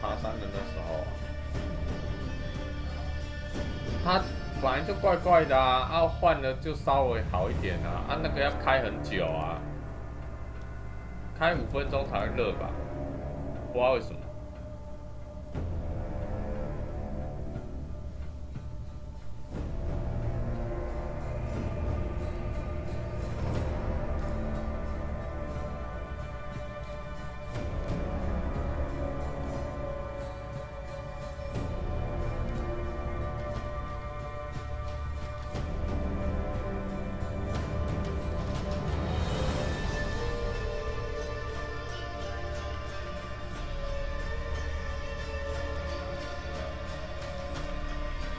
爬山的那时候它本来就怪怪的啊，换了就稍微好一点啊，那个要开很久啊，开5分钟才会热吧，不知道为什么。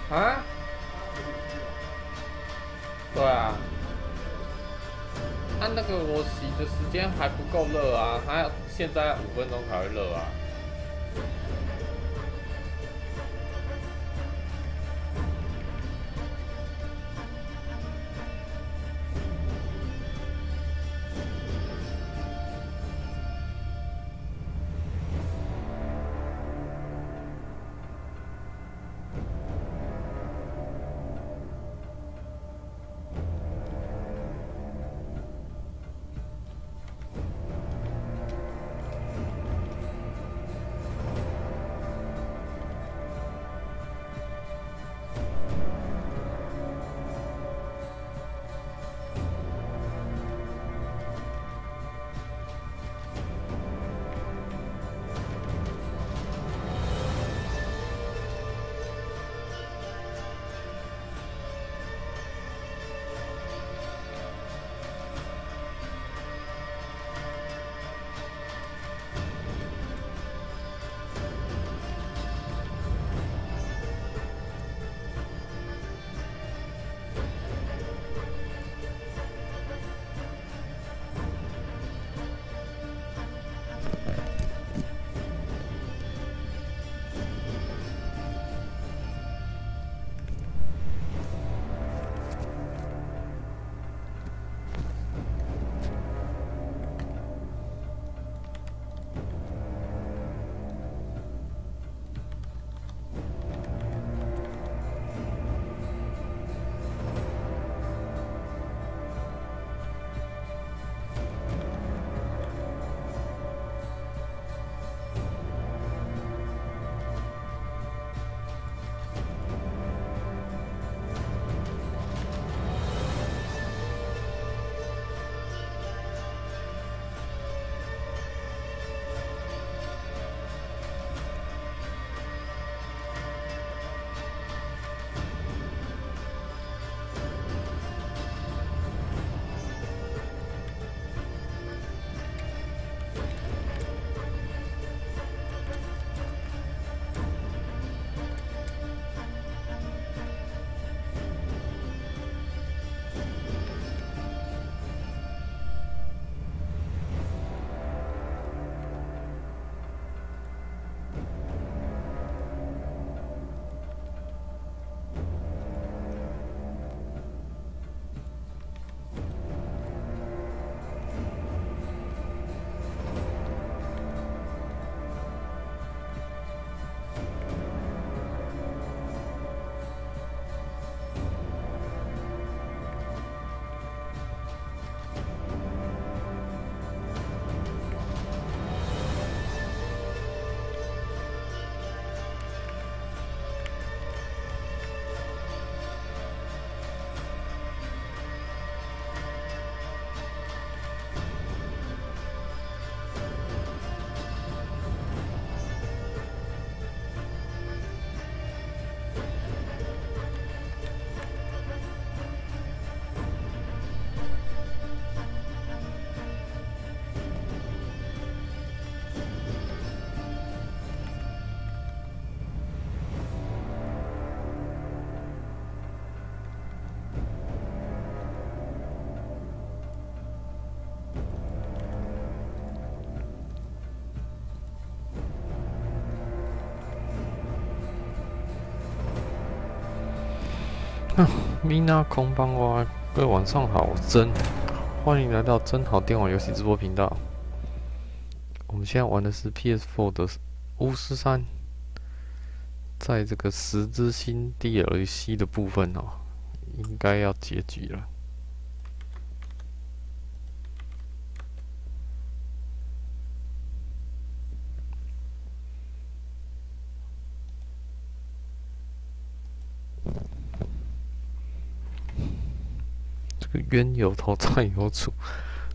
啊？对啊，那个我洗的时间还不够热啊，它要现在要5分钟才会热啊。みんなこんばんは，各位晚上好，欢迎来到真好电玩游戏直播频道。我们现在玩的是 PS4 的巫师3在这个石之心 DLC 的部分哦，应该要结局了。这个冤有头债有主，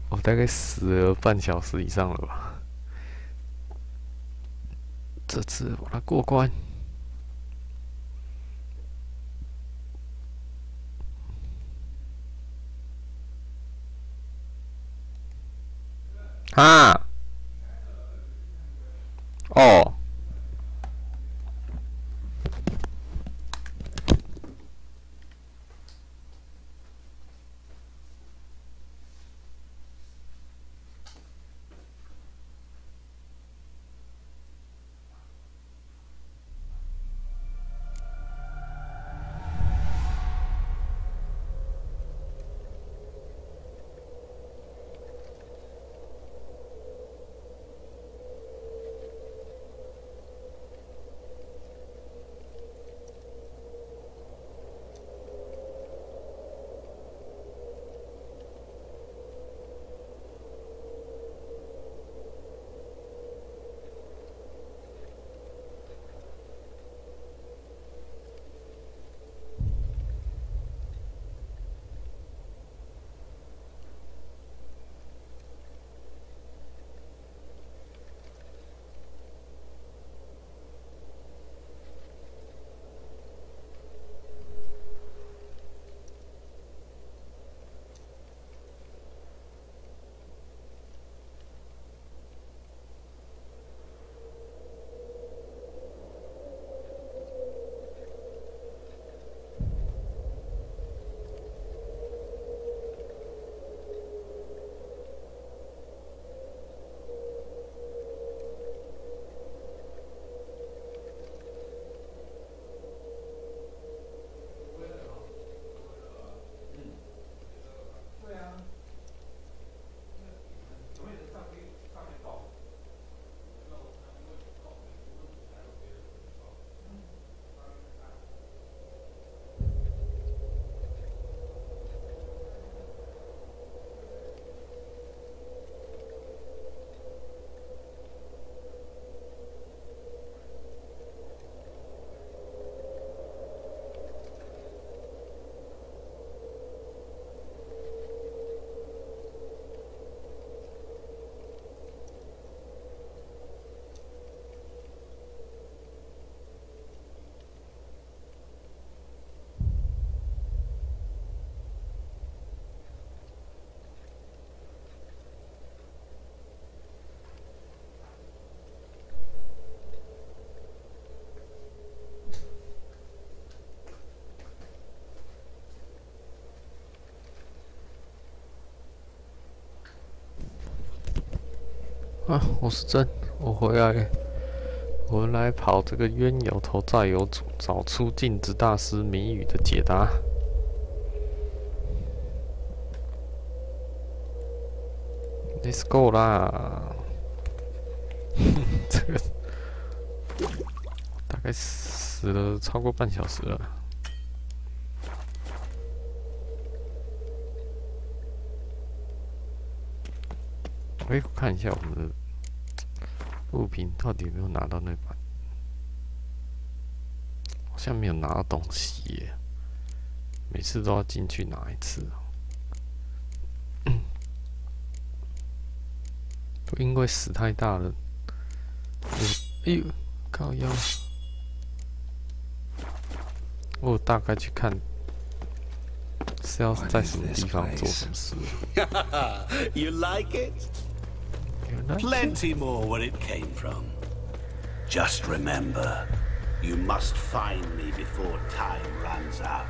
我大概死了半小时以上了吧。这次把它过关。啊！哦。啊，我是真，我回来了，我来跑这个冤有头债有主，找出镜子大师谜语的解答。Let's go 啦！这个大概死了超过半小时了。我看一下我们的物品到底有没有拿到那版，好像没有拿到东西耶，每次都要进去拿一次。都因为死太大了，哎呦，靠腰！我大概去看是要在什么地方做什么事。You like it? Plenty more where it came from. Just remember, you must find me before time runs out.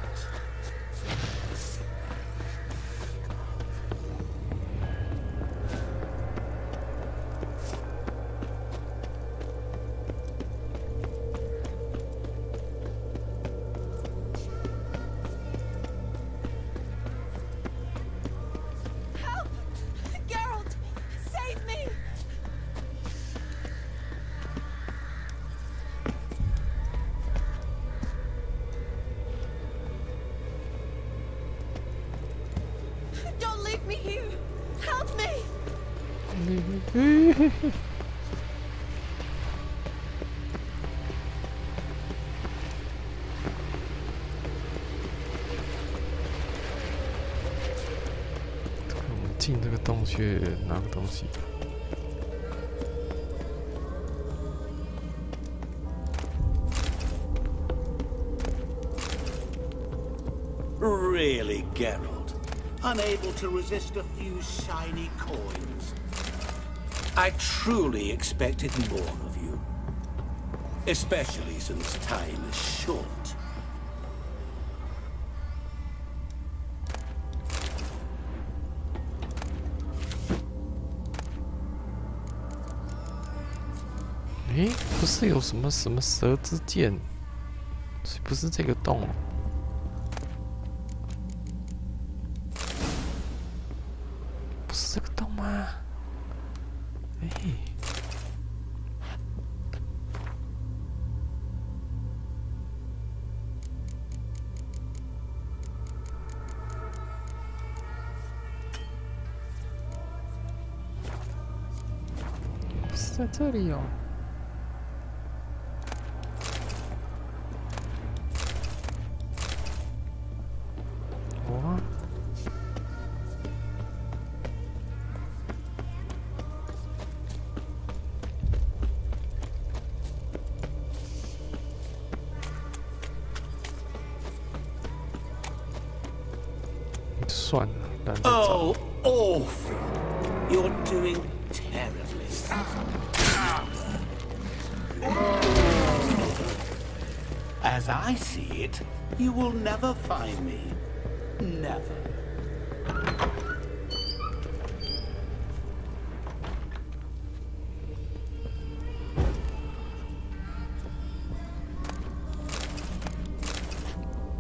me here! Help me! 我们进这个洞穴拿个东西。 Really, Geralt? Unable to resist a few shiny coins? I truly expected more of you. Especially since time is short. Eh， 不是有什么蛇之剑，不是这个洞。 这个洞吗？哎，是在这里哦。哇！ 算了，懒得找。 Oh, awful! You're doing terribly. As I see it, you will never find me. Never.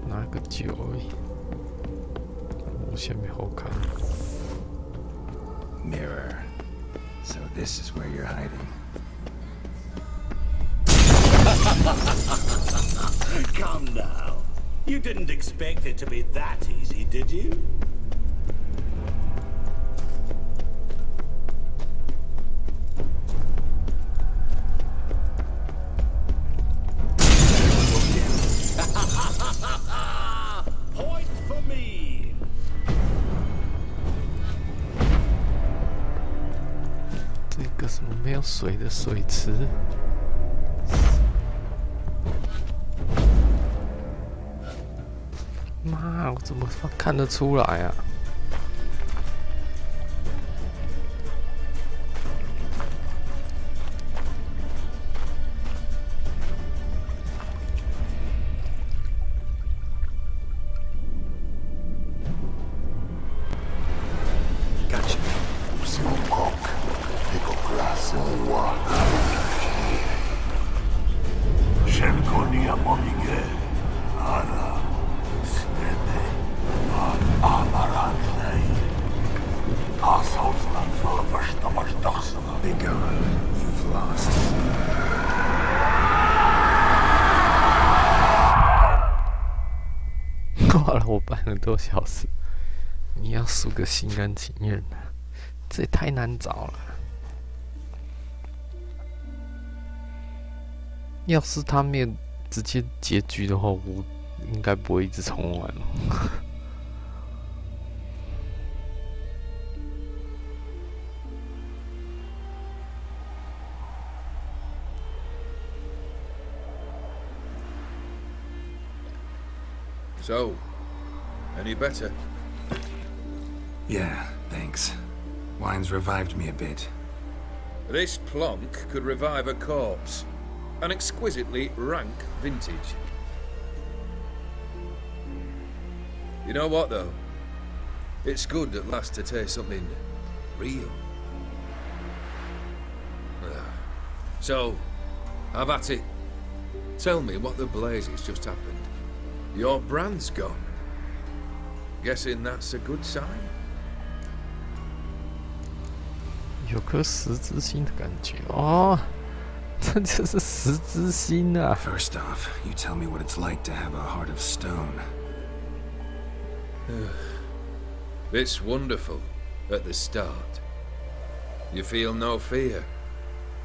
拿个酒而已。 下面好看。Mirror. So this is where you're hiding. Come now. You didn't expect it to be that easy, did you? Point for me. 这个什么没有水的水池？妈，我怎么看得出来啊？花了我半个多小时，你要输个心甘情愿啊？这也太难找了。要是他没有直接结局的话，我应该不会一直重玩了。So, any better? Yeah, thanks. Wine's revived me a bit. This plonk could revive a corpse. An exquisitely rank vintage. You know what, though? It's good at last to taste something real. So, have at it. Tell me what the blazes just happened. Your brand's gone. Guessing that's a good sign? 有颗石之心的感觉哦，这就是石之心啊。First off, you tell me what it's like to have a heart of stone. It's wonderful. at the start. You feel no fear,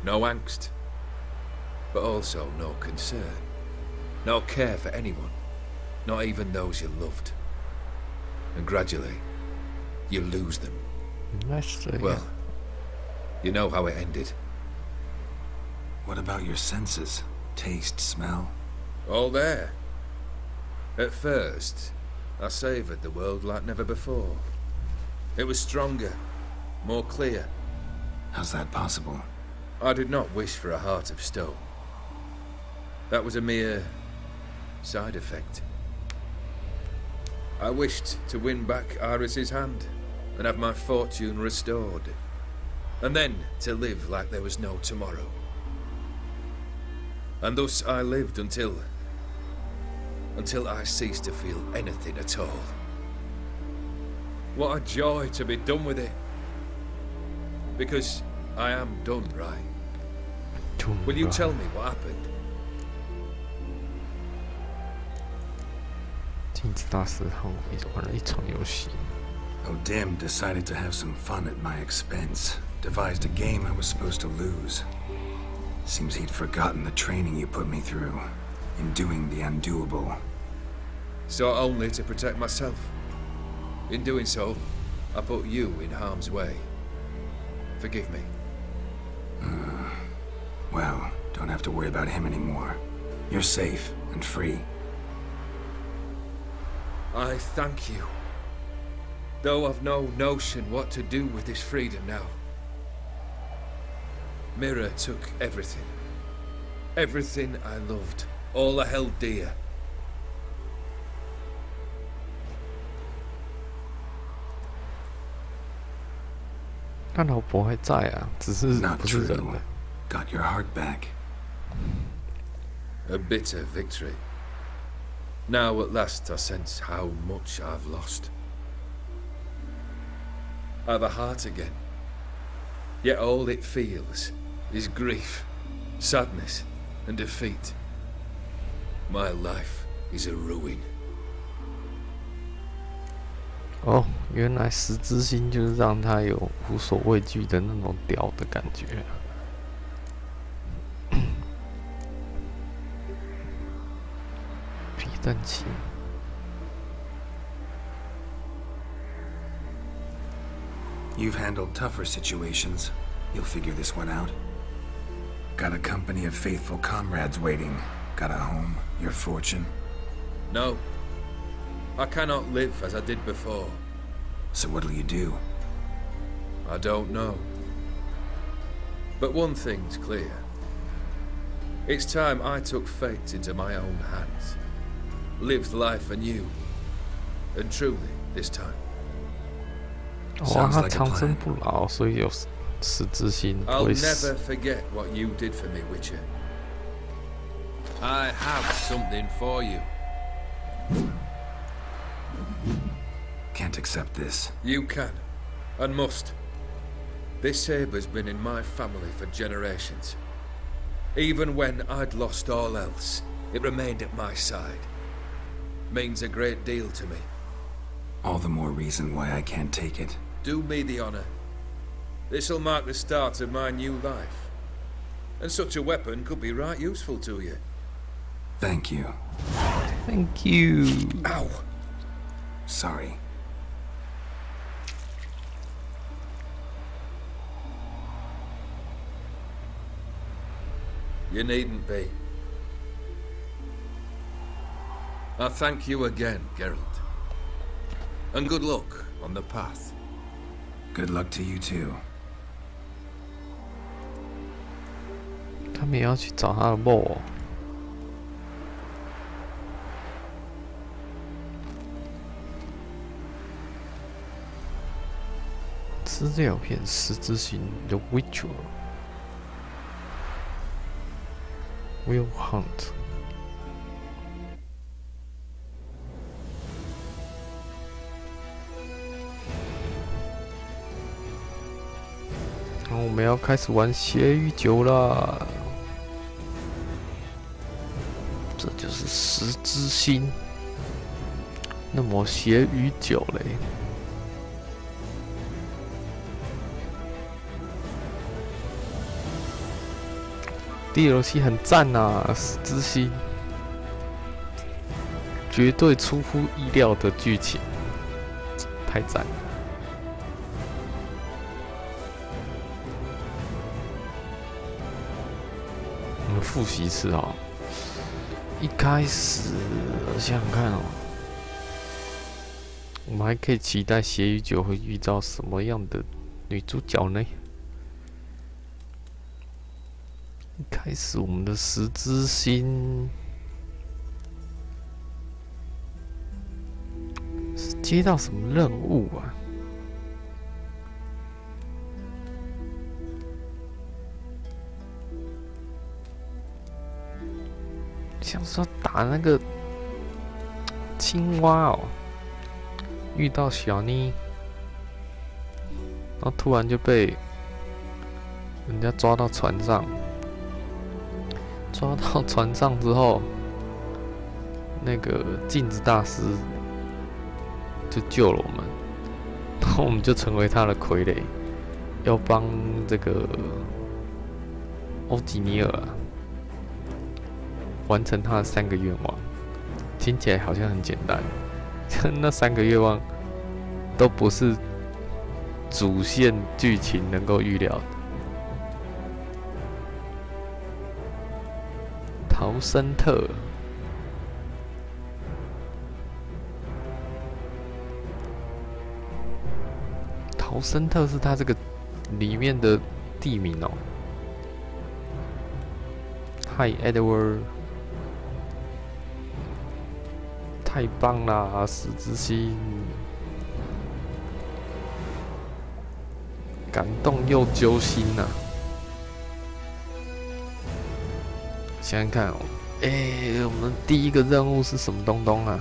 no angst, but also no concern, no care for anyone, not even those you loved. And gradually, you lose them. Well, you know how it ended. What about your senses? Taste, smell? All there. At first, I savoured the world like never before. It was stronger, more clear. How's that possible? I did not wish for a heart of stone. That was a mere side effect. I wished to win back Iris's hand and have my fortune restored. And then to live like there was no tomorrow. And thus I lived until I ceased to feel anything at all. What a joy to be done with it. Because I am done, right? Will you tell me what happened? 镜子大师和我一起玩了一场游戏。 O'Dim decided to have some fun at my expense. Devised a game I was supposed to lose. Seems he'd forgotten the training you put me through in doing the undoable. So only to protect myself. In doing so, I put you in harm's way. Forgive me. Well, don't have to worry about him anymore. You're safe and free. I thank you. Though I've no notion what to do with this freedom now. Mira took everything. Everything I loved. All I held dear.他老婆还在啊，只是 Not 不是人 true. 了。 Got your heart back. A bitter victory. Now at last I sense how much I've lost. I've a heart again. Yet all it feels is grief, sadness, and defeat. My life is a ruin. 哦，原来石之心就是让他有无所畏惧的那种屌的感觉。皮蛋器。 You've handled tougher situations. You'll figure this one out. Got a company of faithful comrades waiting. Got a home, your fortune. No. I cannot live as I did before. So what'll you do? I don't know. But one thing's clear. It's time I took fate into my own hands. Lived life anew. And truly, this time. 哇，他长生不老，所以有石之心不 I'll 会 never 死。 forget what you did for me, Witcher. I have something for you. Can't accept this. You can, and must. This sabre's been in my family for generations. Even when I'd lost all else, it remained at my side. Means a great deal to me. All the more reason why I can't take it. Do me the honor. This'll mark the start of my new life. And such a weapon could be right useful to you. Thank you. Thank you. Ow! Sorry. You needn't be. I thank you again, Geralt. And good luck on the path. Good luck to you too. 他们也要去找他的梦哦。资料片石之心 The Witcher Will Hunt。 然后我们要开始玩血与酒啦，这就是石之心。那么血与酒嘞？ DLC 很赞啊，石之心绝对出乎意料的剧情，太赞了。我们复习一次哦。一开始想想看哦，我们还可以期待血与酒会遇到什么样的女主角呢？一开始我们的石之心是接到什么任务啊？像是要打那个青蛙哦，遇到小妮，然后突然就被人家抓到船上。抓到船上之后，那个镜子大师就救了我们，然后我们就成为他的傀儡，要帮这个欧吉尼尔完成他的3个愿望。听起来好像很简单，那3个愿望都不是主线剧情能够预料的。陶森特，陶森特是他这个里面的地名哦。Hi Edward， 太棒啦！石之心，感动又揪心呐、想想看哦，我们第一个任务是什么东东啊？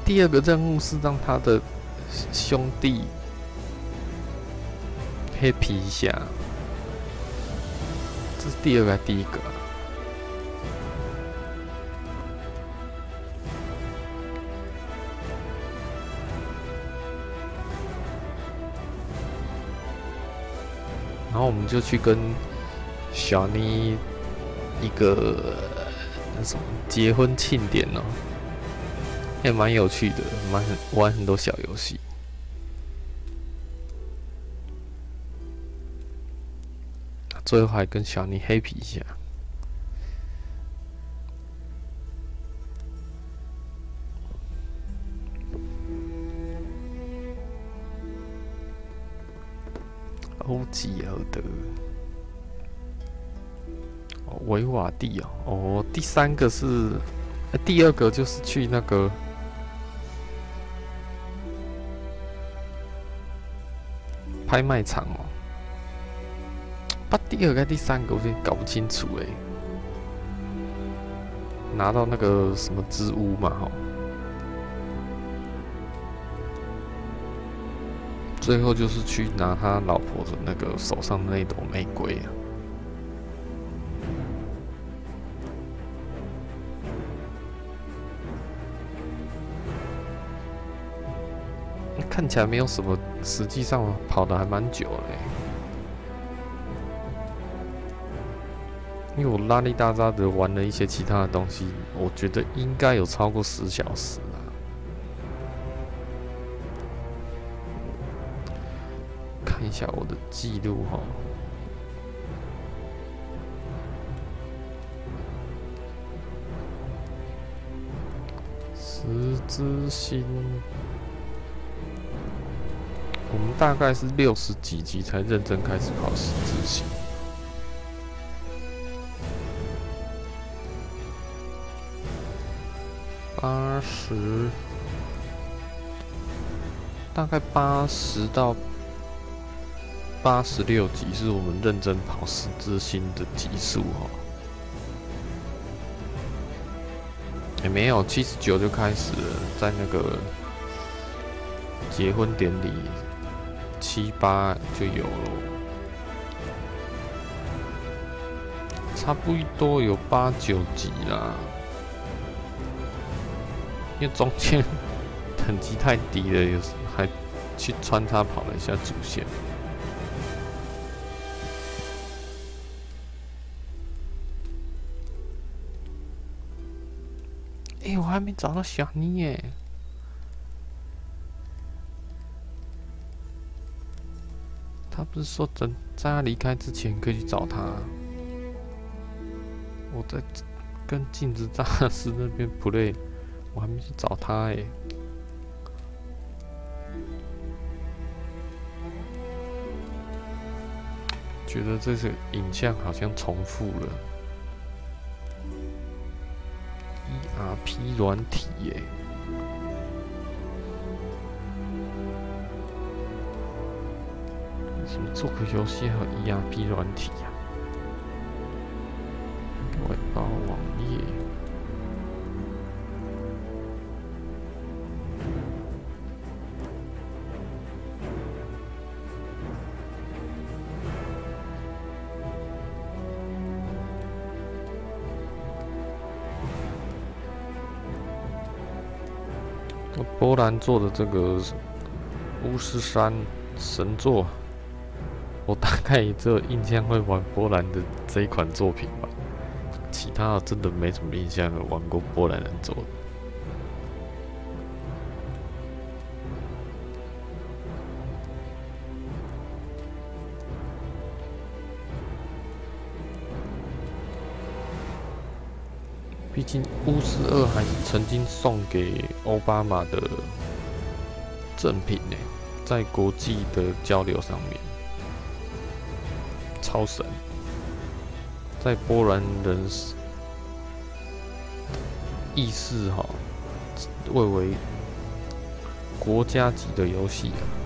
第二个任务是让他的兄弟happy一下，这是第二个还是第一个啊？然后我们就去跟小妮一个那什么结婚庆典哦，也蛮有趣的，玩很多小游戏。最后还跟小妮 happy 一下。欧吉尔的维瓦蒂哦，第3个是，第2个就是去那个拍卖场哦。第2个、第3个我有点搞不清楚哎。拿到那个什么之屋嘛吼。最后就是去拿他老婆的那个手上的那朵玫瑰啊。看起来没有什么，实际上跑得还蛮久嘞。因为我拉里大扎的玩了一些其他的东西，我觉得应该有超过10小时啦。看一下我的记录哈。石之心，我们大概是60几集才认真开始跑石之心。80，大概80到86集是我们认真跑石之心的集数哦。也没有79就开始了，在那个结婚典礼7、8就有了，差不多有8、9集啦。因为中间等级太低了，有时还去穿插跑了一下主线。我还没找到小妮耶。他不是说在他离开之前可以去找他？我在跟镜子大师那边 play， 我还没去找他耶。觉得这个影像好像重复了。ERP 软体耶，怎么做个游戏还有 ERP 软体呀？外包网页。波兰做的这个巫师3神作，我大概也只有印象会玩波兰的这一款作品吧，其他的真的没什么印象玩过波兰人做的。毕竟巫师2还是曾经送给奥巴马的赠品呢，在国际的交流上面，超神，在波兰人意识蔚为国家级的游戏啊。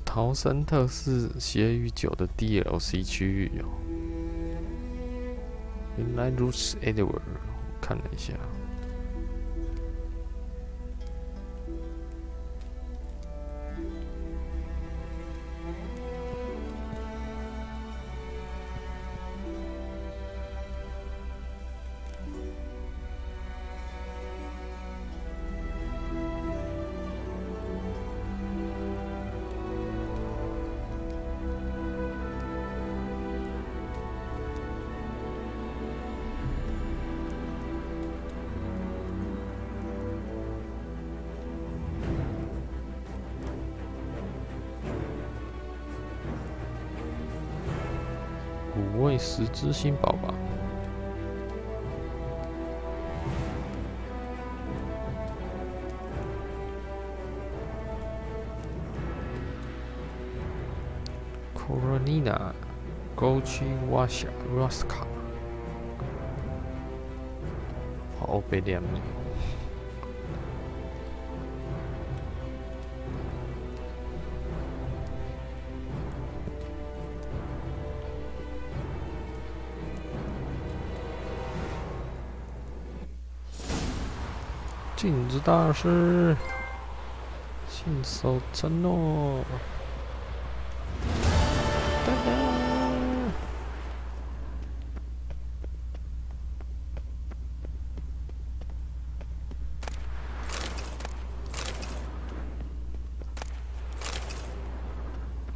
逃生特是血与酒的 DLC 区域哦，原来如此 ，Edward， 我看了一下。5位石之心宝宝。Koronina Gochi Washa Raska， 好被念了。镜子大师信守承诺。哒哒，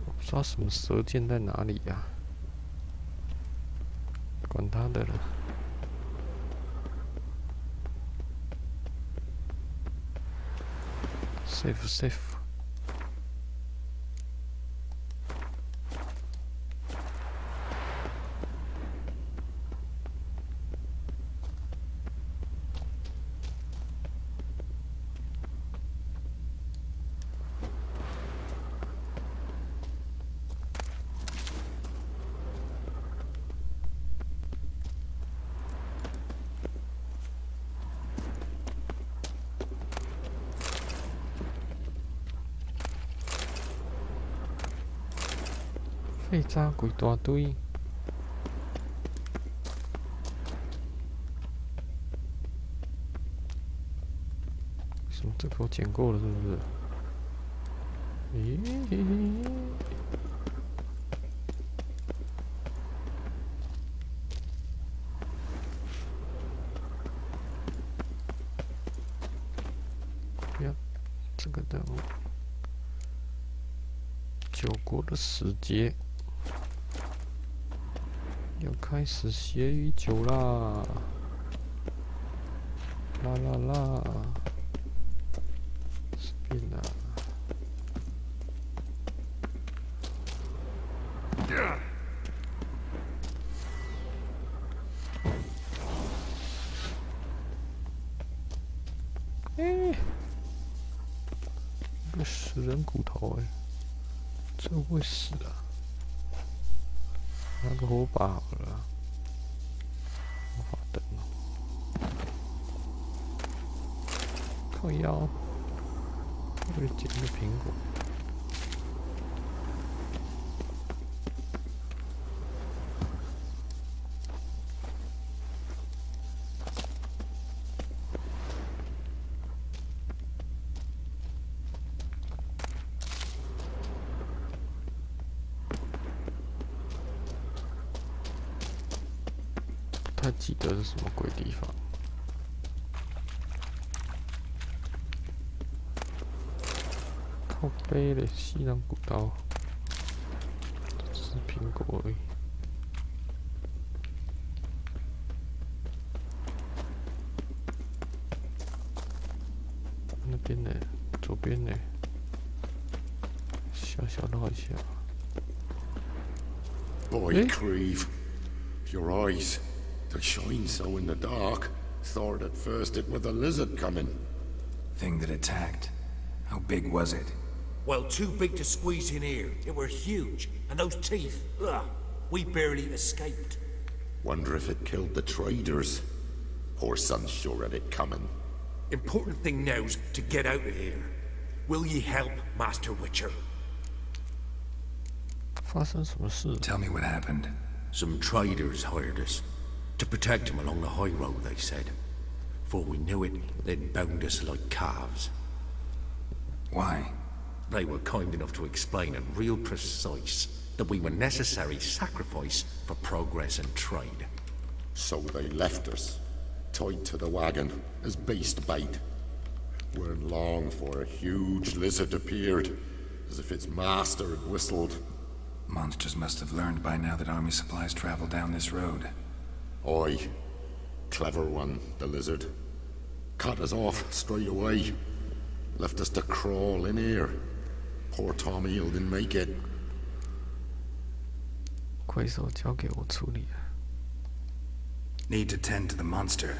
我不知道什么蛇剑在哪里呀、管他的了。Safe。废渣鬼大堆。什么？这个我捡过了是不是？咦？呀，这个任务。 救国的使节要开始血与酒啦！啦啦啦！随便啦。哎，个食人骨头哎！ 这会死啊！拿个火把好了，火把灯哦，靠腰，为了捡个苹果。不太记得是什么鬼地方。靠背嘞，西南古道，只是苹果而已。那边呢？左边呢？小小绕一下。 Boy, Creve, your eyes, they shine so in the dark. Thought at first it was a lizard coming. Thing that attacked. How big was it? Well, too big to squeeze in here. It were huge, and those teeth, ugh, we barely escaped. Wonder if it killed the traders. Poor son's sure had it coming. Important thing now's to get out of here. Will ye help, Master Witcher? 发生什么事 Tell me what happened. Some traders hired us. To protect them along the high road, they said. Before we knew it, they'd bound us like calves. Why? They were kind enough to explain in real precise that we were necessary sacrifice for progress and trade. So they left us, tied to the wagon, as beast bait. Weren't long for a huge lizard appeared, as if its master had whistled. Monsters must have learned by now that army supplies travel down this road. Aye. Clever one, the lizard. Cut us off straight away. Left us to crawl in here. Poor Tom Eel didn't make it. 怪兽交给我处理了。 Need to tend to the monster.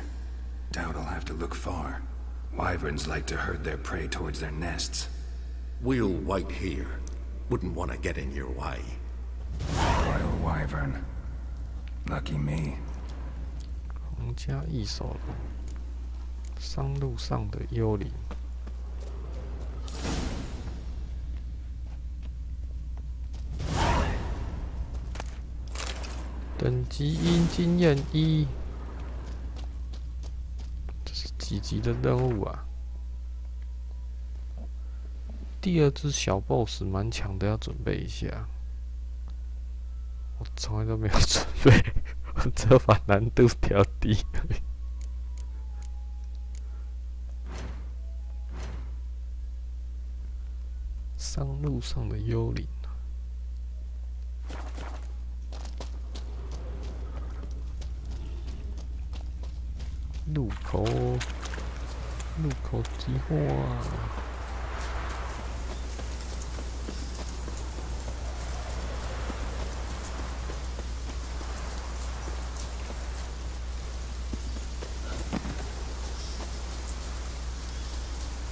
Doubt I'll have to look far. Wyverns like to herd their prey towards their nests. We'll wait here. Wouldn't want to get in your way. Royal Wyvern. Lucky me. 皇家异手龙，商路上的幽灵。等级因经验1，这是几级的任务啊？第二只小 BOSS 蛮强的，要准备一下。我从来都没有准备，我只有把难度调低而已。商路上的幽灵。 路口计划。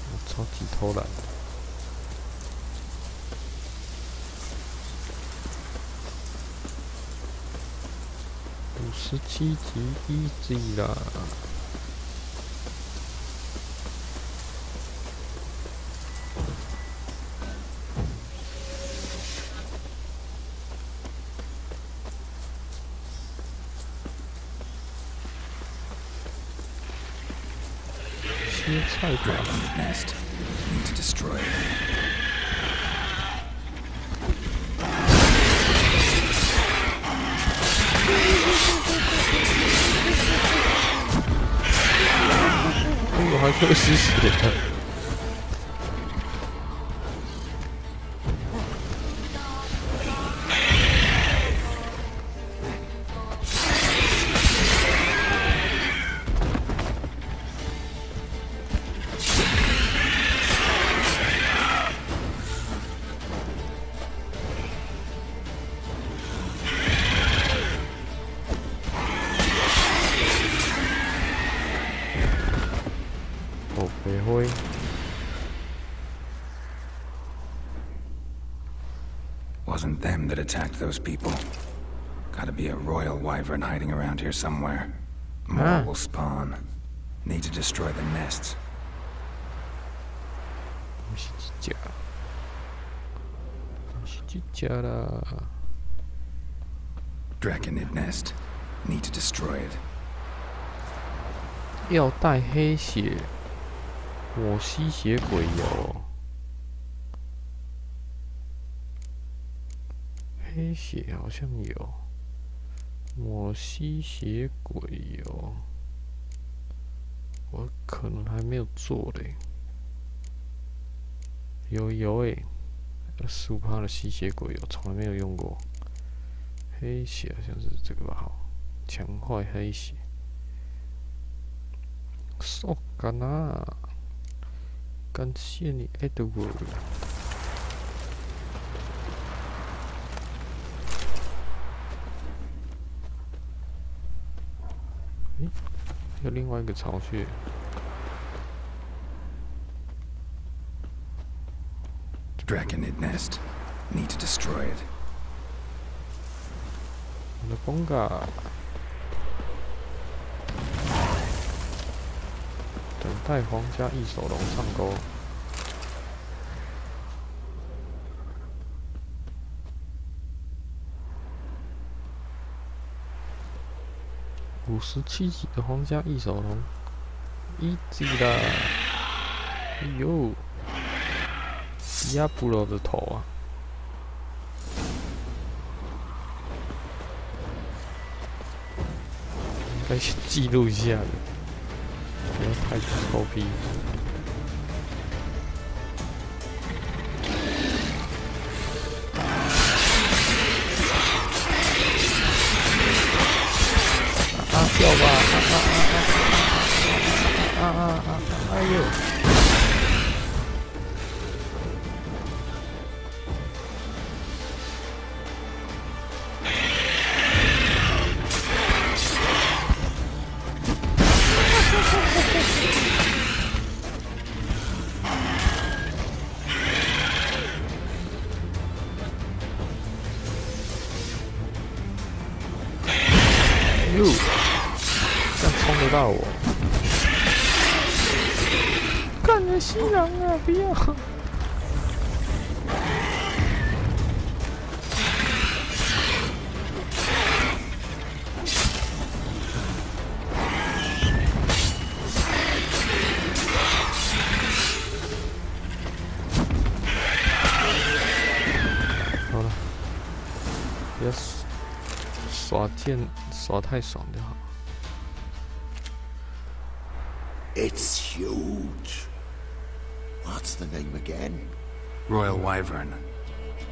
我超级偷懒。57级1G 啦。 Got 切菜吧。Nest. Need to destroy it. Oh, 我还可以吸血的。Wasn't them that attacked those people. Gotta be a royal wyvern hiding around here somewhere. More will spawn. Need to destroy the nests. 不是这家，不是这家啦。Draconid nest. Need to destroy it. 要带黑血，我吸血鬼有。黑血好像有，我吸血鬼有，我可能还没有做嘞。有诶，15%的吸血鬼有，从来没有用过。黑血好像是这个吧，好，强化黑血。そうかな？感谢你 ，Edward。有另外一个巢穴。Draconid nest. Need to destroy it. 我的风嘎。等待皇家异手龙上钩。57级的皇家异手龙，1级啦！哎呦，亚布罗的头啊！应该先记录一下的，不要太臭屁。掉吧！哎呦！哟！这样冲得到我？干了西郎啊！不要！好了，不要耍剑耍太爽就好。It's huge. What's the name again? Royal wyvern.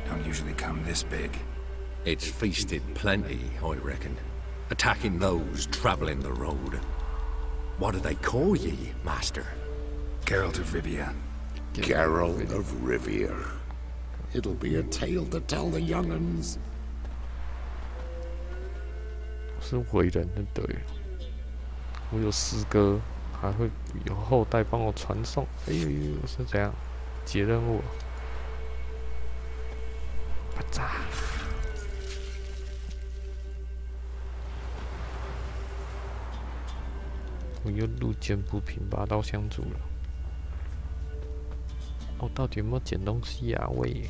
Don't usually come this big. It's feasted plenty, I reckon. Attacking those travelling the road. What do they call ye, master? Geralt of Rivia. Geralt of Rivia. It'll be a tale to tell the young'uns. 我是伟人的对了，我有诗歌。还会有后代帮我传送。哎呦呦，是怎样解任务？啪嚓！我又路见不平拔刀相助了。哦，到底有没有捡东西啊？喂！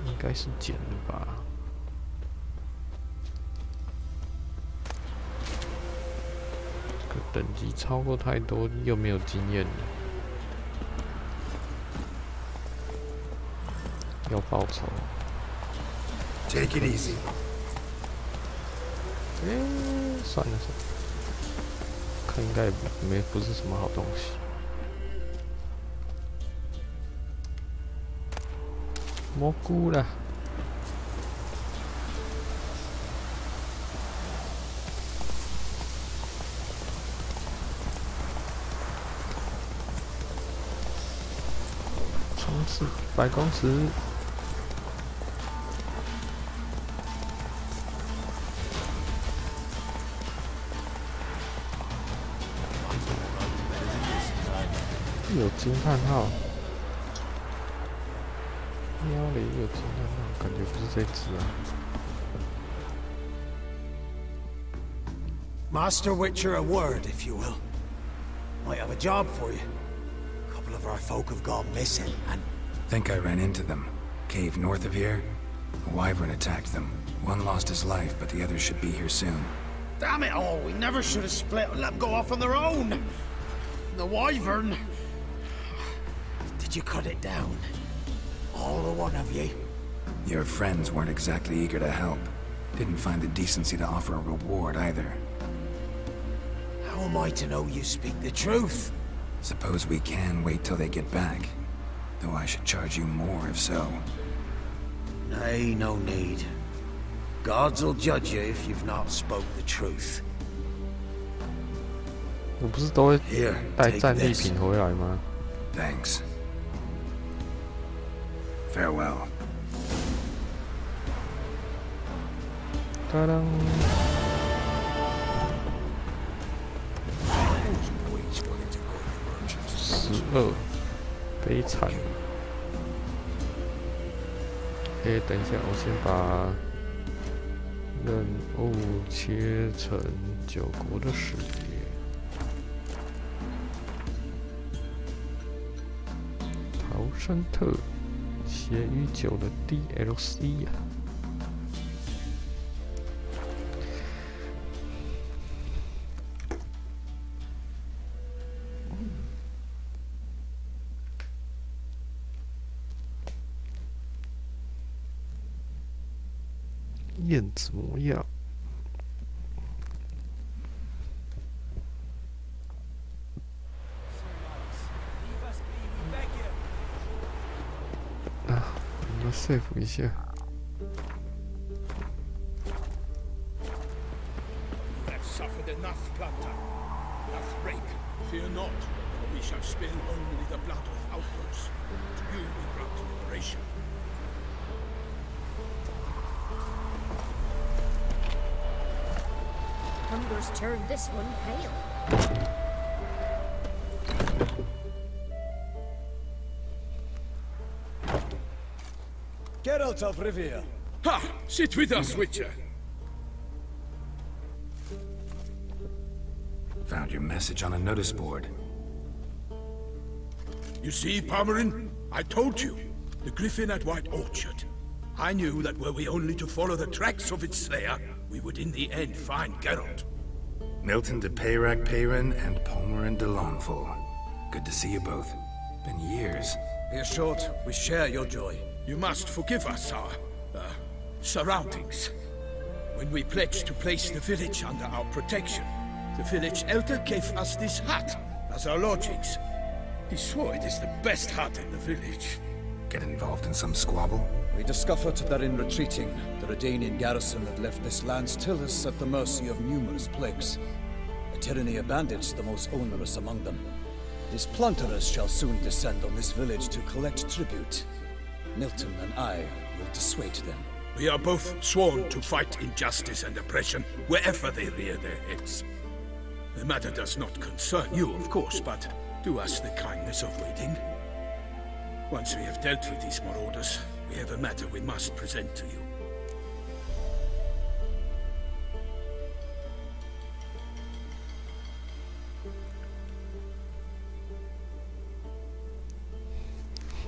应该是捡了吧。等级超过太多，又没有经验了，要报仇。Take it easy. 算了，看应该不是什么好东西。蘑菇啦。100公尺，有惊叹号，喵嘞，有惊叹号，感觉不是这只啊。Master Witcher, a word, if you will. Might have a job for you. A couple of our folk have gone missing, and Think I ran into them. Cave north of here? A wyvern attacked them. One lost his life, but the others should be here soon. damn it all, we never should have split and let them go off on their own. The wyvern. Did you cut it down? All the one of you? Your friends weren't exactly eager to help. Didn't find the decency to offer a reward either. How am I to know you speak the truth? Suppose we can wait till they get back. Though I should charge you more if so. Nay, no need. Gods will judge you if you've not spoke the truth. 我不是都会带战利品回来吗？ Thanks. Farewell. 当当。12，悲惨。等一下，我先把任务切成9国的视野。逃生特血与酒的 DLC 呀、燕子模样。啊，我们 save 一下。Fear not, for we shall spill only the blood of outlaws. To you we grant liberation. Hunger's turned this one pale. Geralt of Rivia. Ha! Sit with us, Witcher. Found your message on a notice board. You see, Palmerin? I told you. The griffin at White Orchard. I knew that were we only to follow the tracks of its slayer, we would in the end find Geralt. Milton de Peyrac Peyrin and Palmerin de Lawnful. Good to see you both. Been years. Be assured, we share your joy. You must forgive us our, surroundings. When we pledged to place the village under our protection, the village elder gave us this hut as our lodgings. He swore it is the best hut in the village. Get involved in some squabble? We discovered that in retreating, the Redanian garrison had left this land still is at the mercy of numerous plagues. A tyranny of bandits, the most onerous among them. These plunderers shall soon descend on this village to collect tribute. Milton and I will dissuade them. We are both sworn to fight injustice and oppression wherever they rear their heads. The matter does not concern you, of course, but do us the kindness of waiting. Once we have dealt with these marauders, we have a matter we must present to you.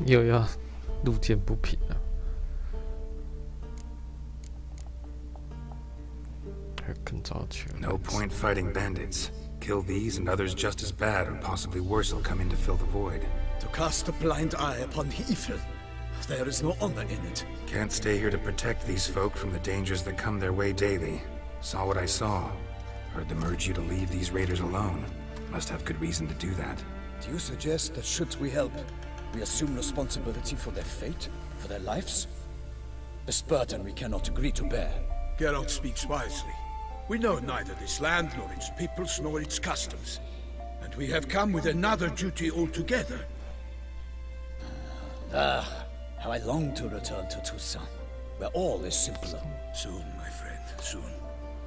又要路见不平了，还更早去了。 No point fighting bandits. Kill these and others just as bad or possibly worse will come in to fill the void. To cast a blind eye upon the evil. There is no honor in it. Can't stay here to protect these folk from the dangers that come their way daily. Saw what I saw. Heard them urge you to leave these raiders alone. Must have good reason to do that. Do you suggest that should we help, we assume responsibility for their fate, for their lives? A burden we cannot agree to bear. Geralt speaks wisely. We know neither this land, nor its peoples, nor its customs. And we have come with another duty altogether. How I long to return to Toussaint, where all is simpler. Soon, my friend, soon.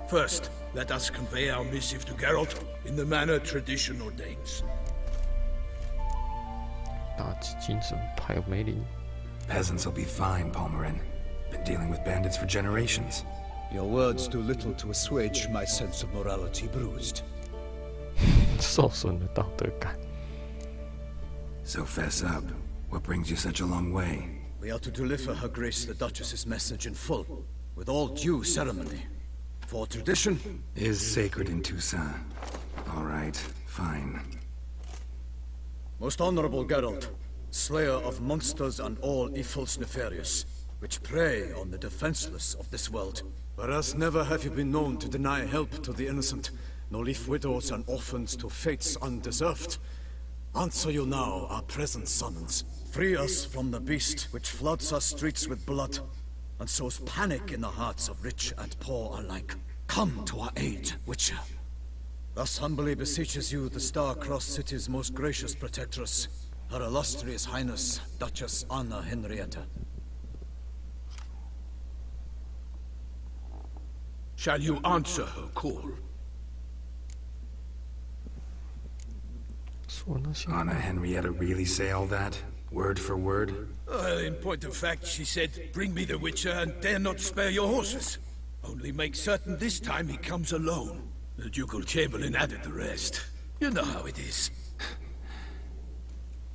First, let us convey our missive to Geralt in the manner tradition ordains. Peasants will be fine, Palmerin. Been dealing with bandits for generations. Your words do little to assuage my sense of morality bruised. So fess up. What brings you such a long way? We are to deliver Her Grace the Duchess's message in full, with all due ceremony. For tradition is sacred in Toussaint. All right, fine. Most honorable Geralt, slayer of monsters and all evils nefarious, which prey on the defenseless of this world. Whereas never have you been known to deny help to the innocent, nor leave widows and orphans to fates undeserved. Answer you now our present summons. Free us from the beast which floods our streets with blood, and sows panic in the hearts of rich and poor alike. Come to our aid, Witcher. Thus humbly beseeches you the Star-Crossed City's most gracious protectress, Her Illustrious Highness, Duchess Anna Henrietta. Shall you answer her call? Anna Henrietta really say all that? Word for word? In point of fact, she said, bring me the Witcher and dare not spare your horses. Only make certain this time he comes alone. The Ducal Chamberlain added the rest. You know how it is.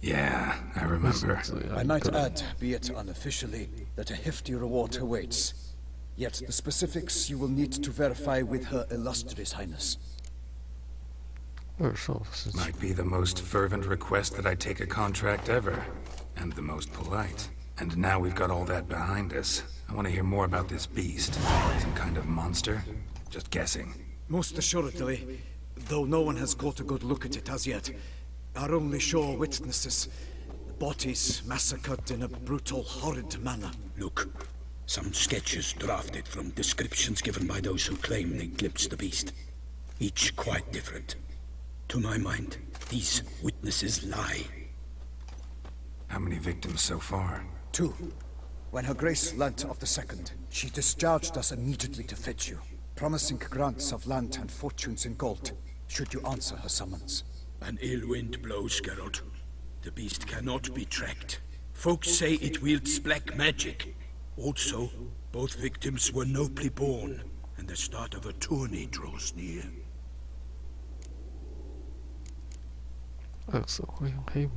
Yeah, I remember. I might add, be it unofficially, that a hefty reward awaits. Yet the specifics you will need to verify with Her Illustrious Highness. Might be the most fervent request that I take a contract ever. And the most polite. And now we've got all that behind us. I want to hear more about this beast. Some kind of monster? Just guessing. Most assuredly, though no one has caught a good look at it as yet. Our only sure witnesses. Bodies massacred in a brutal, horrid manner. Look. Some sketches drafted from descriptions given by those who claim they glimpsed the beast. Each quite different. To my mind, these witnesses lie. How many victims so far? 2. When Her Grace learnt of the second, she discharged us immediately to fetch you, promising grants of land and fortunes in gold, should you answer her summons. An ill wind blows, Geralt. The beast cannot be tracked. Folks say it wields black magic. Also, both victims were nobly born, and the start of a tourney draws near.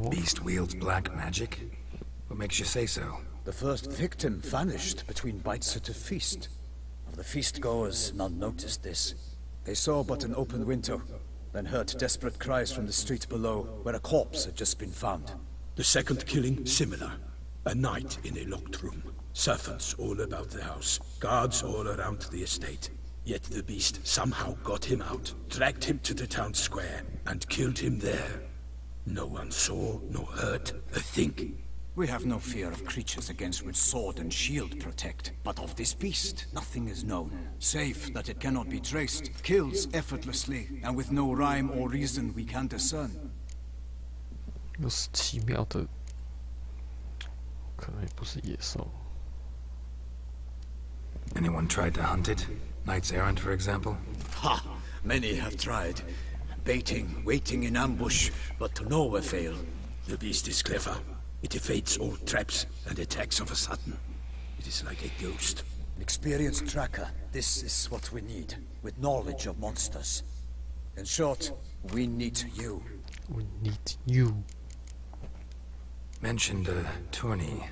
Beast wields black magic? What makes you say so? The first victim vanished between bites at a feast. Of the feast-goers, none noticed this. They saw but an open window, then heard desperate cries from the street below, where a corpse had just been found. The second killing, similar. A night in a locked room. Servants all about the house. Guards all around the estate. Yet the beast somehow got him out, dragged him to the town square, and killed him there. No one saw, nor heard a thing. We have no fear of creatures against which sword and shield protect. But of this beast, nothing is known. Save that it cannot be traced, kills effortlessly, and with no rhyme or reason we can discern. 又是奇妙的，可能也不是野兽。Anyone tried to hunt it? Knights errant, for example? Ha! Many have tried. Baiting, waiting in ambush, but to no avail. The beast is clever. It evades all traps and attacks of a sudden. It is like a ghost. An experienced tracker. This is what we need, with knowledge of monsters. In short, we need you. We need you. Mentioned a tourney.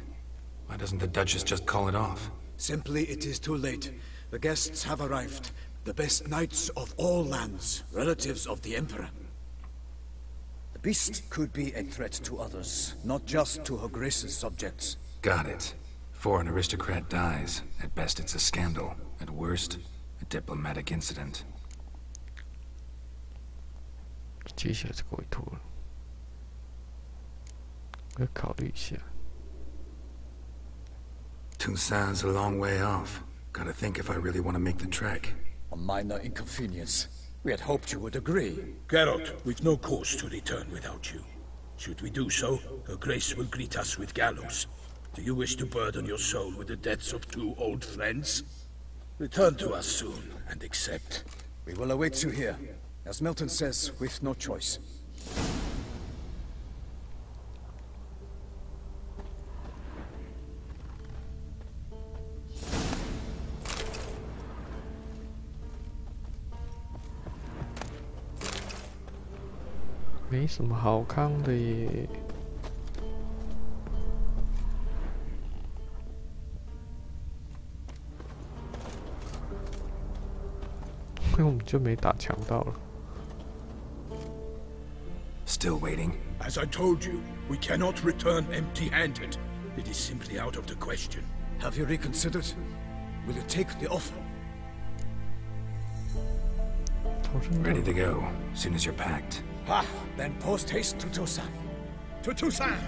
Why doesn't the Duchess just call it off? Simply, it is too late. The guests have arrived, The best knights of all lands, relatives of the Emperor. The beast could be a threat to others, not just to Her Grace's subjects. Got it. Before an aristocrat dies, at best it's a scandal. At worst, a diplomatic incident. 接下来这个委托了，要考虑一下。Toussaint's a long way off. Gotta think if I really want to make the trek. A minor inconvenience. We had hoped you would agree. Geralt, we've no cause to return without you. Should we do so, Her Grace will greet us with gallows. Do you wish to burden your soul with the deaths of 2 old friends? Return to us soon and accept. We will await you here. As Milton says, with no choice. 没什么好看的耶。我们就没打强盗了。Still waiting. As I told you, we cannot return empty-handed. It is simply out of the question. Have you reconsidered? Will you take the offer? Ready to go, as soon as you're packed. Ah, then post haste to Toussaint. To Toussaint!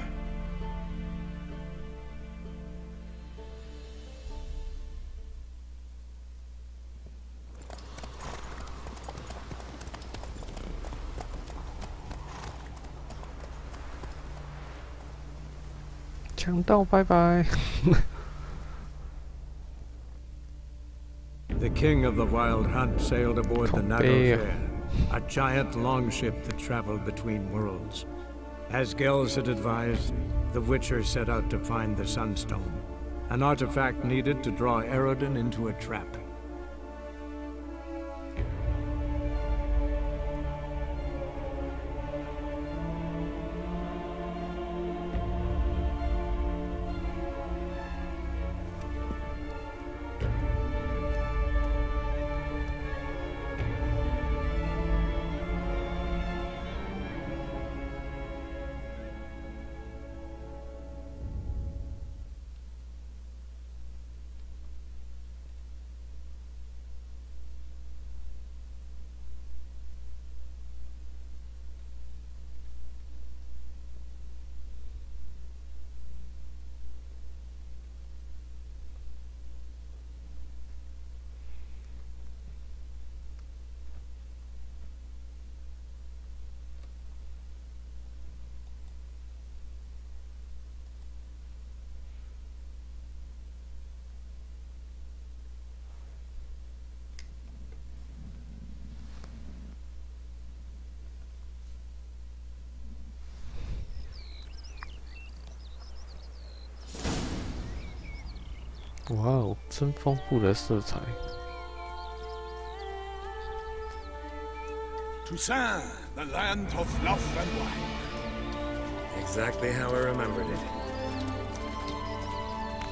强盗，拜拜。The king of the Wild Hunt sailed aboard the Nagelfair, a giant longship that traveled between worlds. As Gels had advised, the Witcher set out to find the Sunstone, an artifact needed to draw Eredin into a trap.哇哦，真丰富的色彩。Toussaint, the land of love and wine. Exactly how I remembered it.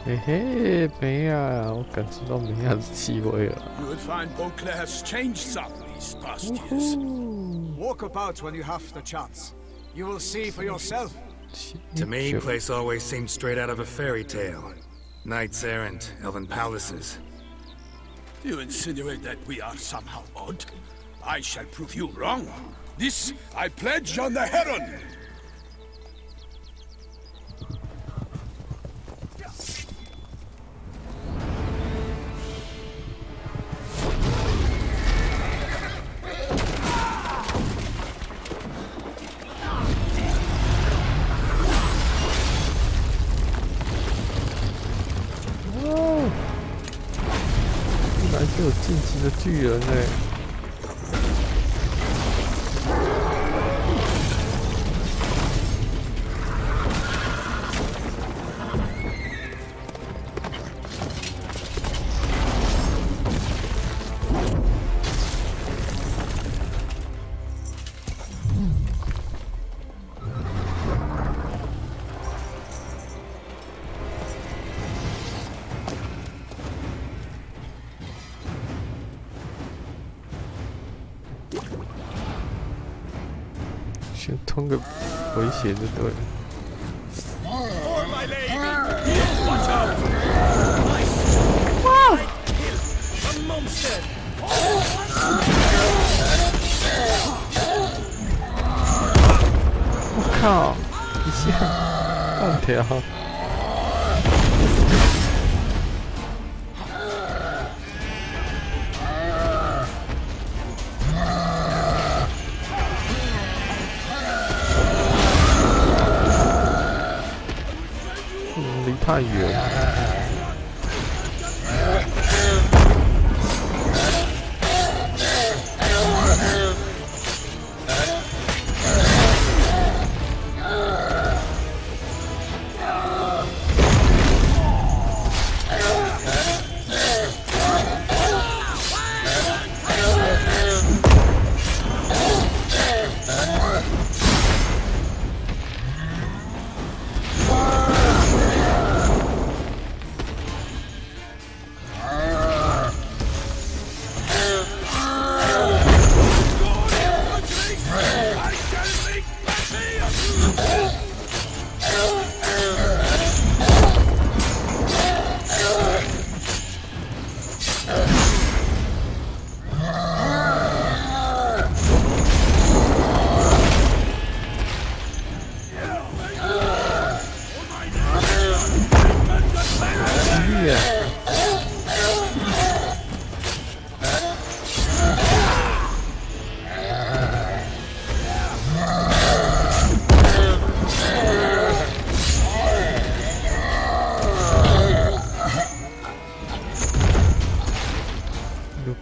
嘿嘿，梅亚，我感受到梅亚的气味了。You would find Beauclair's changed some these past years. Walk about when you have the chance. You will see for yourself. To me, place always seemed straight out of a fairy tale. Knights errant, elven palaces. You insinuate that we are somehow odd? I shall prove you wrong. This I pledge on the Heron! Oh! 原来是有晋级的巨人哎！先通个回血就对了。我靠！一下半条。离太远。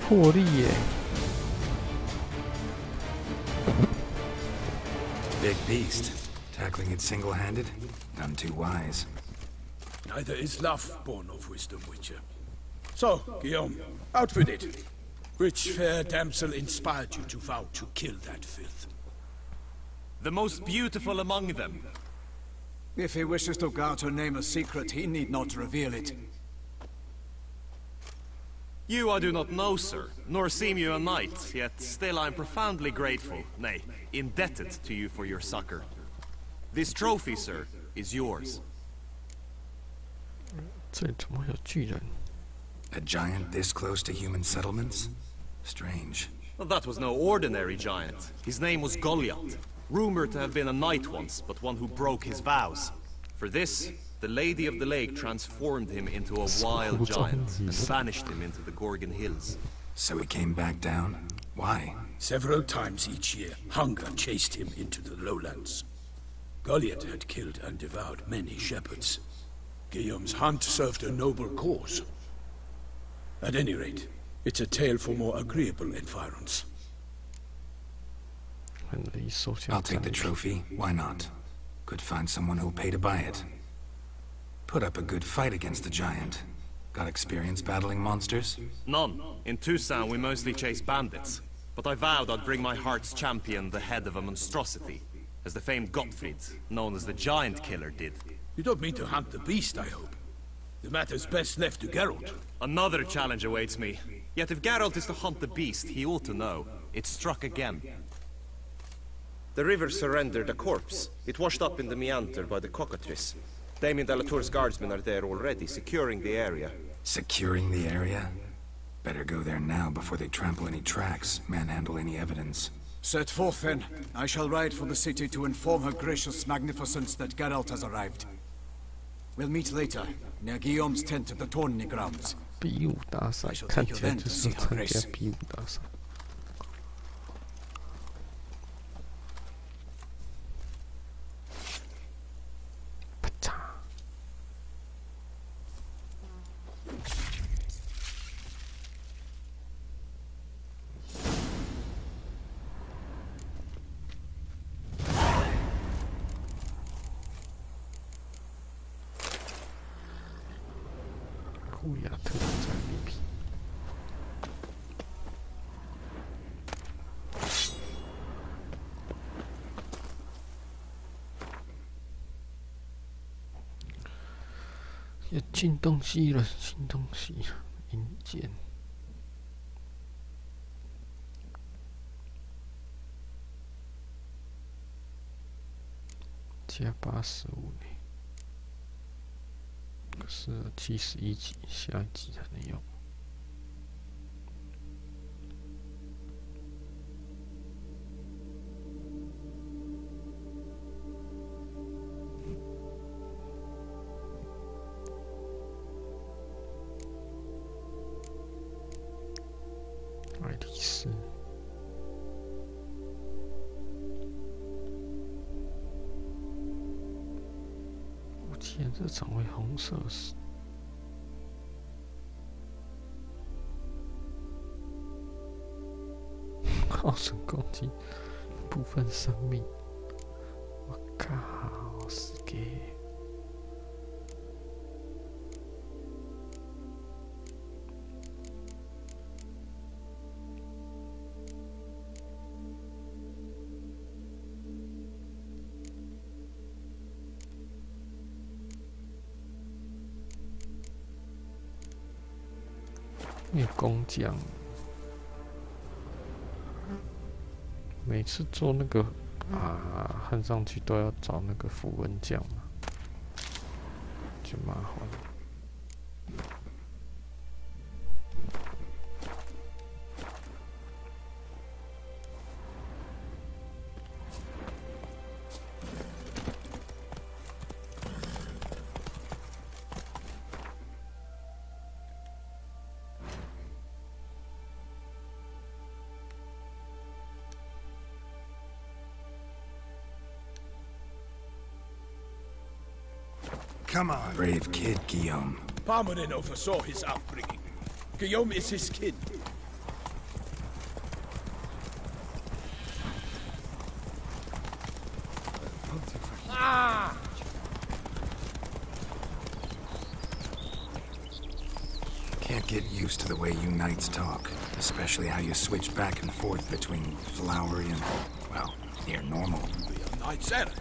魄力耶 ！Big beast, tackling it single-handed, none too wise. Neither is love born of wisdom, Witcher. So, Guillaume, out with it. Which fair damsel inspired you to vow to kill that filth? The most beautiful among them. If he wishes to guard her name a secret, he need not reveal it. You I do not know, sir, nor seem you a knight, yet still I am profoundly grateful, nay, indebted to you for your succor. This trophy, sir, is yours. 这里怎么有巨人 A giant this close to human settlements? Strange. Well, that was no ordinary giant. His name was Goliath, rumored to have been a knight once, but one who broke his vows. For this, the Lady of the Lake transformed him into a wild giant and banished him into the Gorgon Hills. So he came back down? Why? Several times each year, hunger chased him into the lowlands. Goliath had killed and devoured many shepherds. Guillaume's hunt served a noble cause. At any rate, it's a tale for more agreeable environs. I'll take the trophy. Why not? Could find someone who'll pay to buy it. Put up a good fight against the giant. Got experience battling monsters? None. In Toussaint we mostly chase bandits. But I vowed I'd bring my heart's champion the head of a monstrosity, as the famed Gottfried, known as the Giant Killer, did. You don't mean to hunt the beast, I hope. The matter's best left to Geralt. Another challenge awaits me. Yet if Geralt is to hunt the beast, he ought to know. It struck again. The river surrendered a corpse. It washed up in the meander by the cockatrice. Damien Delatour's guardsmen are there already, securing the area. Securing the area? Better go there now before they trample any tracks, manhandle any evidence. Set forth then. I shall ride for the city to inform her gracious magnificence that Geralt has arrived. We'll meet later, near Guillaume's tent at the tourney grounds. 比武大赛看起来就是参加比武大赛。啪嚓！库亚特战利品。有新东西了，新东西，引荐。下85呢，可是71集，下一集才能用。爱丽丝。颜色常为红色时，耗损攻击部分生命。我靠，死给！那个工匠，每次做那个焊上去都要找那个符文匠嘛，就麻烦。Come on. Brave kid, Guillaume. Parmanin oversaw his upbringing. Guillaume is his kid. Can't get used to the way you knights talk, especially how you switch back and forth between flowery and, well, near normal. We are knights errant.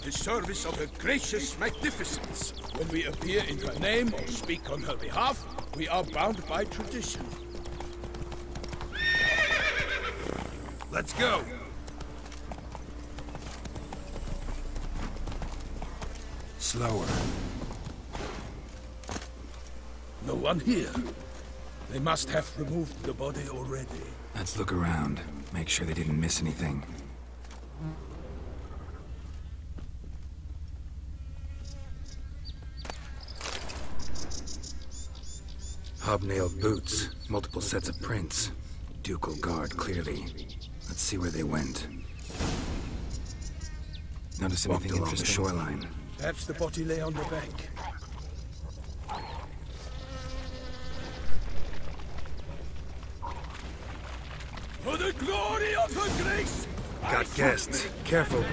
The service of her gracious magnificence. When we appear in her name or speak on her behalf, we are bound by tradition. Let's go! Slower. No one here. They must have removed the body already. Let's look around. Make sure they didn't miss anything. Hobnailed boots, multiple sets of prints. Ducal guard, clearly. Let's see where they went. Notice anything along the shoreline? Perhaps the body lay on the bank. For the glory of her grace! Got guests. Careful.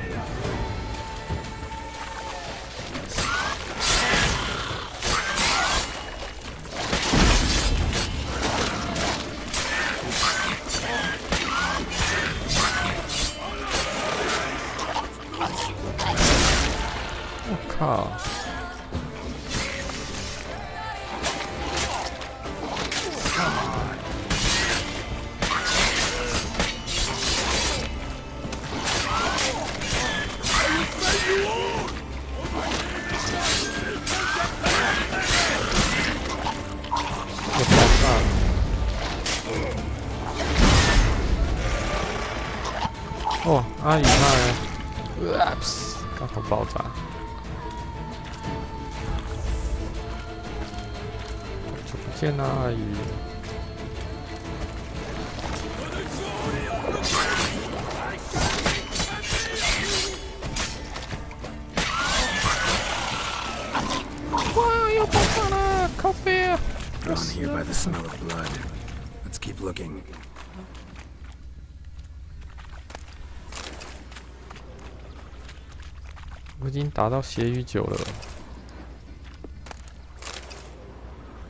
靠！我爆炸了！哦，阿姨那刚好爆炸。 见啦，阿姨。哇，要爆炸了！靠背啊！ Drawn here by the smell of blood. Let's keep looking. 我已经打到血与酒了。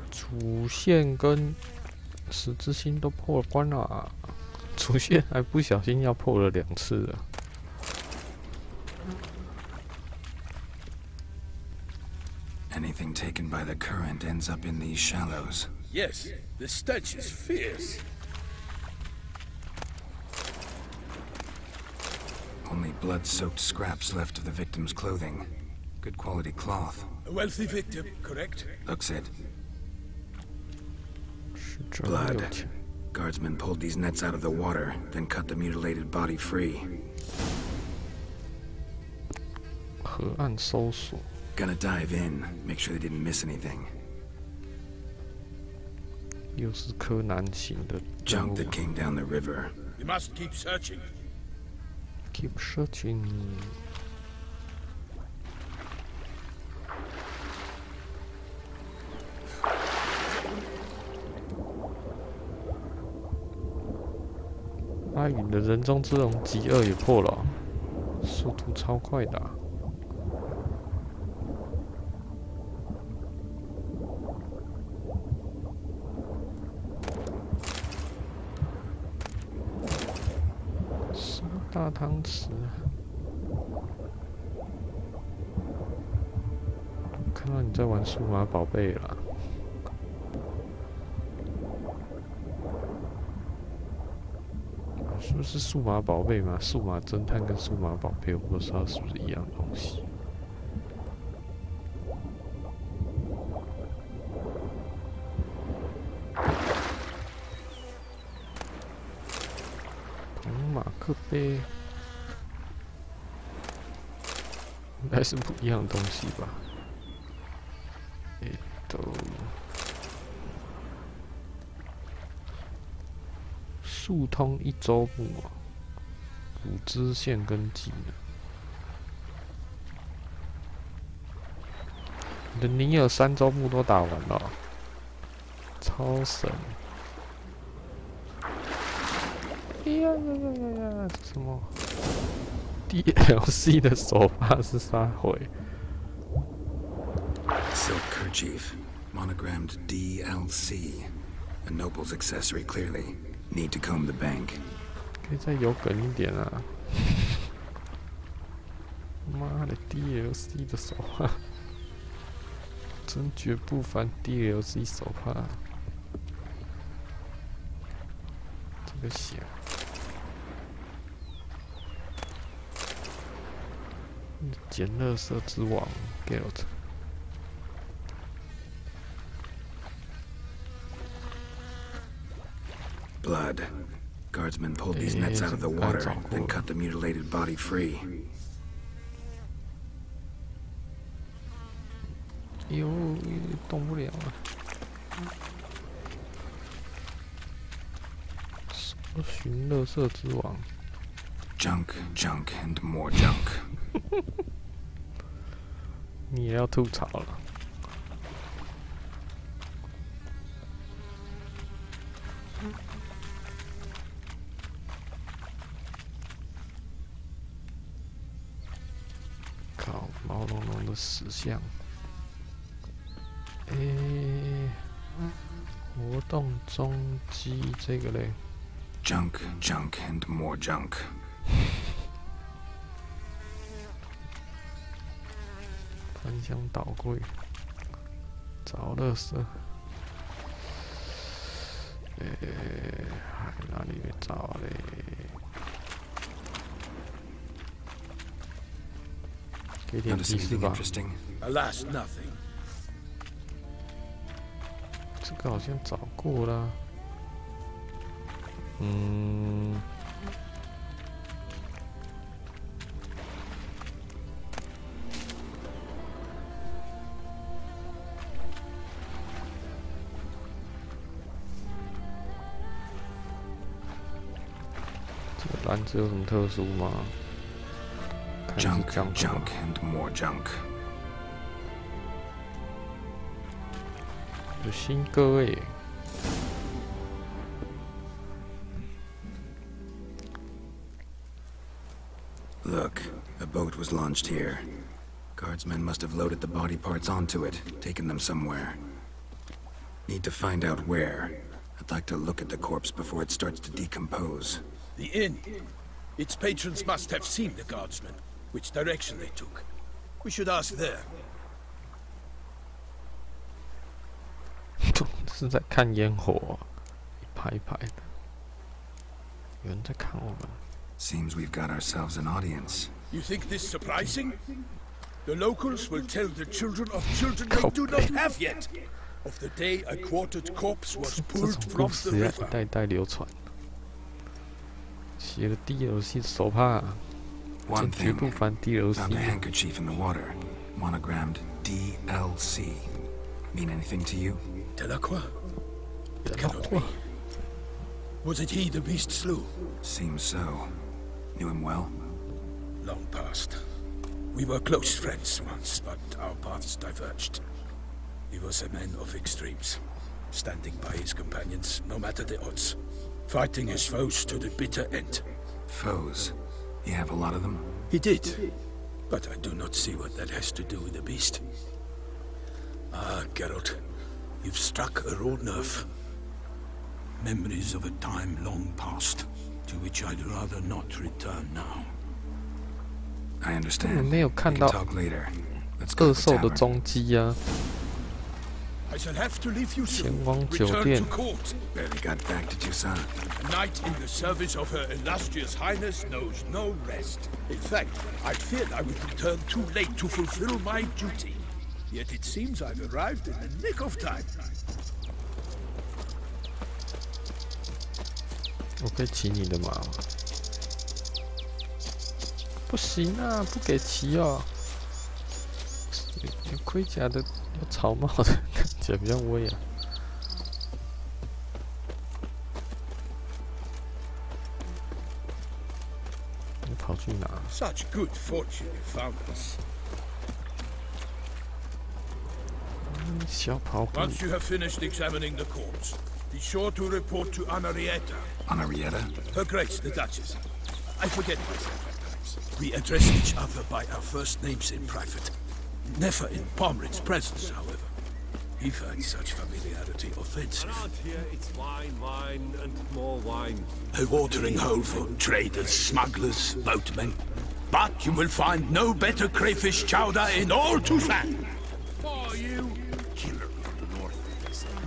主线跟石之心都破关了，主线还不小心要破了2次了。Anything taken by the current ends up in these shallows. Yes, the stench is fierce. Only blood-soaked scraps left of the victim's clothing. Good quality cloth. A wealthy victim, correct? Looks it. Blood. Guardsmen pulled these nets out of the water, then cut the mutilated body free. 河岸搜索。Gonna dive in, make sure they didn't miss anything. 又是柯南型的 junk that came down the river. We must keep searching. Keep searching. 阿允的人中之龙极恶也破了，速度超快的、啊。什么大汤匙啊！看到你在玩数码宝贝了。 是不是数码宝贝嘛？数码侦探跟数码宝贝，我不知道是不是一样东西。铜马克杯应该是不一样的东西吧？速通一周目啊，5支线跟技能。你的尼尔3周目都打完了，超神！哎呀呀呀呀呀！什么 DLC 的手帕是啥回 ？Silk kerchief, monogrammed DLC, a noble's accessory clearly. Need to comb the bank. 可以再有梗一点啊！妈的 ，DLC 的手帕，真绝不凡 DLC 手帕。这个响。捡垃圾之王 Guild。 Blood. Guardsmen pulled these nets out of the water, then cut the mutilated body free. 哟，动不了了。搜寻垃圾之王。Junk, junk, and more junk. 你也要吐槽了。 靠，毛茸茸的石像。活动中机这个嘞 ，junk, junk, and more junk。翻箱倒柜，找垃圾。哪里没找嘞？ 给点提示吧。Alas, nothing. 这个好像找过了。这个篮子有什么特殊吗？ Junk, junk, and more junk. 有新歌耶！ Look, a boat was launched here. Guardsmen must have loaded the body parts onto it, taken them somewhere. Need to find out where. I'd like to look at the corpse before it starts to decompose. The inn. Its patrons must have seen the guardsmen. Which direction they took. We should ask there. 是在看烟火、啊，一排一排的。有人在看我们。Seems we've got ourselves an audience. You think this surprising? The locals will tell the children of children they do not have yet of the day a quartered corpse was pulled from the river. 代代流传。写了 DLC 手帕，简直不凡 DLC。 Found a handkerchief in the water, monogrammed DLC. Mean anything to you? Delacroix? It cannot be. Was it he the beast slew? Seems so. Knew him well? Long past. We were close friends once, but our paths diverged. He was a man of extremes, standing by his companions, no matter the odds, fighting his foes to the bitter end. Foes? You have a lot of them? He did, but I do not see what that has to do with the beast. Ah, Geralt, you've struck a raw nerve. Memories of a time long past, to which I'd rather not return now. I understand. 没有看到恶兽的踪迹啊。 I shall have to leave you soon. 前往酒 Return 店。 to court. Barely got back to Tucson. A knight in the service of Her Illustrious Highness knows no rest. In fact, I feared I would return too late to fulfill my duty. Yet it seems I've arrived in the nick of time. 我可以骑你的马吗？不行啊，不给骑哦。有盔甲的，有草帽的，看起来比较威啊。你跑去哪 Such good fortune you found us. 小跑步。 Once you have finished examining the corpse, be sure to report to Anarietta. Anarietta? Her Grace, the Duchess. I forget myself at times. We address each other by our first names in private. Never in Pomrin's presence, however. He finds such familiarity offensive. Around here, it's wine, wine, and more wine. A watering hole for traders, smugglers, boatmen. But you will find no better crayfish chowder in all Tucson. For you, killer from the north.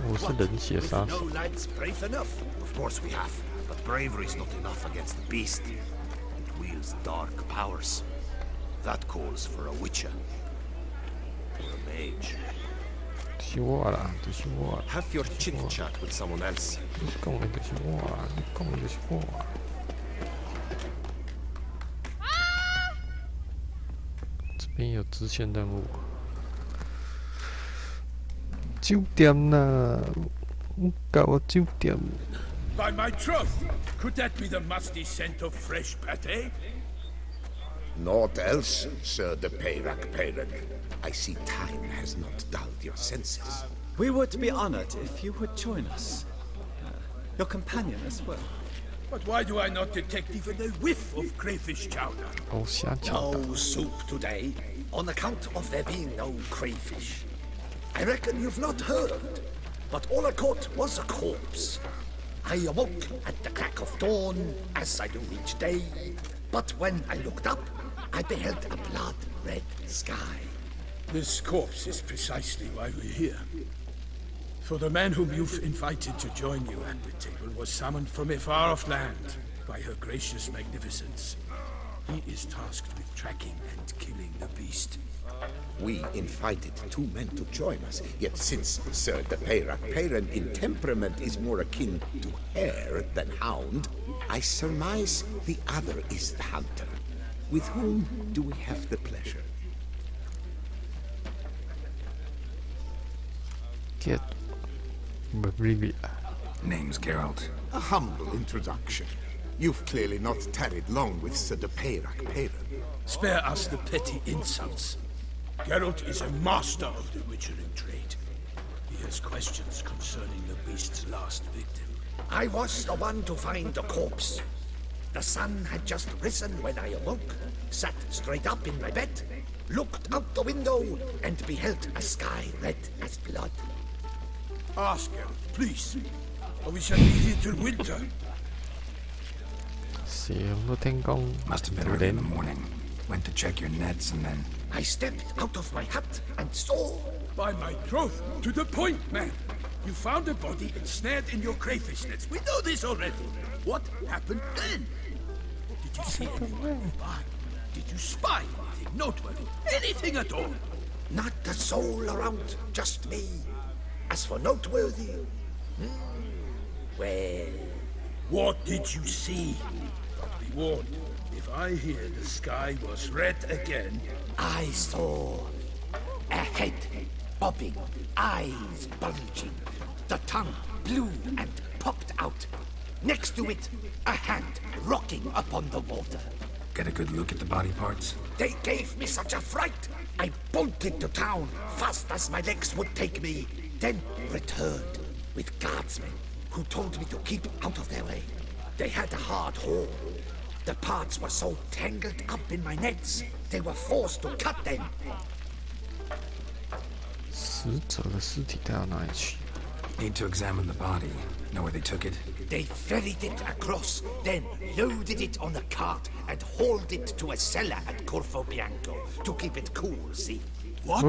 我是冷血杀手。 No lads brave enough. Of course we have, but bravery's not enough against the beast. It wields dark powers. That calls for a witcher. Or a mage. 是我啦，就是我。 Have your chit chat with someone else. 你讲的就是我啦，你讲的就是我。这边有支线任务。酒店啦，搞我酒店。 By my troth, could that be the musty scent of fresh pate? Naught else, Sir de Peyrac Peyran. I see time has not dulled your senses. We would be honored if you would join us. Your companion as well. But why do I not detect even a whiff of crayfish chowder? No soup today, on account of there being no crayfish. I reckon you've not heard, but all I caught was a corpse. I awoke at the crack of dawn, as I do each day, but when I looked up, I beheld a blood-red sky. This corpse is precisely why we're here. For the man whom you've invited to join you at the table was summoned from a far-off land by her gracious magnificence. He is tasked with tracking and killing the beast. We invited two men to join us, yet since Sir de Peyrac Peyran in temperament is more akin to hare than hound, I surmise the other is the hunter. With whom do we have the pleasure? Get Name's Geralt. A humble introduction. You've clearly not tarried long with Sir de Peyrac Peyran. Spare us the petty insults. Geralt is a master of the witchering trade. He has questions concerning the beast's last victim. I was the one to find the corpse. The sun had just risen when I awoke, sat straight up in my bed, looked out the window, and beheld a sky red as blood. Ask Geralt, please, or we shall be here till winter. Must have been early in the morning. Went to check your nets and then... I stepped out of my hut and saw... By my troth, to the point, man. You found a body ensnared in your crayfish nets. We know this already. What happened then? Did Did you see anything? Did you spy anything noteworthy? Anything at all? Not a soul around, just me. As for noteworthy, well... What did you see? But be warned, if I hear the sky was red again... I saw a head bobbing, eyes bulging, the tongue blue and popped out. Next to it, a hand rocking upon the water. Get a good look at the body parts? They gave me such a fright. I bolted to town fast as my legs would take me, then returned with guardsmen who told me to keep out of their way. They had a hard haul. The parts were so tangled up in my nets, they were forced to cut them. 死者的尸体带到哪里去？ Need to examine the body. Know where they took it? They ferried it across, then loaded it on a cart and hauled it to a cellar at Corvo Bianco to keep it cool, see? What?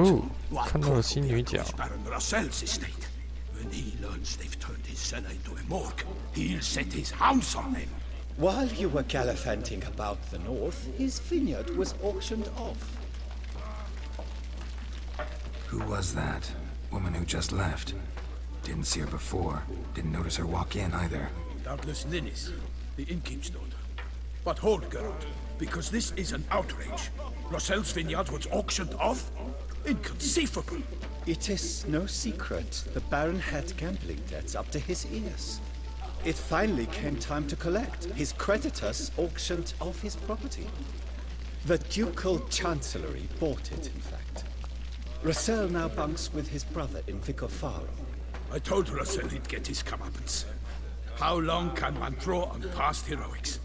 看到了新女角。 Baron Russell's estate. When he learns they've turned his cellar into a morgue, he'll set his hounds on them. While you were gallivanting about the north, his vineyard was auctioned off. Who was that? Woman who just left. Didn't see her before. Didn't notice her walk in either. Doubtless Linnis, the innkeep's daughter. But hold, Geralt, because this is an outrage. Russell's vineyard was auctioned off? Inconceivable! It is no secret. The Baron had gambling debts up to his ears. It finally came time to collect. His creditors auctioned off his property. The Ducal Chancellery bought it, in fact. Russell now bunks with his brother in Vicofaro. I told Russell he'd get his comeuppance. How long can one draw on past heroics?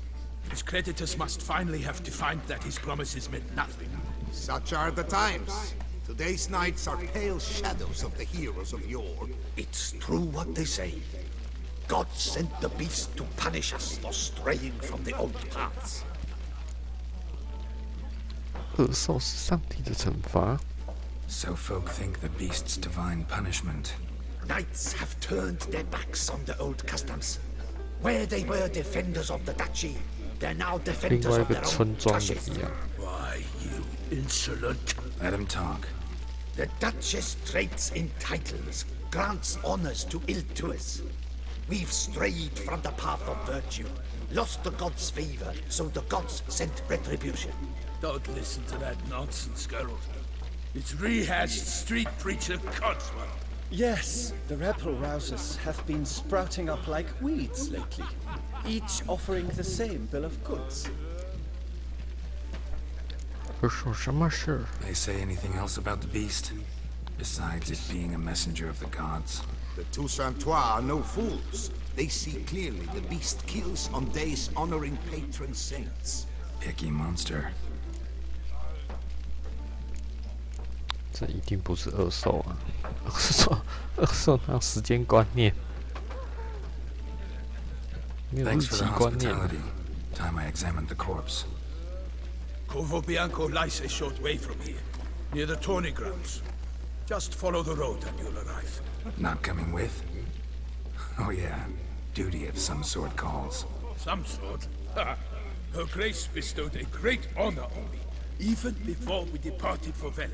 His creditors must finally have defined that his promises meant nothing. Such are the times. Today's knights are pale shadows of the heroes of yore. It's true what they say. God sent the beast to punish us for straying from the old paths. 恶兽是上帝的惩罚。 So folk think the beast's divine punishment. Knights have turned their backs on the old customs. Where they were defenders of the duchy, they're now defenders of their own duchies. Why, you insolent... Let him talk. The Duchess trades in titles, grants honors to ill-doers. We've strayed from the path of virtue, lost the gods' favor, so the gods sent retribution. Don't listen to that nonsense, Geralt. It's rehashed street preacher codswell. Yes, the rebel-rousers have been sprouting up like weeds lately, each offering the same bill of goods. They say anything else about the beast? Besides it being a messenger of the gods? The Toussaintois are no fools. They see clearly the beast kills on days honoring patron saints. Icky monster. 这一定不是恶兽啊！恶兽哪有时间观念？没有日期观念。Time I examined the corpse. Corvo Bianco lies a short way from here, near the tourney grounds. Just follow the road and you'll arrive. Not coming with? Oh yeah, duty of some sort calls. Some sort? Her Grace bestowed a great honor on me, even before we departed for Velen.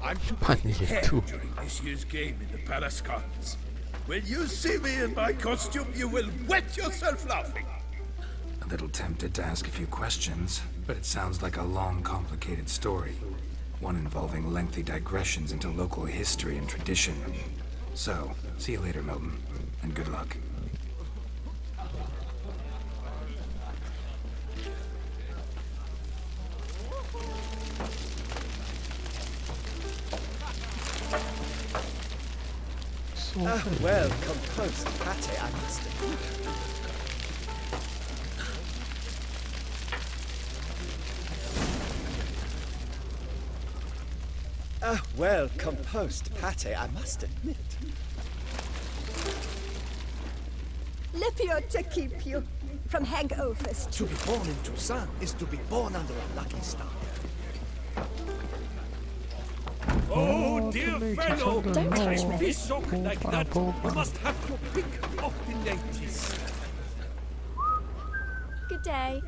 I'm to play the head during this year's game in the Palace Gardens. When you see me in my costume, you will wet yourself laughing. A little tempted to ask a few questions, but it sounds like a long, complicated story. One involving lengthy digressions into local history and tradition. So, see you later, Milton, and good luck. Well composed pate, I must admit. Well composed pate, I must admit. Lipio to keep you from hangovers. To be born in Toussaint is to be born under a lucky star. Oh, dear fellow! Don't touch me. Be so like that. You must have your pick of the ladies. Good day.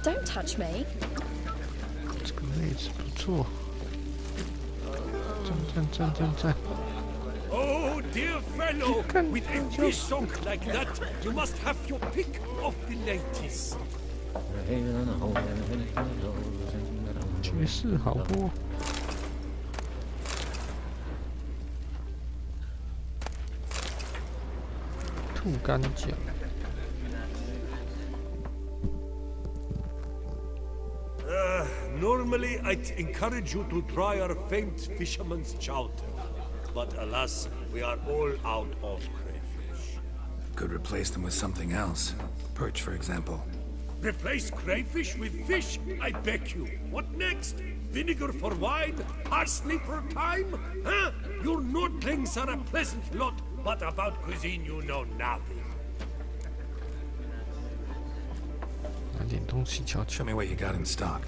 Don't touch me. 这个妹子不错，赞。 Oh, dear fellow, with a fish song like that, you must have your pick of the ladies. 爵士好不？兔干奖。 Normally, I'd encourage you to try our famed fisherman's chowder. But alas, we are all out of crayfish. Could replace them with something else. Perch, for example. Replace crayfish with fish? I beg you. What next? Vinegar for wine? Parsley for thyme? Huh? Your Nordlings are a pleasant lot, but about cuisine you know nothing. 拿点东西瞧瞧。 Show me what you got in stock.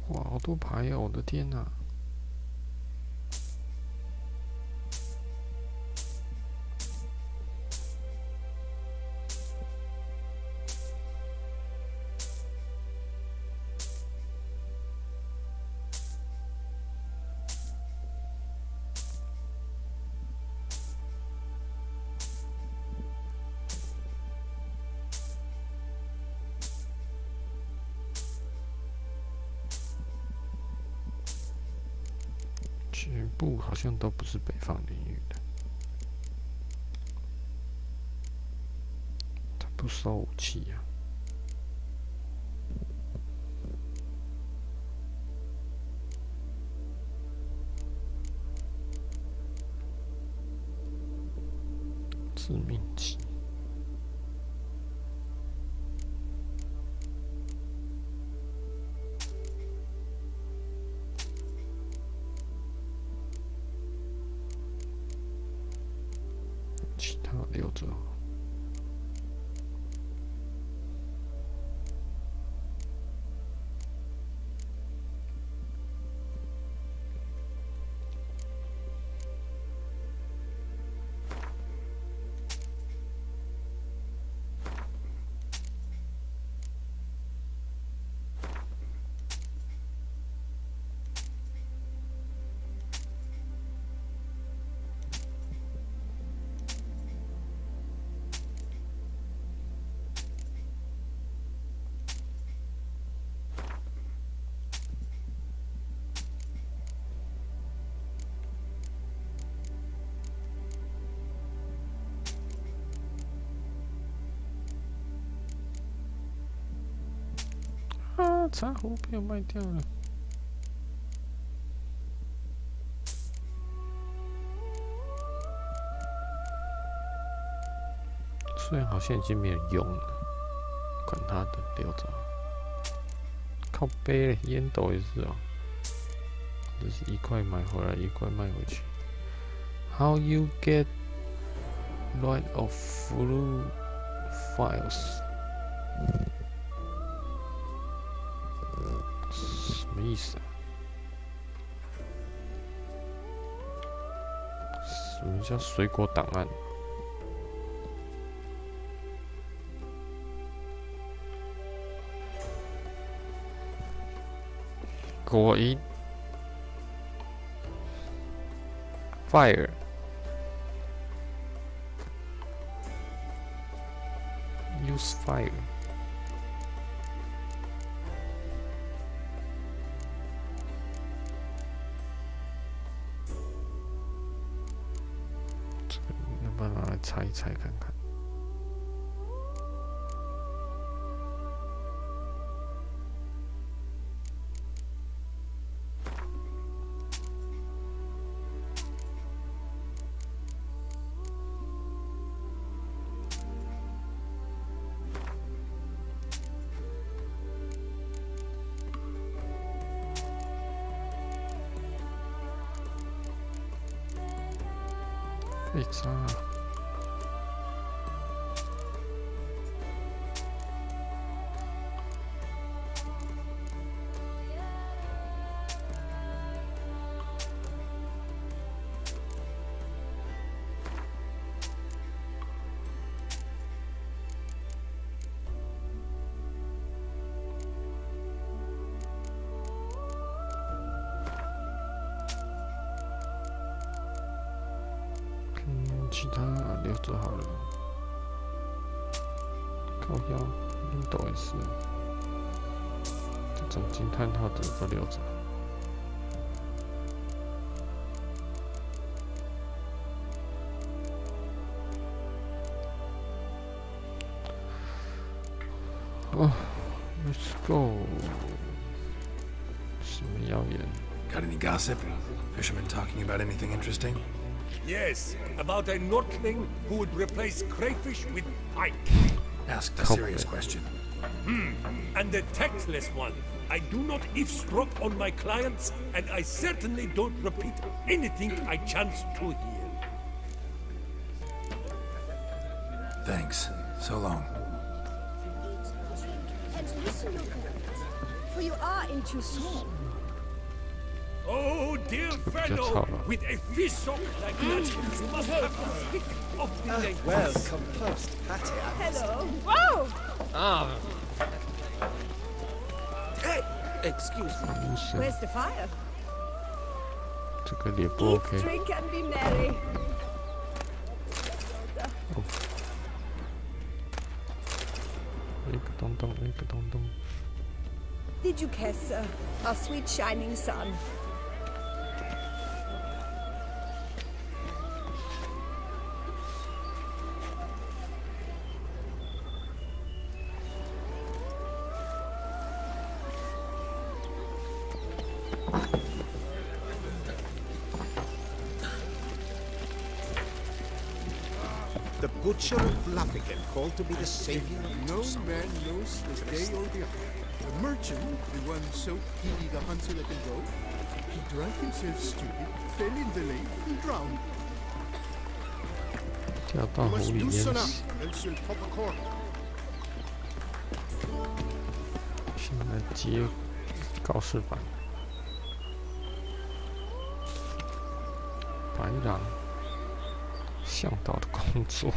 哇，好多牌哦！我的天哪！全部好像都不是北方领域的，他不收武器呀、致命击。 其他留着。啊！茶壶被我卖掉了。虽然好像已经没有用了，管他的，留着。靠背嘞，烟斗也是哦。这是1块买回来，1块卖回去。How you get rid of flu files？ 什么意思啊？什么叫水果档案？果蝇 ，fire， use fire。 把它拿来猜一猜看看。废渣啊！其他留着好了。靠腰，领导也是。这种惊叹号的都留着。哦 ，Let's go。什么谣言 Got any gossip? Fishermen talking about anything interesting? Yes, about a Nordling who would replace crayfish with pike. Ask the serious question. And the tactless one. I do not eavesdrop on my clients, and I certainly don't repeat anything I chance to hear. Thanks. So long. And listen your words, for you are in too small. Oh, dear fellow, with a fish sock like that, you must have to speak of the name. Well composed, Patty. Hello. Whoa! Ah. Hey, excuse me. Where's the fire? 这个也不 OK。 Drink and be merry. 一个东东，一个东东。 Did you kiss our sweet shining sun? The butcher of Bluffigan, called to be the savior of No man knows the day or the hour. The merchant, the one so giddy the hunter let him go, he drank himself stupid, fell in the lake, and drowned. 掉到湖里淹死。 else you'll pop a cork. 现在接告示板。白狼向导的工作。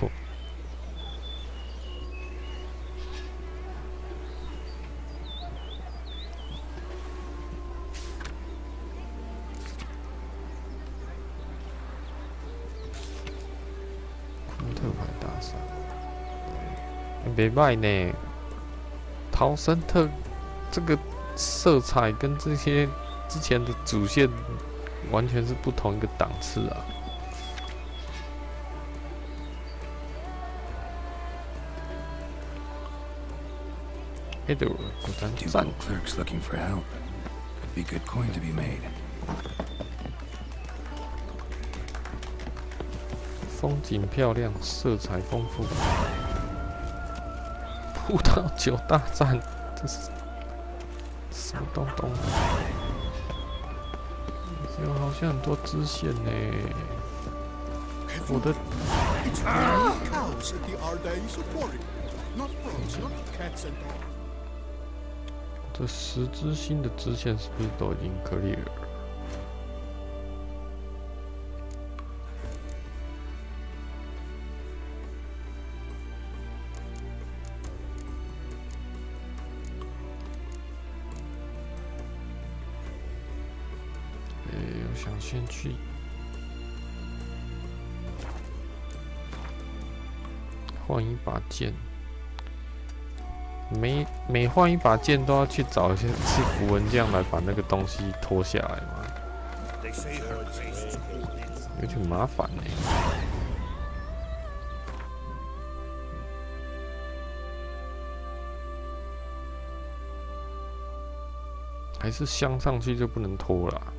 没卖呢，逃生特这个色彩跟这些之前的主线完全是不同一个档次啊。Edward 果然赞。 Clerks looking for help. Could be good coin to be made. 风景漂亮，色彩丰富。 葡萄酒大战，这是什么东东？有好像很多支线呢。我的这石之心的支线是不是都已经clear了？ 我想先去换一把剑，每换一把剑都要去找一些吃符文匠来把那个东西拖下来嘛，有点麻烦呢。还是镶上去就不能拖了。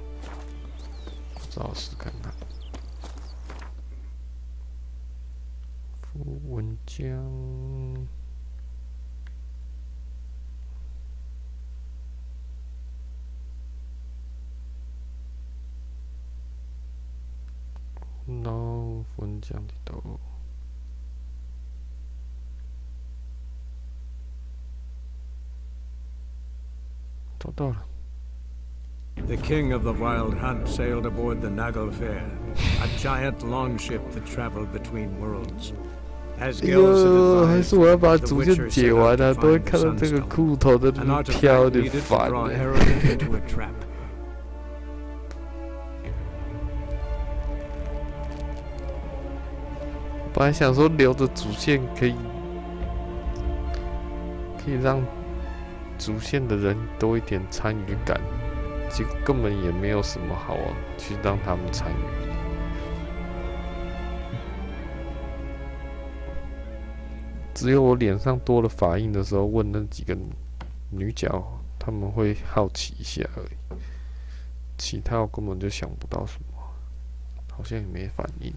找试看看，符文匠，符文匠里头，找到了。 The king of the wild hunt sailed aboard the Naglfair, a giant longship that traveled between worlds. As Gills had 还是我要把主线解完啊！都会看到这个裤头在那边飘，有点烦。本来想说留着主线可以让主线的人多一点参与感，结果根本也没有什么好去让他们参与。只有我脸上多了法印的时候，问那几个女角，他们会好奇一下而已，其他我根本就想不到什么，好像也没反应。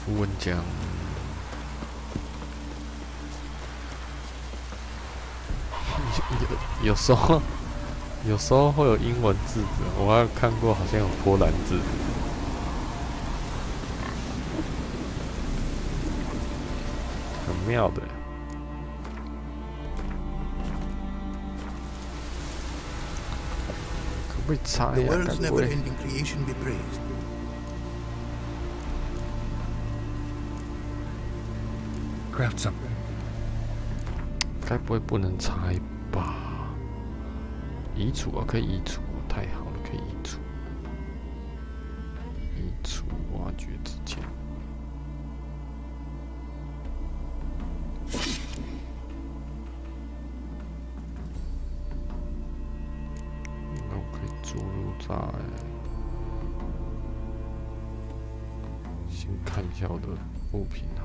符文奖，有时候会有英文字的，我还有看过，好像有波兰字。很妙的。可不可以查一下？该不会？该不会不能拆吧？移除啊，可以移除，太好了，可以移除。移除挖掘之前，那我可以注入在，先看一下我的物品啊。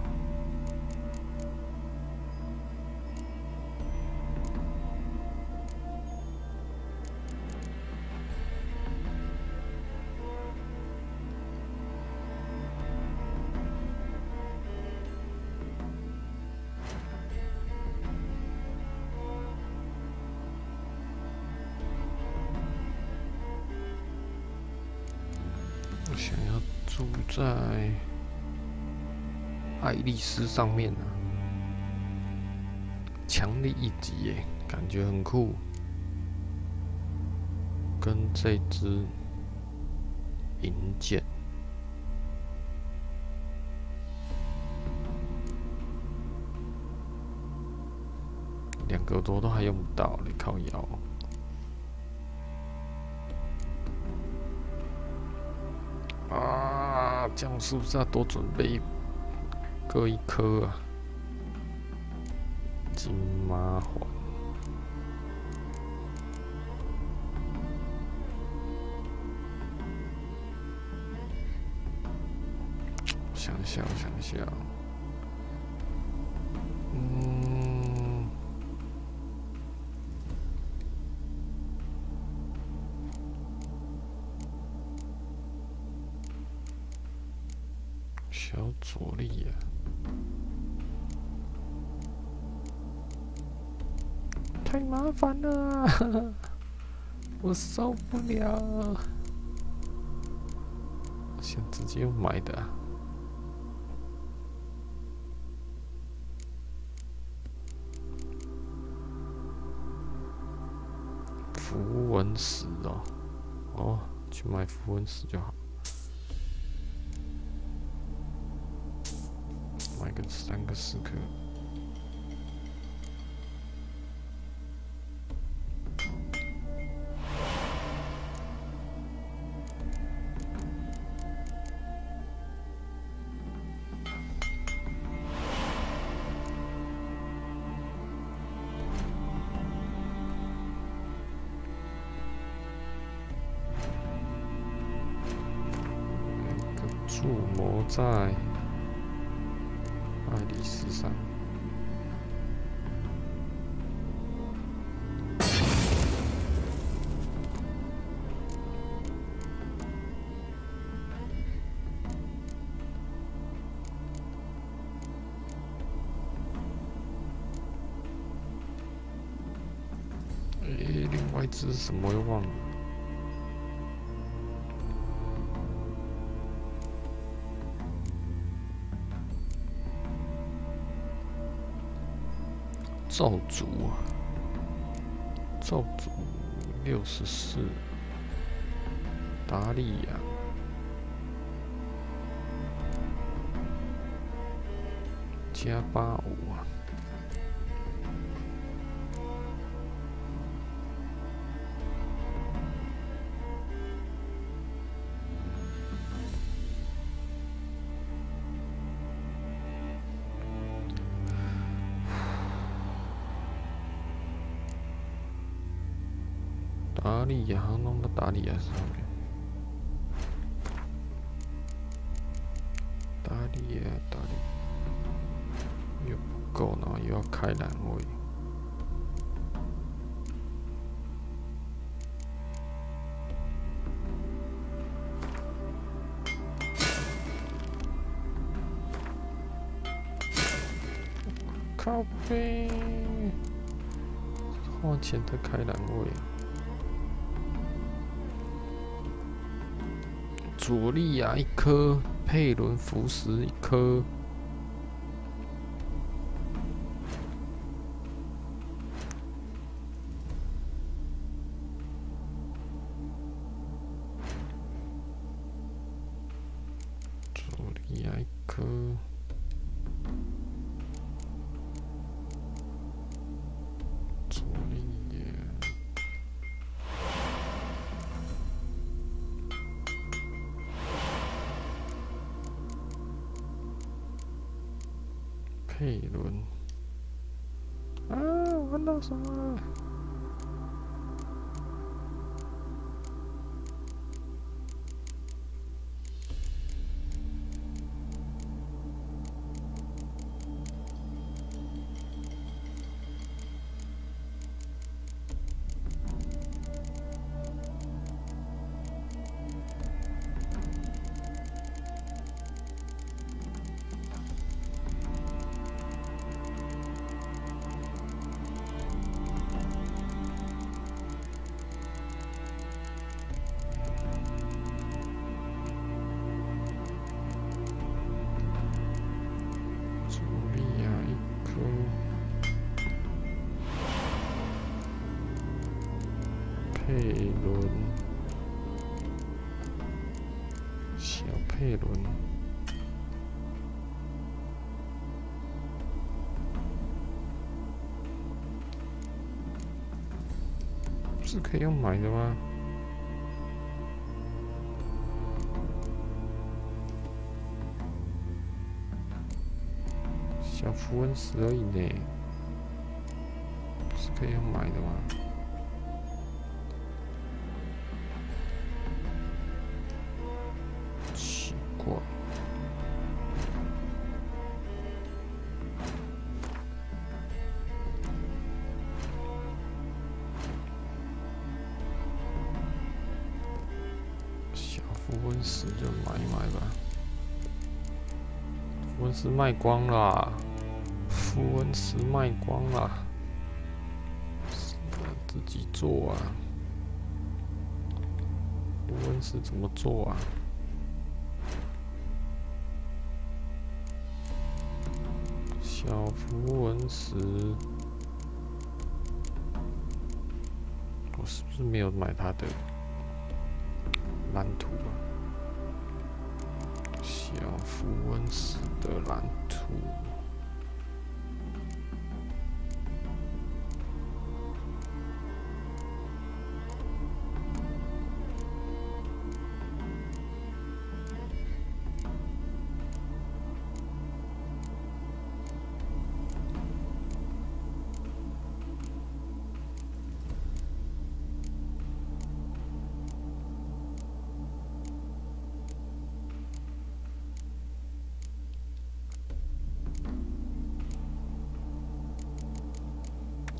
想要住在爱丽丝上面啊，强力一击耶，感觉很酷。跟这支银剑，两个多都还用不到，你靠腰。啊，这样是不是要多准备各一颗啊？金麻环，想一下，小佐力啊，太麻烦了啊，我受不了。先直接用买的啊。符文石哦，去买符文石就好。买个3个4颗。铸模在爱丽丝上。另外一只是什么又忘了。咒诅啊，咒诅64，达利亚。加85啊，达利亚，弄到达利亚上面，达利亚。又不够，然后又要开栏位。靠背，花钱的开栏位。佐利亚1颗，佩伦福什1颗。佩伦啊，我看到什么了？佩伦，小佩伦，是可以用买的吗？小符文石而已呢，是可以用买的吗？符文石就买一买吧，符文石卖光啦，符文石卖光啦，自己做啊，符文石怎么做啊？小符文石，我是不是没有买它的蓝图啊？小符文石的蓝图。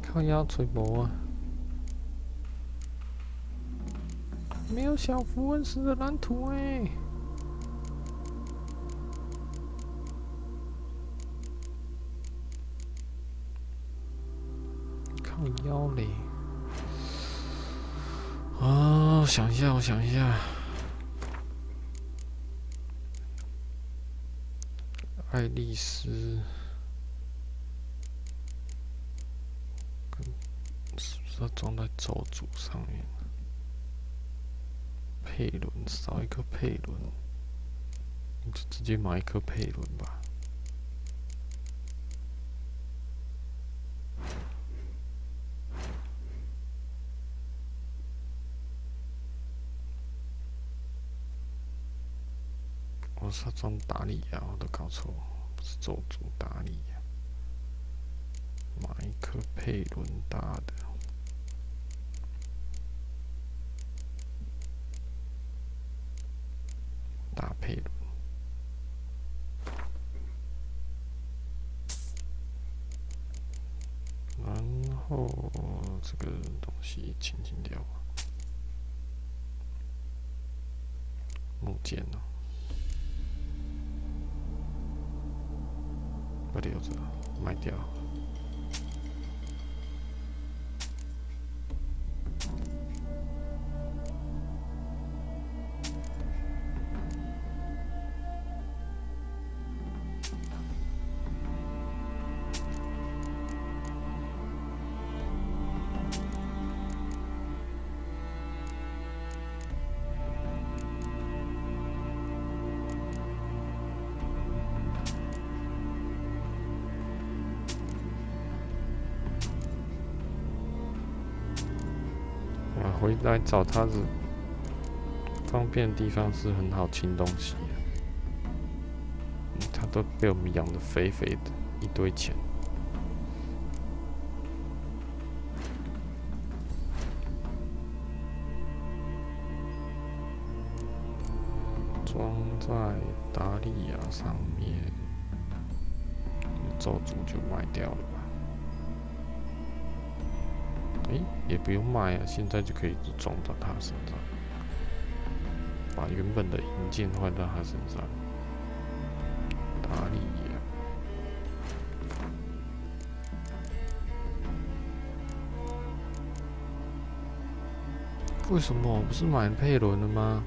靠腰吹波啊！没有小符文石的蓝图哎、靠腰嘞！啊，我想一下，我想一下。爱丽丝。是要装在咒诅上面。配轮少一颗配轮，你就直接买一颗配轮吧。我是要装达利亚，我都搞错，不是咒诅达利亚。买一颗配轮大的。大配轮，然后这个东西清掉吧。木剑呢？不留着，卖掉。回来找他的方便的地方是很好清东西的，他都被我们养得肥肥的，一堆钱。装在达利亚上面，咒诅就卖掉了吧。也不用卖啊，现在就可以装到他身上，把原本的银剑换到他身上。达利亚，为什么我不是买配轮了吗？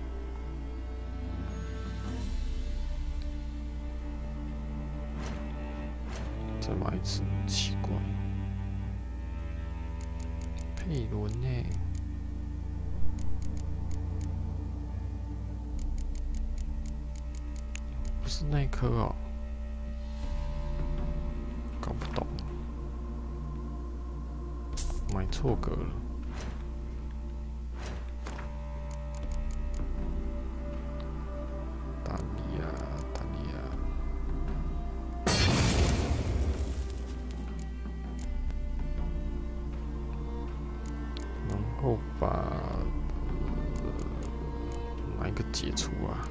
再买一次，奇怪。配轮呢？不是那颗哦，搞不懂，买错格了。达利亚，达利亚。然后把哪一个解除啊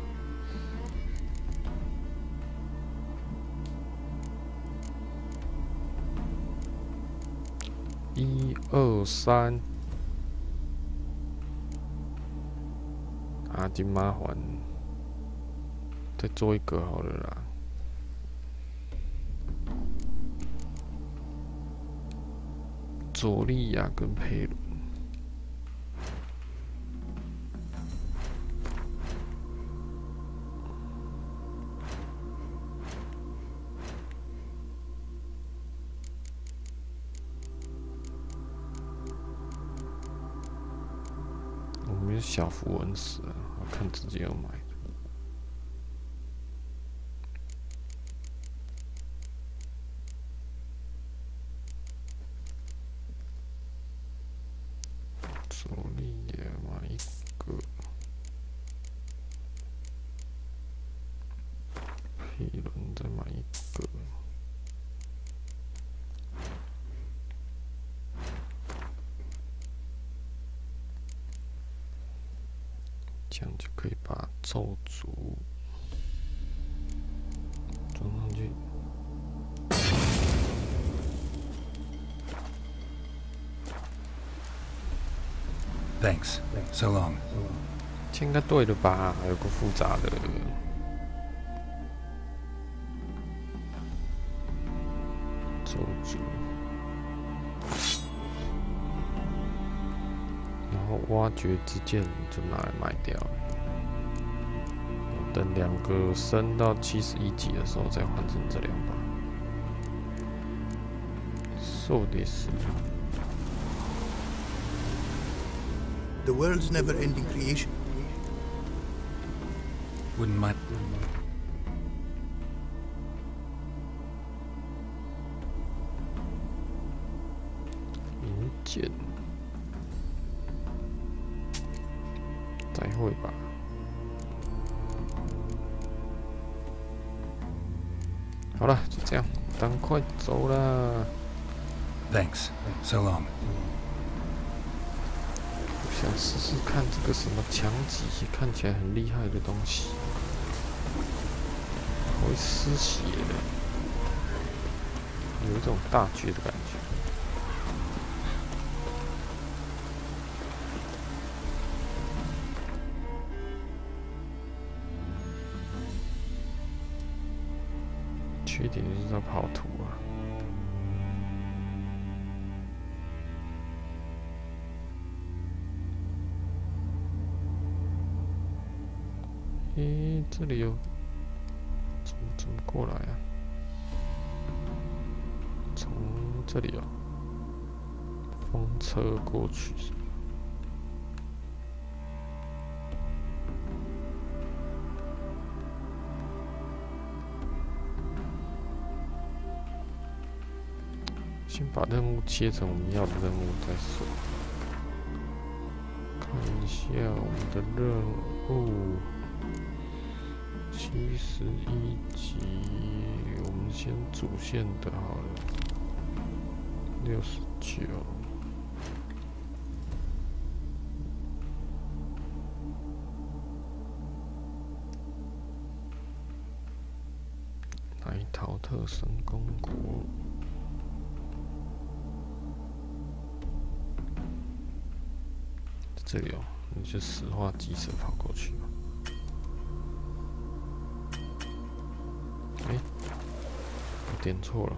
？1、2、3，啊，真麻烦，再做一个好了啦。佐利亚跟佩伦。小符文死了，我看自己有买的。佐利也买一个，佩伦再买一个。这样就可以把咒诅装上去。Thanks. So long. 这应该对了吧？还有个复杂的咒诅。然后挖掘之剑就拿来卖掉了，等2个升到71级的时候再换成这2把。そうです。The world's never-ending creation. Wouldn't mind. 银剑，再会吧。好了，就这样，赶快走啦。Thanks. So long. 我想试试看这个什么强击，看起来很厉害的东西，会失血的，有一种大绝的感觉。缺点就是它跑图啊。诶，这里有怎么过来啊？从这里哦，风车过去。先把任务切成我们要的任务再说。看一下我们的任务。71集，我们先主线的好了。69。来陶特神公国。这里哦，你就石化鸡舍跑过去吧。我点错了。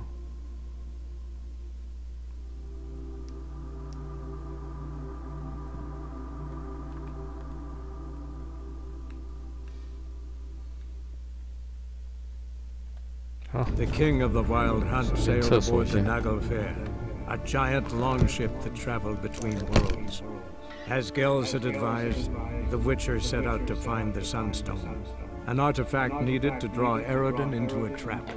The king of the wild hunt sailed aboard the Naglfair, a giant longship that traveled between worlds. As Gels had advised, the Witcher set out to find the Sunstone, an artifact needed to draw Eredin into a trap.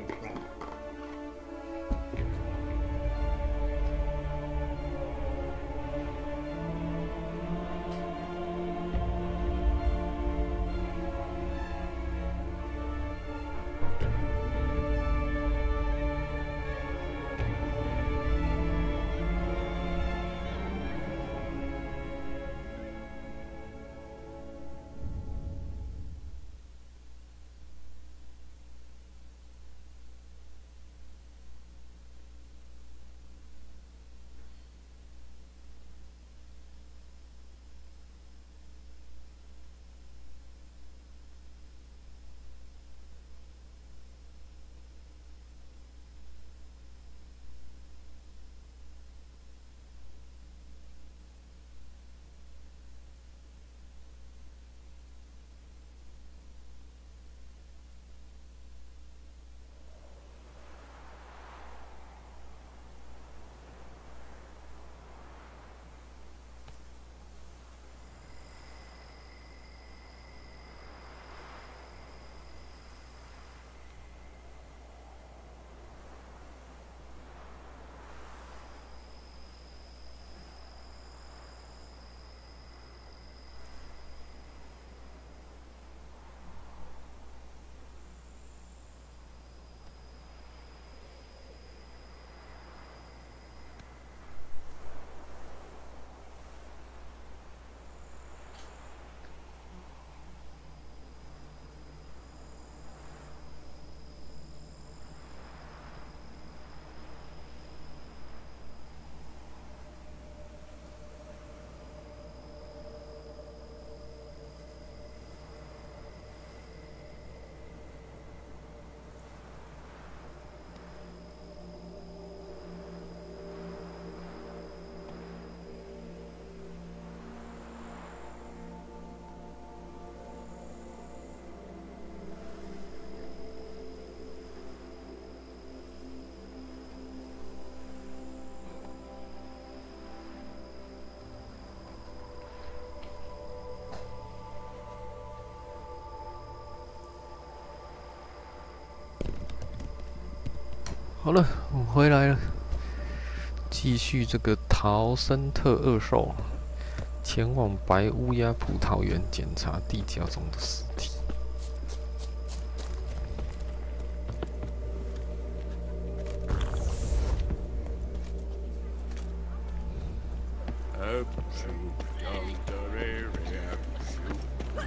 好了，我回来了，继续这个逃生特恶兽，前往白乌鸦葡萄园检查地窖中的尸体。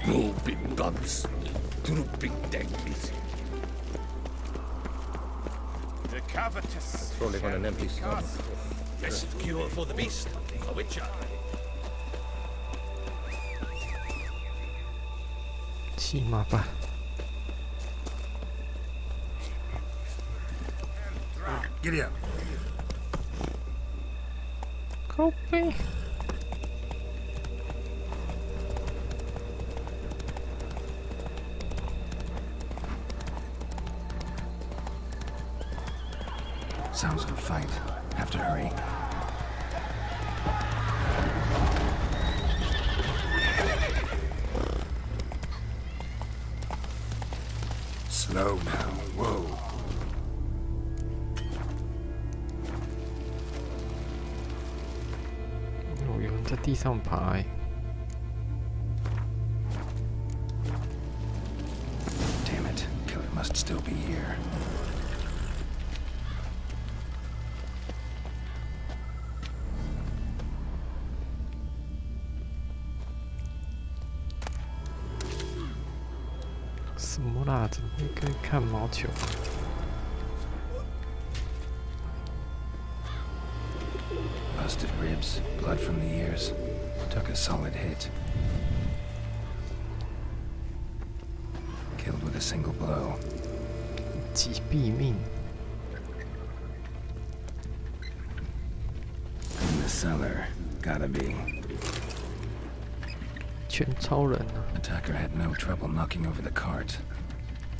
Roving guns, drooping dangles. The Cavitus. Rolling on an empty stomach. Best cure for the beast, a witcher. 骑马吧。Giddy up. 靠背。Sounds of a fight. Have to hurry. Slow now. Whoa. 有人在地上爬欸。Damn it. Killer must still be here. 什么啦？怎么会可以看毛球？ Busted ribs, blood from the ears. Took a solid hit. Killed with a single blow. 击毙命。 In the cellar. Gotta be. 全超人啊！ Attacker had no trouble knocking over the cart.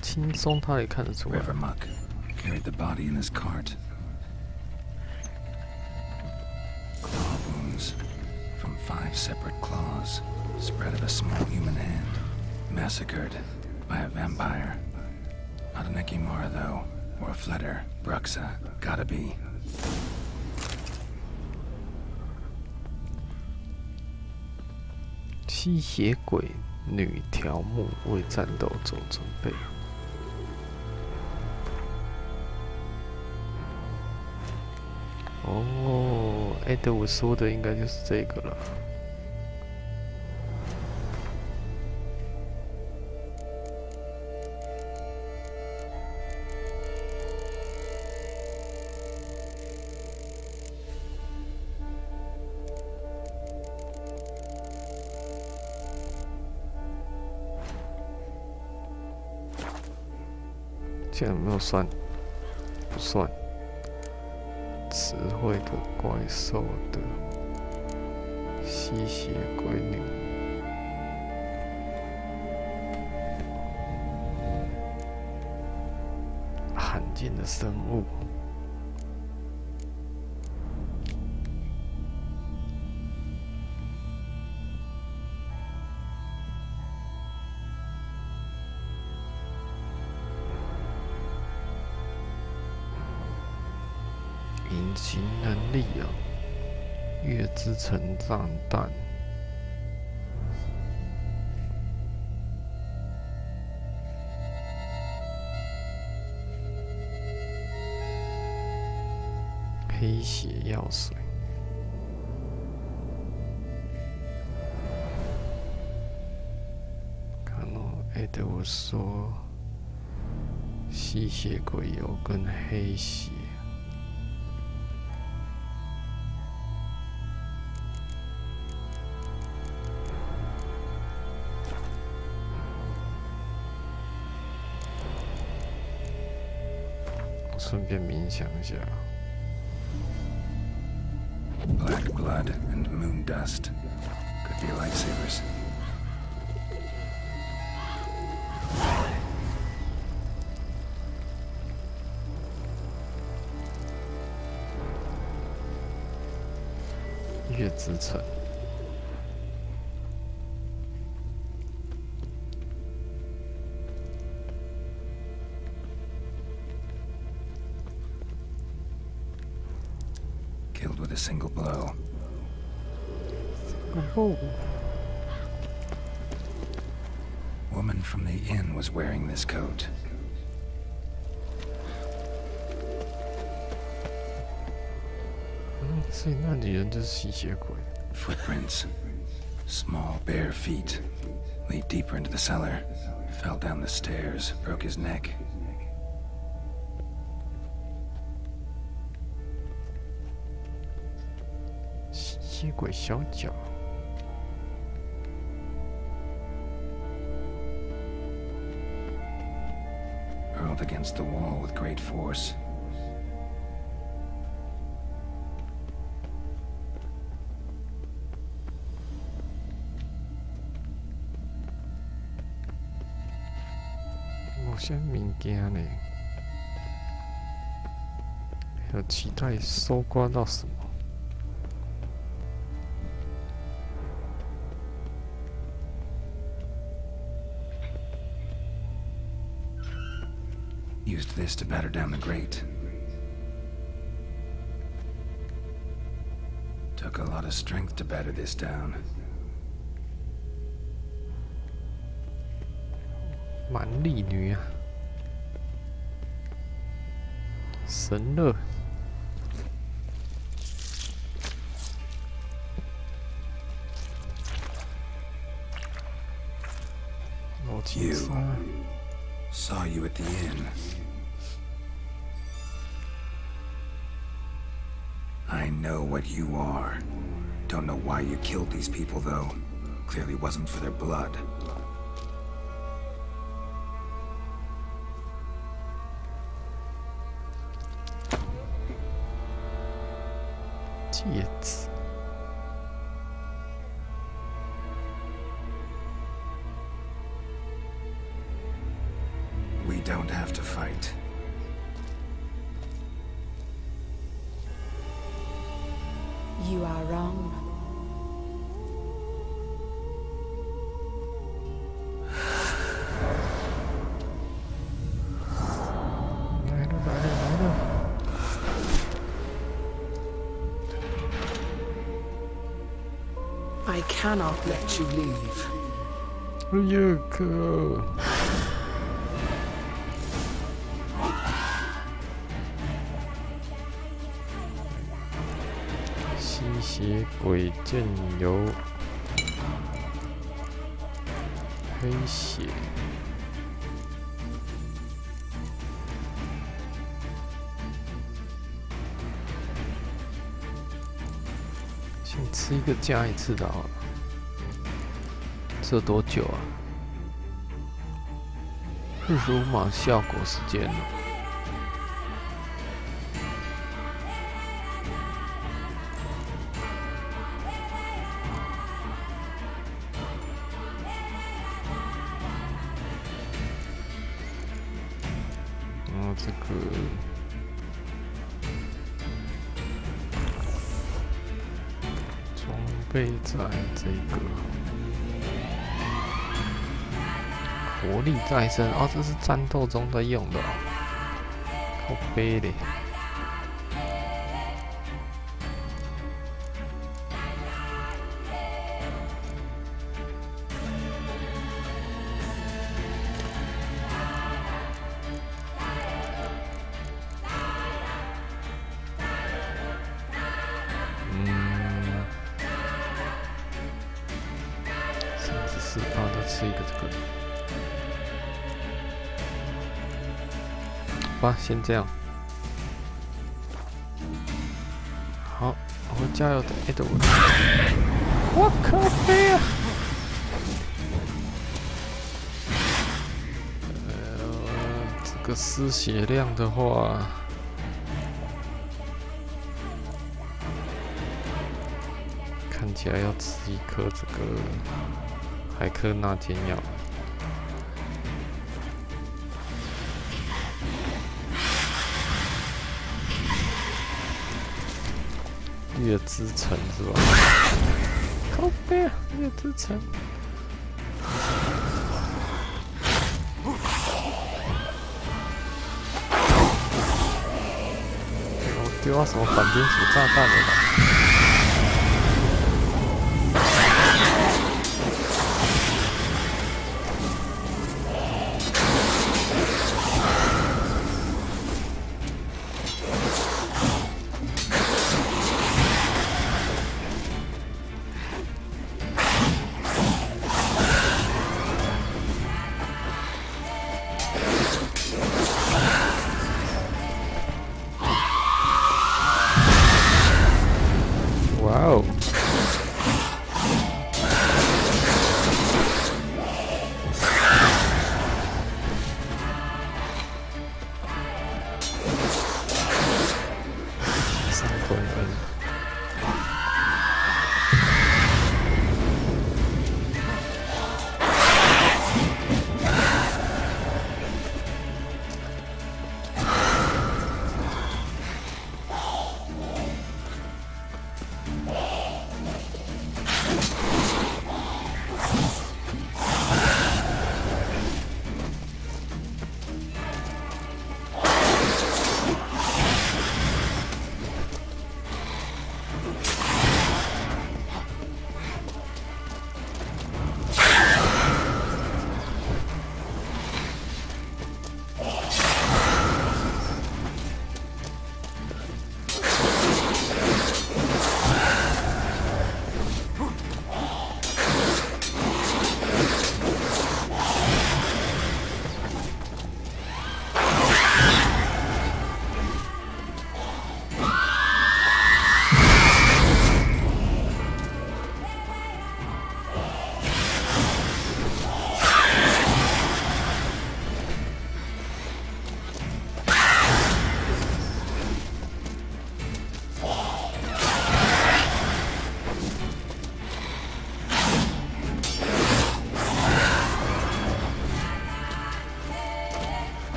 轻松他也看得出来。 River muck carried the body in his cart. Claw wounds from 5 separate claws, spread of a small human hand. Massacred by a vampire. Not an Ekimura though, or a Fletter. Bruxa, gotta be. 吸血鬼女条目为战斗做准备。哦，我说的应该就是这个了。这有没有算？不算。词汇的怪兽的吸血鬼女，罕见的生物。隐形能力啊，月之城炸弹，黑血药水，看哦，我说吸血鬼油跟黑血。 顺便冥想一下。Black blood and moon dust could be lifesavers. 月之城。with a single blow. Woman from the inn was wearing this coat. Footprints. Small, bare feet. Lead deeper into the cellar. Fell down the stairs, broke his neck. Hurled against the wall with great force. What 有期待搜刮到什么？ Used this to batter down the grate. Took a lot of strength to batter this down. 蛮力女啊，神乐。You saw you at the inn. I know what you are. Don't know why you killed these people, though. Clearly wasn't for their blood. Jeez. We don't have to fight. You are wrong. I cannot let you leave. Yuck. 吸血鬼剑油，黑血。先吃一个加一次的好了。这多久啊？45码效果时间了。 这个装备在这个活力再生哦，这是战斗中在用的哦，靠背嘞。吃一个这个，好吧，先这样。好，我加油的 Edward。我靠背啊！这个失血量的话，看起来要吃一颗这个。 海克纳煎药，月之城是吧？靠背啊，月之城。丢到什么反金属炸弹了吧？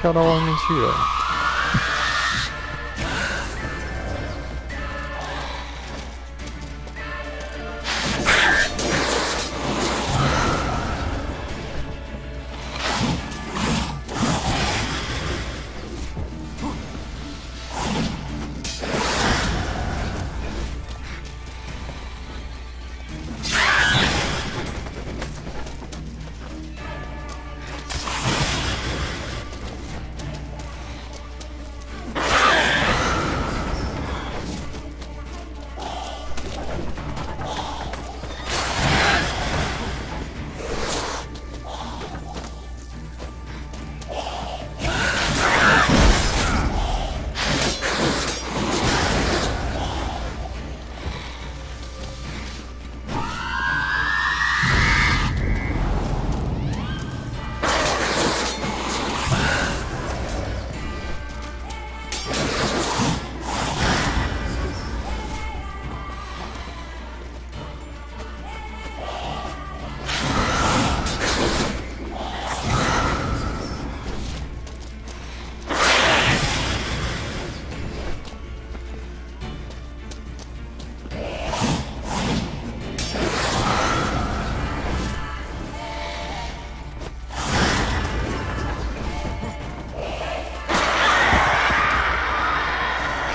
跳到外面去了。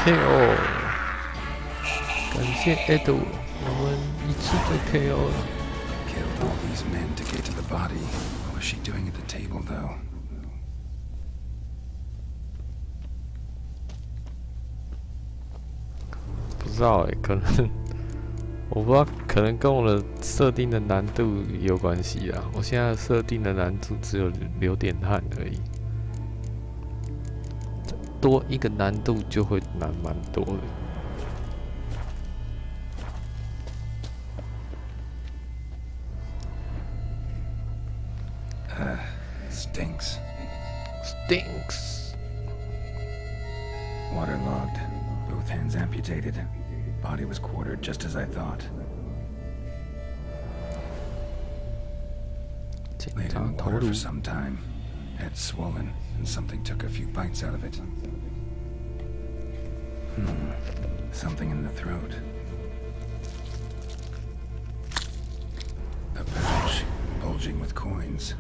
KO， 感谢 Edo， 我们一次就 KO 了。Killed all these men to get to the body. What was she doing at the table, though? 不知道可能我不知道，可能跟我的设定的难度有关系啦。我现在设定的难度只有流点汗而已。 多一个难度就会难蛮多的。Stinks. Stinks. Waterlogged. Both hands amputated. Body was quartered just as I thought. Laid in the water for some time. head swollen, and something took a few bites out of it. Something in the throat. A pouch, bulging with coins.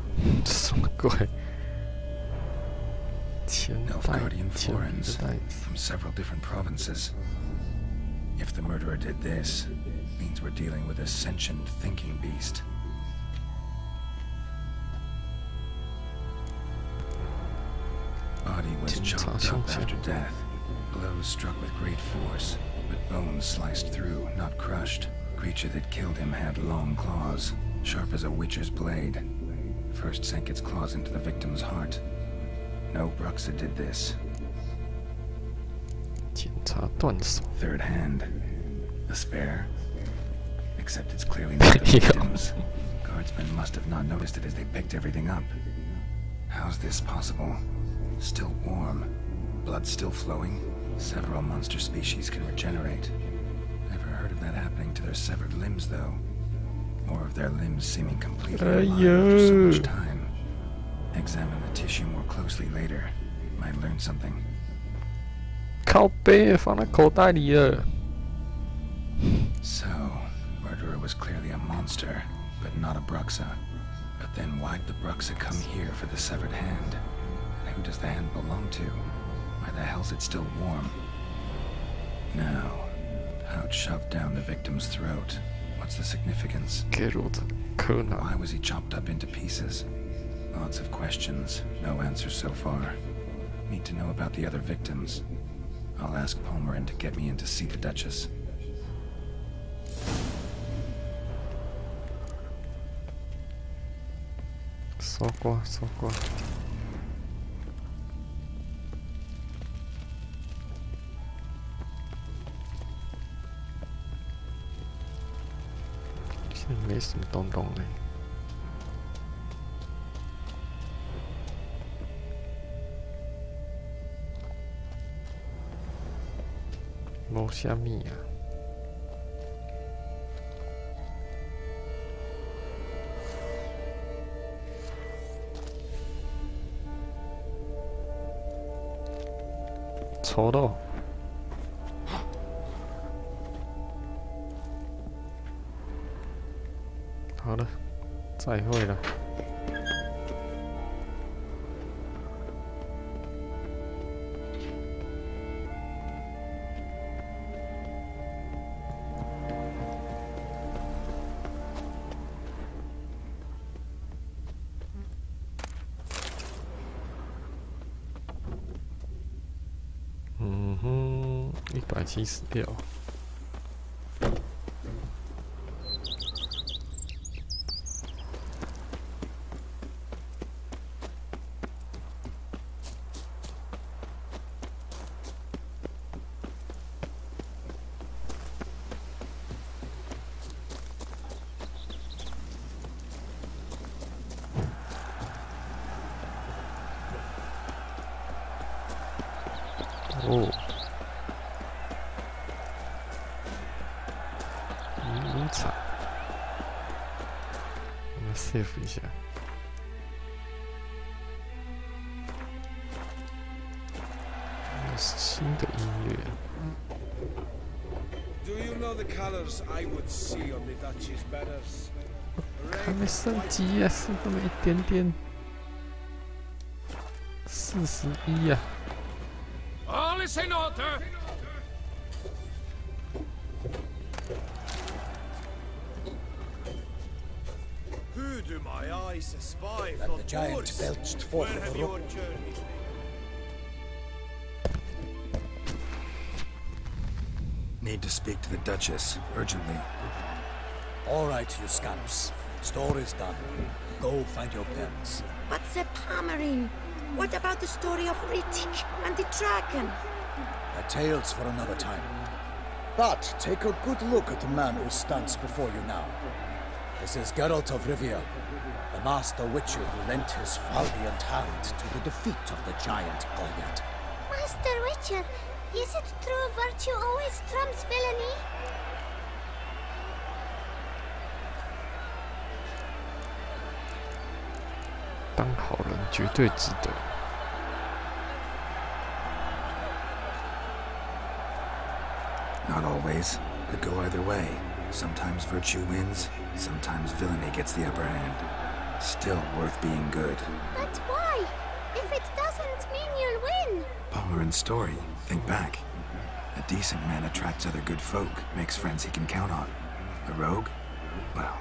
Nilfgaardian florins from several different provinces. If the murderer did this, it means we're dealing with a sentient thinking beast. Body was chopped up after death. Blows struck with great force, but bones sliced through, not crushed. Creature that killed him had long claws, sharp as a witcher's blade. First sank its claws into the victim's heart. No Bruxa did this. Third hand. A spare? Except it's clearly not the victim's. Guardsmen must have not noticed it as they picked everything up. How's this possible? Still warm. Blood still flowing. Several monster species can regenerate. Never heard of that happening to their severed limbs, though. Or of their limbs seeming completely alive after so much time. Examine the tissue more closely later. Might learn something. 靠背放在口袋里了。So, murderer was clearly a monster, but not a Bruxa. But then why'd the Bruxa come here for the severed hand? And who does the hand belong to? Why the hell's it still warm? Now, pouch shoved down the victim's throat. What's the significance? Why was he chopped up into pieces? Lots of questions, no answers so far. Need to know about the other victims. I'll ask Palmerin to get me in to see the Duchess. So qua. 没什么东东嘞。无虾米啊？臭豆。 好了，再会了。176。 哦，迷彩，我们 save 一下。新的音乐。还没升级呀，是这么一点点。41呀。 All is in order. Who do my eyes espy? And the giant belched forth the rope. Need to speak to the Duchess urgently. All right, you scamps. Story's done. Go find your parents. But the Palmerin. What about the story of Rittik and the dragon? A tale's for another time. But take a good look at the man who stands before you now. This is Geralt of Rivia, the master witcher who lent his valiant hand to the defeat of the giant Goliath. Master Witcher, is it true virtue always trumps villainy? 当好人。绝对值得。Not always. Could go either way. Sometimes virtue wins, sometimes villainy gets the upper hand. Still worth being good. But why? If it doesn't mean you'll win. Palmer and Story, think back. A decent man attracts other good folk, makes friends he can count on. A rogue? Well,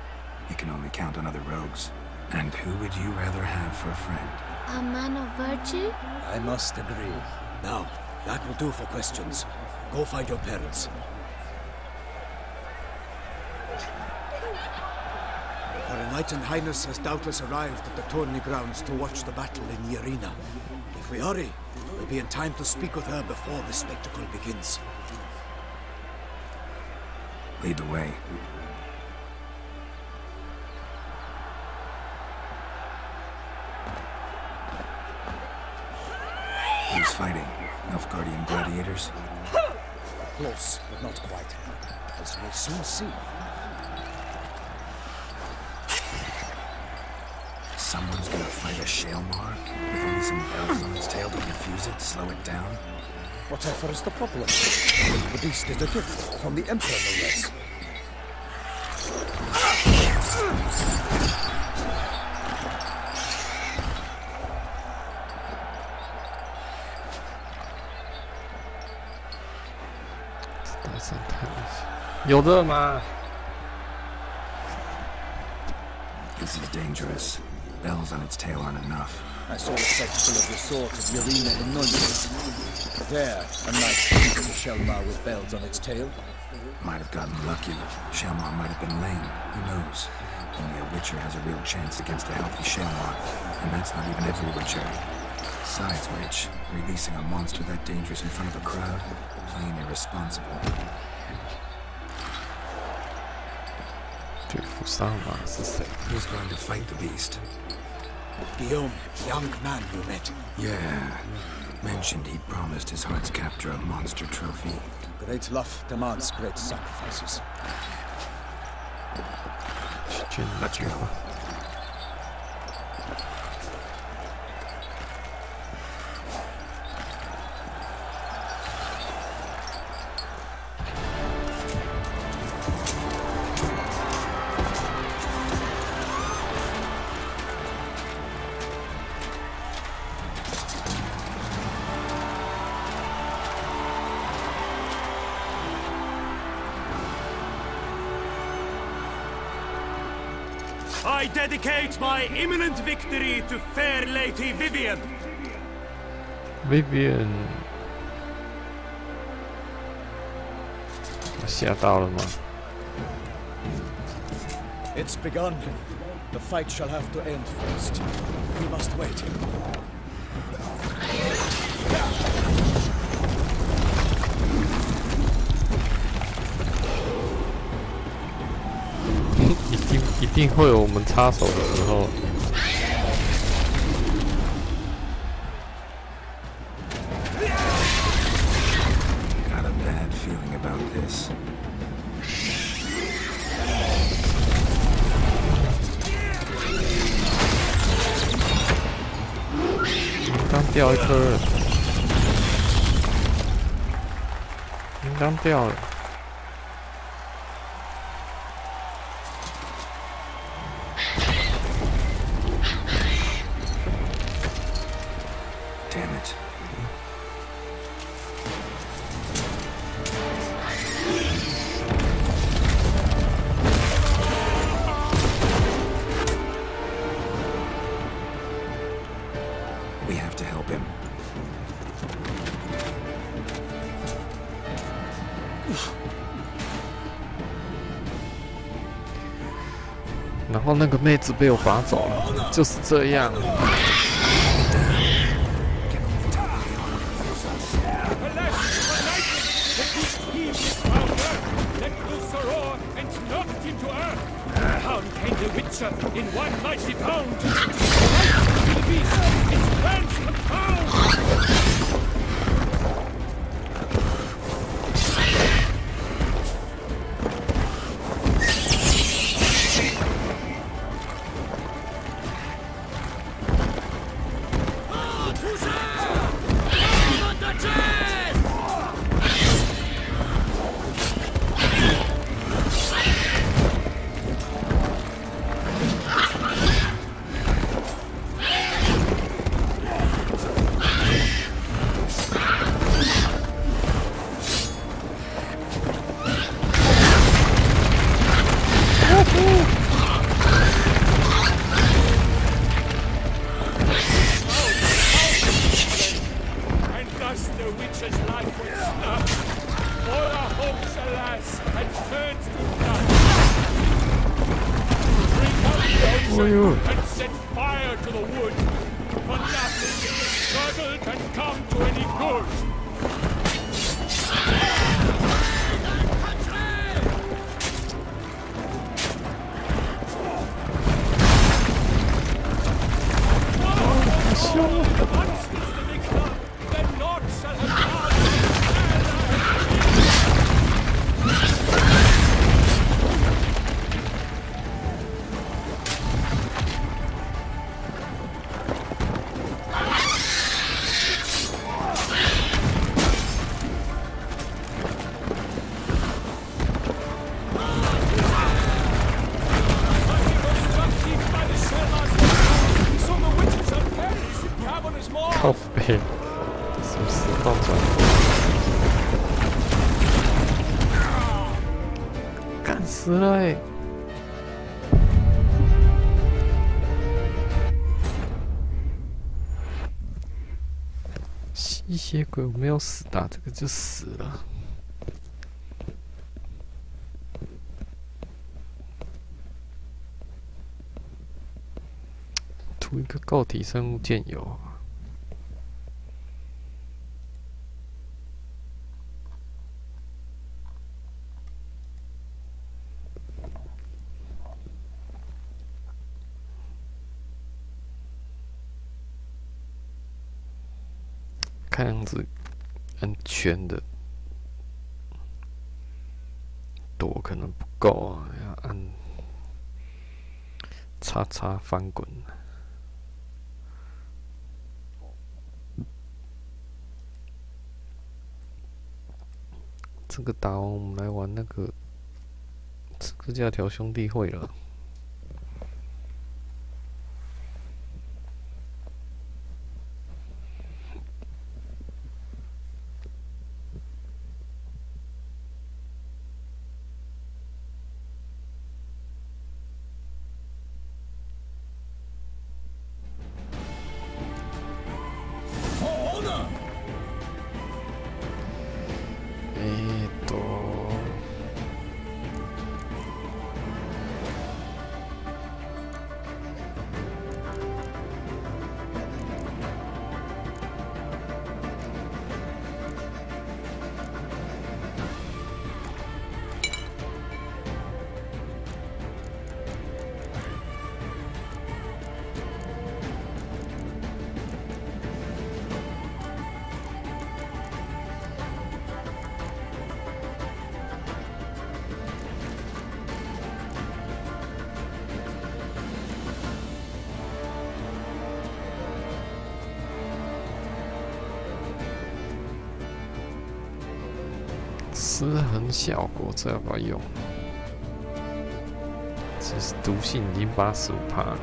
he can only count on other rogues. And who would you rather have for a friend? A man of virtue? I must agree. Now, that will do for questions. Go find your parents. Her Knight Highness has doubtless arrived at the tourney grounds to watch the battle in the arena. If we hurry, we'll be in time to speak with her before the spectacle begins. Lead the way. Who's fighting? Nilfgaardian gladiators? Close, but not quite. As we'll soon see. Someone's gonna fight a Shaelmar with only some bells on its tail to confuse it, slow it down? Whatever is the problem? The beast is a gift from the Emperor, no less. This is dangerous. Bells on its tail aren't enough. I saw a spectacle of the sort at the arena in Nullius. There, a knight beat a Shaelmar with bells on its tail. Might have gotten lucky. Shaelmar might have been lame. Who knows? Only a Witcher has a real chance against a healthy Shaelmar. And that's not even every Witcher. Besides which, releasing a monster that dangerous in front of a crowd? Plain irresponsible. Who's going to fight the beast? Guillaume, young man you met. Yeah. Mentioned he'd promised his heart's captor a monster trophy. Great love demands great sacrifices. Let's go. I dedicate my imminent victory to fair Lady Vivian. Vivian， 吓到了吗？ It's begun. The fight shall have to end first. We must wait. 一定会有我们插手的时候。 Got a bad feeling about this. 刚掉一颗了，刚掉了。 Damn it. We have to help him. 然后那个妹子被我拔走了，就是这样。 In one mighty pound, right to the beast, its plans compound! turns to dust. Bring out the ocean and set fire to the wood. For nothing in the struggle can come to any good.靠背，什么实况转播？干死了欸！吸血鬼我没有死，打这个就死了。图一个构体生物剑油。看样子很全的，躲可能不够啊，要按叉叉翻滚。这个打完，我们来玩那个刺客教条兄弟会了。失衡效果，这要不要用？其实毒性已经85%了。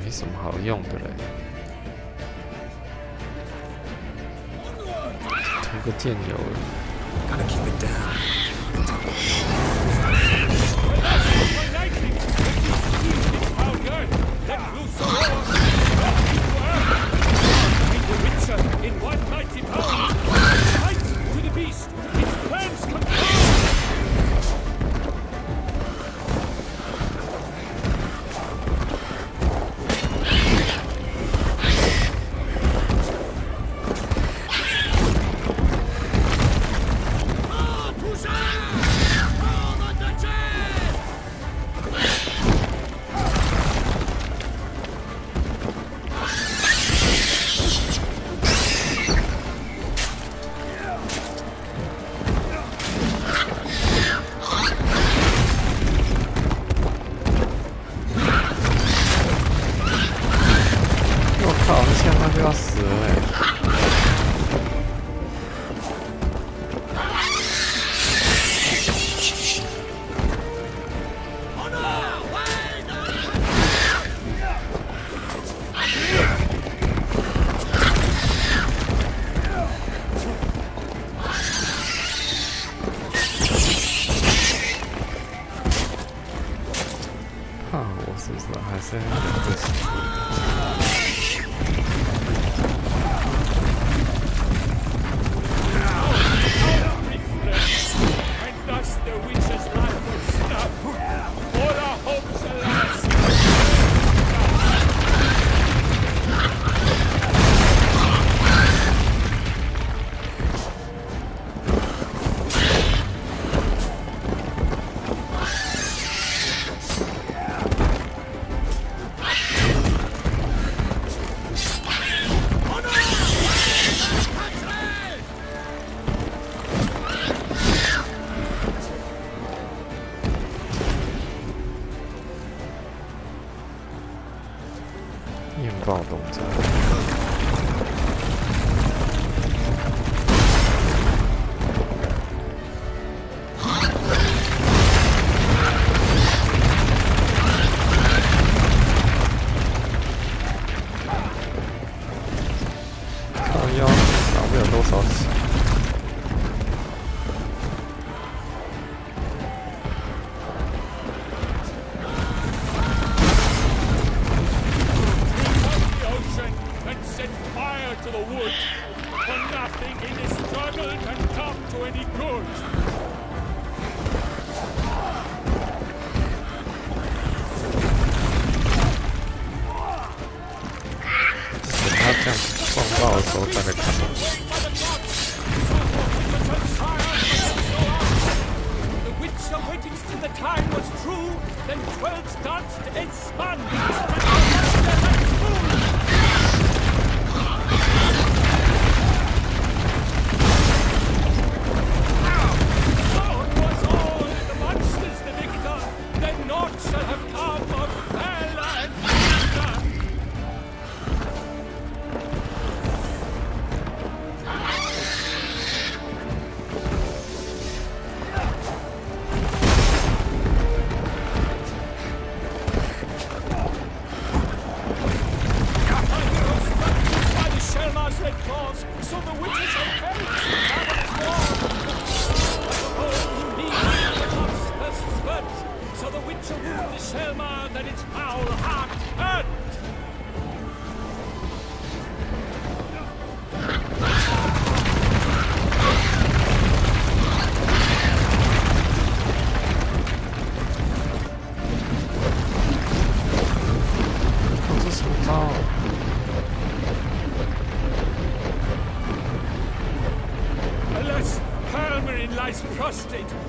没什么好用的嘞，涂个剑油了。Gotta keep it down. In one mighty pound, fight to the beast. Its plans confirmed. 怕我是不是还是要2个死？ 暴动战。靠腰，打不了多少血。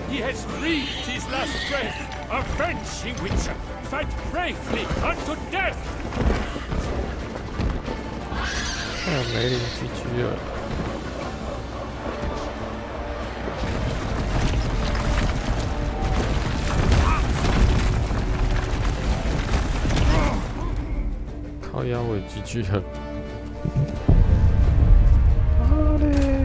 He has breathed his last breath. Avenging Witcher, fight bravely unto death. 没邻居了。靠腰尾GG了。好嘞。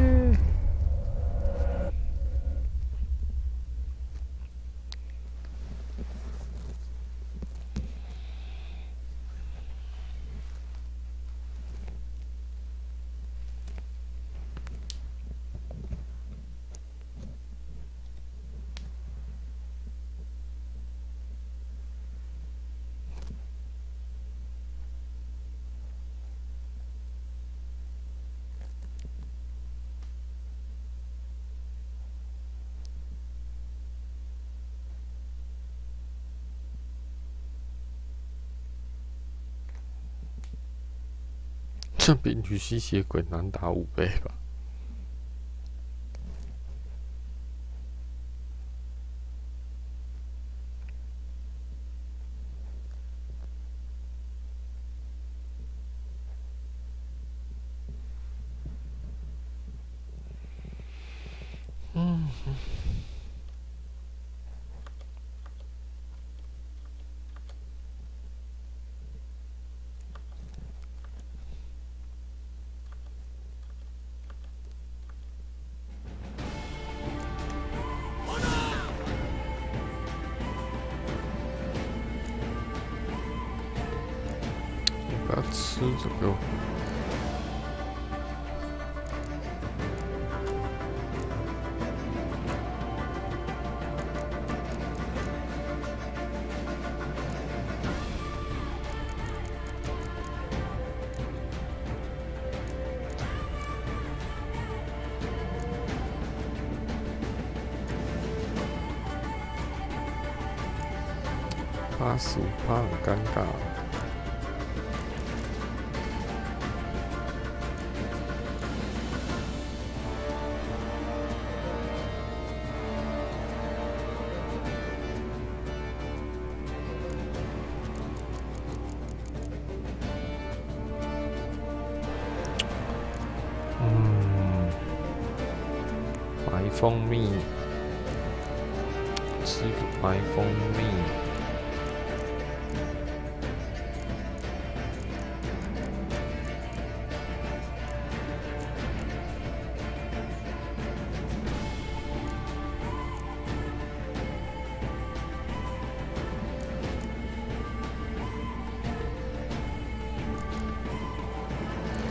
这比女吸血鬼难打5倍吧？不要吃这个。85%很尴尬。白蜂蜜，吃个白蜂蜜。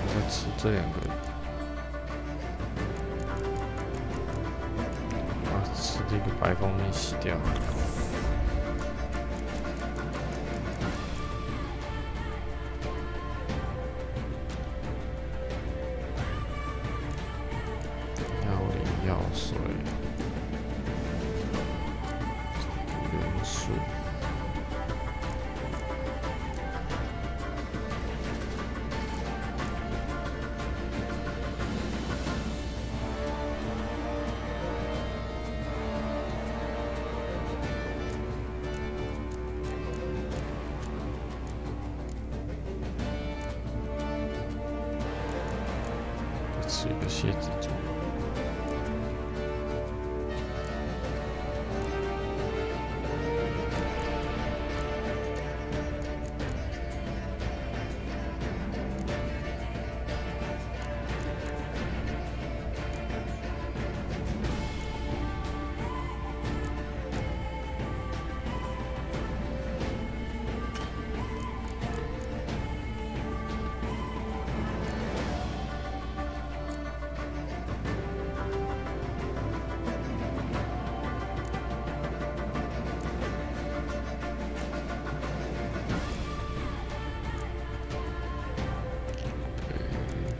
我再吃这2个。 吃这个白蜂蜜洗掉。药理、药水、元素。 吃一个蝎子猪。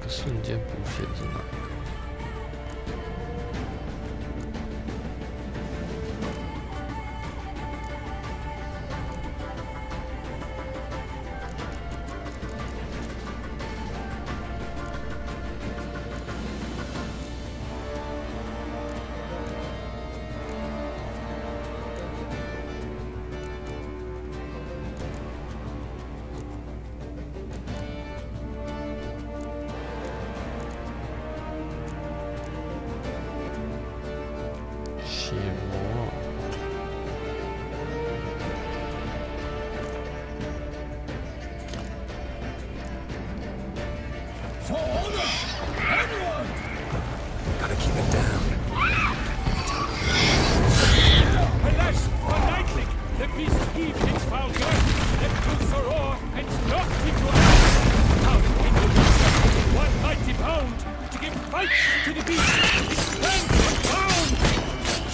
瞬间补血是哪一个？血魔。 Gotta keep it down. Alas, for lightning, the beast heaved its foul gun, let loose a roar, and knocked into ash. Out came the monster in one mighty bound to give fight to the beast. It stands unbound.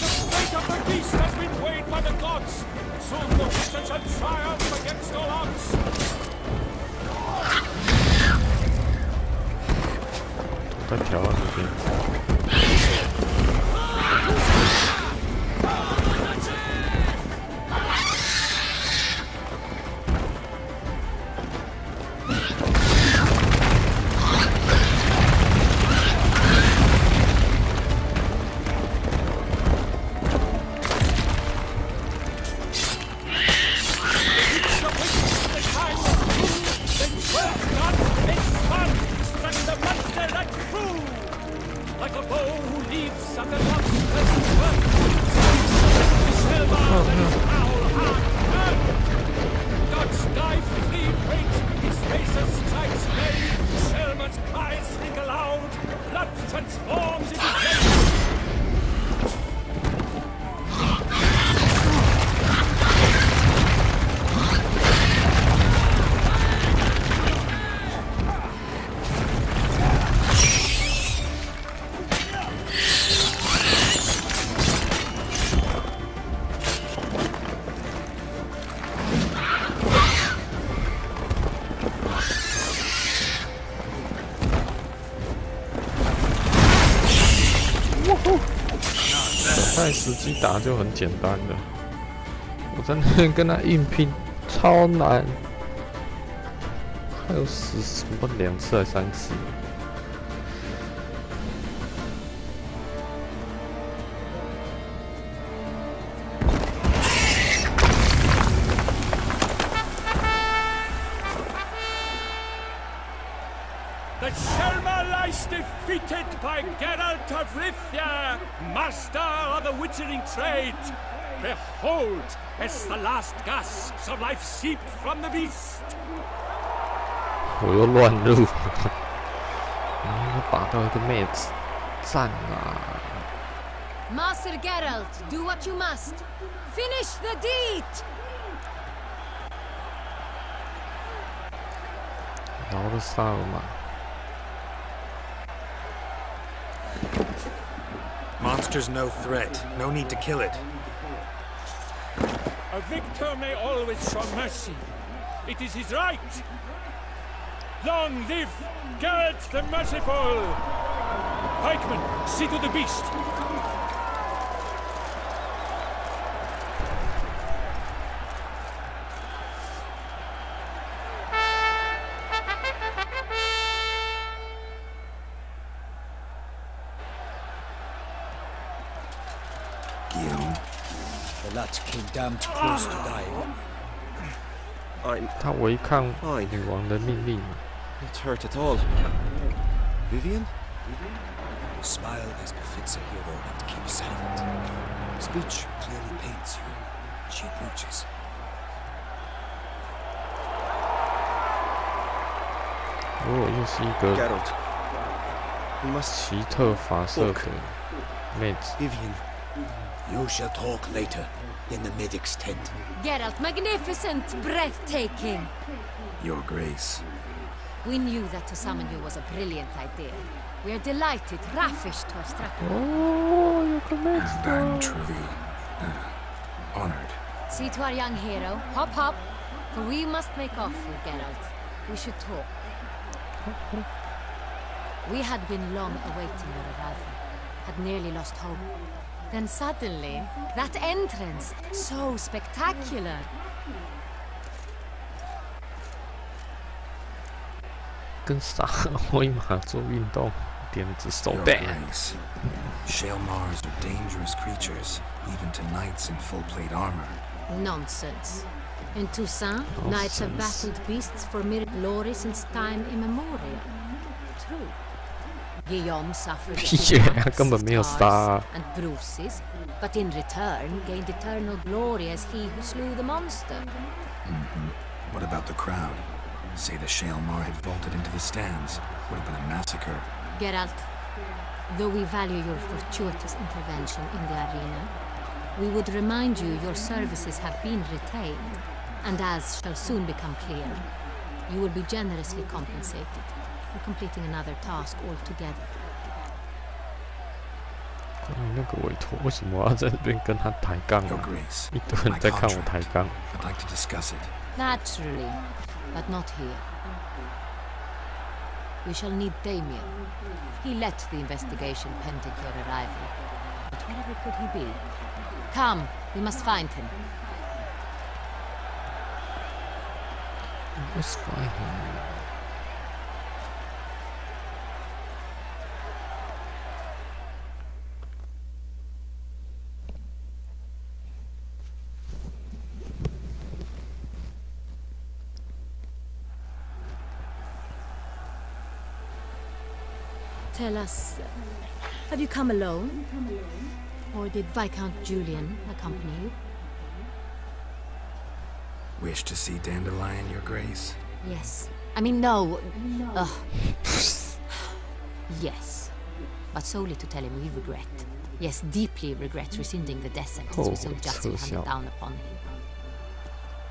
The fate of the beast has been weighed by the gods. Soon the wizard shall triumph against all odds. 在调到这边。 太实际打就很简单的，我在那边跟他硬拼。超难，还有什么2次还3次？ The Shelma lies defeated by Geralt of Rivia, master of the witchering trade. Behold, as the last gasps of life seep from the beast. 我又乱入，然后又打到一个妹子，赞啊！ Master Geralt, do what you must. Finish the deed. 饶了萨尔玛。 Monster's no threat. No need to kill it. A victor may always show mercy. It is his right. Long live Geralt the Merciful! Pikeman, see to the beast. The lad came damned close to dying. 他违抗女王的命令。 Not hurt at all. Vivian? Smile as befits a hero and keep silent. Speech clearly paints you. She approaches. 哦，又是一个奇特发色的妹子。 Vivian, you shall talk later in the medic's tent. Geralt, magnificent, breathtaking. Your Grace. We knew that to summon you was a brilliant idea. We are delighted, ravished to have struck you. Oh, you can make And I'm truly honored. See to our young hero. Hop, hop. For we must make off with Geralt. We should talk. We had been long awaiting your arrival. Had nearly lost hope. Then suddenly, that entrance, so spectacular. 跟沙威玛做运动，点子手背。 Shaelmars are dangerous creatures, even to knights in full plate armor. Nonsense. In Toussaint, knights have battled beasts for mere glory since time immemorial. True. Guillaume suffered scars and bruises, but in return gained eternal glory as he who slew the monster. What about the crowd? Say the Shaelmar had vaulted into the stands. Would have been a massacre. Geralt, though we value your fortuitous intervention in the arena, we would remind you your services have been retained, and as shall soon become clear, you will be generously compensated for completing another task altogether. 那个委托为什么要在这边跟他抬杠啊？一堆人在看我抬杠。 I'd like to discuss it. Naturally, but not here. We shall need Damien. He led the investigation pending your arrival. But wherever could he be? Come, we must find him. We must find him. Tell us, have you come alone? Or did Viscount Julian accompany you? Wish to see Dandelion, Your Grace? Yes. I mean, no. Yes. But solely to tell him we regret. Yes, deeply regret rescinding the death sentence we so justly handed down upon him.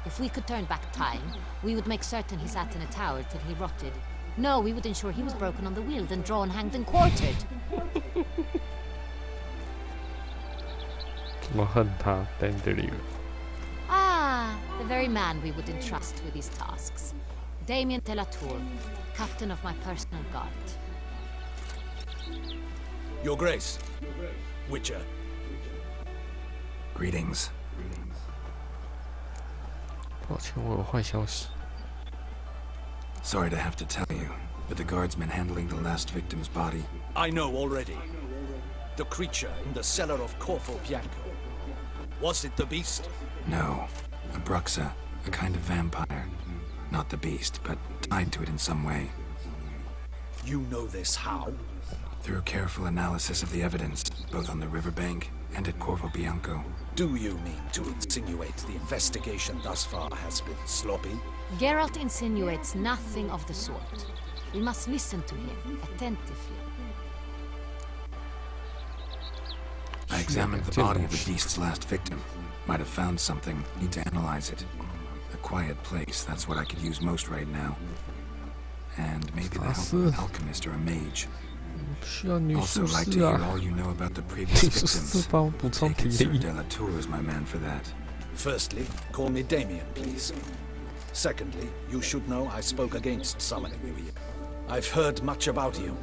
If we could turn back time, we would make certain he sat in a tower till he rotted. No, we would ensure he was broken on the wheel, then drawn, hanged, and quartered. 怎么恨他 Dandelion? Ah, the very man we would entrust with these tasks. Damien de la Tour, captain of my personal guard. Your Grace, Witcher. Greetings. 抱歉，我有坏消息。Sorry to have to tell you, but the guardsman handling the last victim's body. I know already. The creature in the cellar of Corvo Bianco. Was it the beast? No. A Bruxa, a kind of vampire. Not the beast, but tied to it in some way. You know this how? Through careful analysis of the evidence, both on the riverbank and at Corvo Bianco. Do you mean to insinuate the investigation thus far has been sloppy? Geralt insinuates nothing of the sort. We must listen to him attentively. I examined the body of the beast's last victim. Might have found something. Need to analyze it. A quiet place, that's what I could use most right now. And maybe the help of an alchemist or a mage. Also like to hear all you know about the previous victims. Take it Sir Delatour is my man for that. Firstly, call me Damien, please. Secondly, you should know I spoke against summoning you here. I've heard much about you.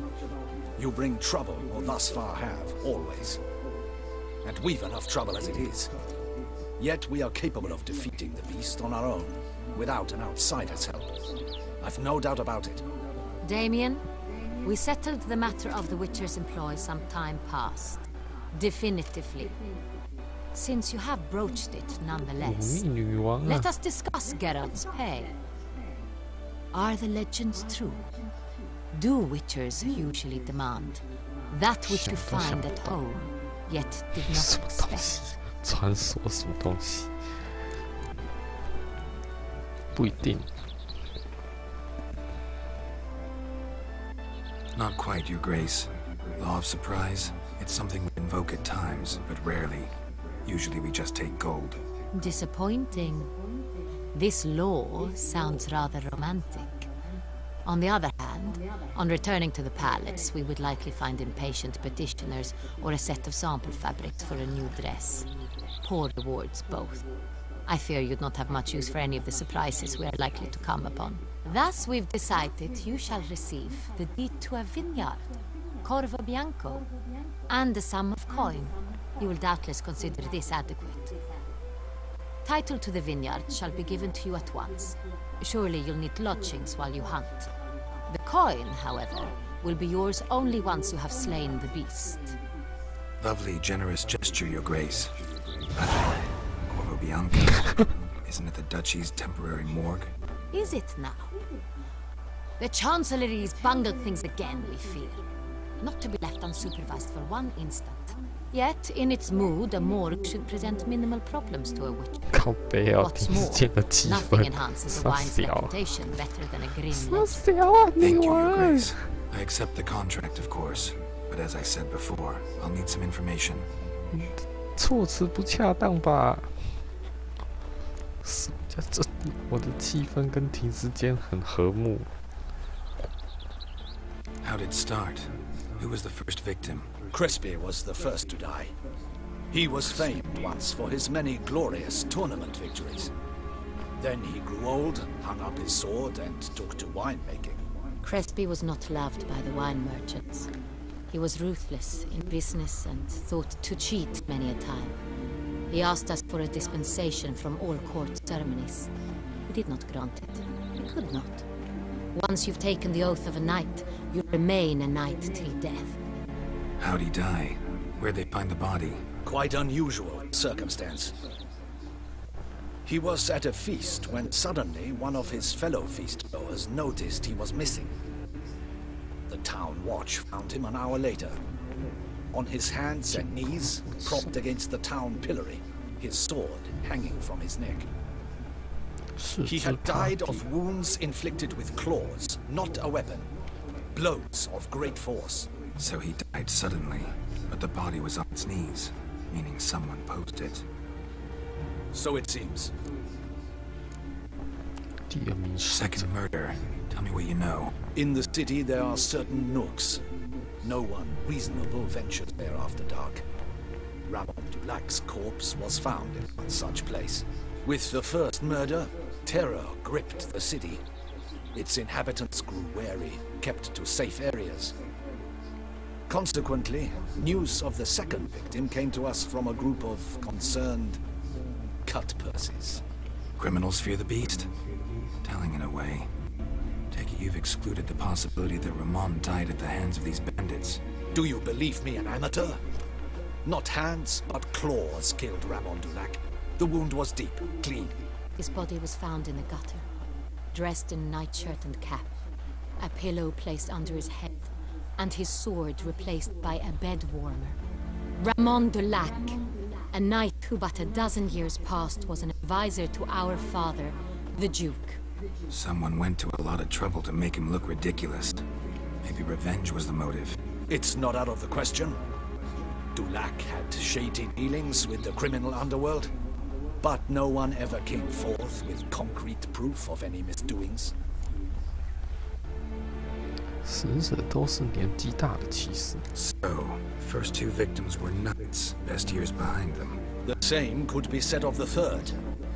You bring trouble, or thus far have, always. And we've enough trouble as it is. Yet we are capable of defeating the beast on our own, without an outsider's help. I've no doubt about it. Damien, we settled the matter of the Witcher's employ some time past. Definitively. Since you have broached it nonetheless, let us discuss Geralt's pay. Are the legends true? Do Witchers usually demand that which you find at home, yet did not expect? 传说什么东西？不一定。 Not quite, Your Grace. Law of surprise, it's something we invoke at times, but rarely. Usually we just take gold. Disappointing. This law sounds rather romantic. On the other hand, on returning to the palace, we would likely find impatient petitioners or a set of sample fabrics for a new dress. Poor rewards, both. I fear you'd not have much use for any of the surprises we are likely to come upon. Thus, we've decided you shall receive the deed to a vineyard, Corvo Bianco, and a sum of coin. You will doubtless consider this adequate. Title to the vineyard shall be given to you at once. Surely you'll need lodgings while you hunt. The coin, however, will be yours only once you have slain the beast. Lovely, generous gesture, Your Grace. Corvo Bianco. Isn't it the Duchy's temporary morgue? Is it now? The Chancellery's bungled things again, we fear. Not to be left unsupervised for one instant. Yet, in its mood, a morgue should present minimal problems to a witcher. What's more, nothing enhances a wine's reputation better than a grim legend. Thank you, Your Grace. I accept the contract, of course. But as I said before, I'll need some information. 措辞不恰当吧？这我的气氛跟婷之间很和睦。How did it start? Who was the first victim? Crispy was the first to die. He was famed once for his many glorious tournament victories. Then he grew old, hung up his sword, and took to winemaking. Crespi was not loved by the wine merchants. He was ruthless in business and thought to cheat many a time. He asked us for a dispensation from all court ceremonies. We did not grant it. We could not. Once you've taken the oath of a knight, you remain a knight till death. How'd he die? Where'd they find the body? Quite unusual circumstance. He was at a feast when suddenly one of his fellow feast-goers noticed he was missing. The town watch found him an hour later. On his hands and knees, propped against the town pillory, his sword hanging from his neck. He had died of wounds inflicted with claws, not a weapon. Blows of great force. So he died suddenly, but the body was on its knees, meaning someone posed it. So it seems. Second murder. Tell me what you know. In the city there are certain nooks. No one reasonable ventures there after dark. Ramon Dulac's corpse was found in one such place. With the first murder, terror gripped the city. Its inhabitants grew wary, kept to safe areas. Consequently, news of the second victim came to us from a group of concerned cut-purses. Criminals fear the beast? Telling in a way. Take it you've excluded the possibility that Ramon died at the hands of these bandits. Do you believe me an amateur? Not hands, but claws killed Ramon Dulac. The wound was deep, clean. His body was found in a gutter, dressed in nightshirt and cap, a pillow placed under his head, and his sword replaced by a bed warmer. Ramon Dulac, a knight who but a dozen years past was an advisor to our father, the Duke. Someone went to a lot of trouble to make him look ridiculous. Maybe revenge was the motive. It's not out of the question. Dulac had shady dealings with the criminal underworld, but no one ever came forth with concrete proof of any misdoings. 死者都是年纪大的骑士。 So, first two victims were knights, best years behind them. The same could be said of the third.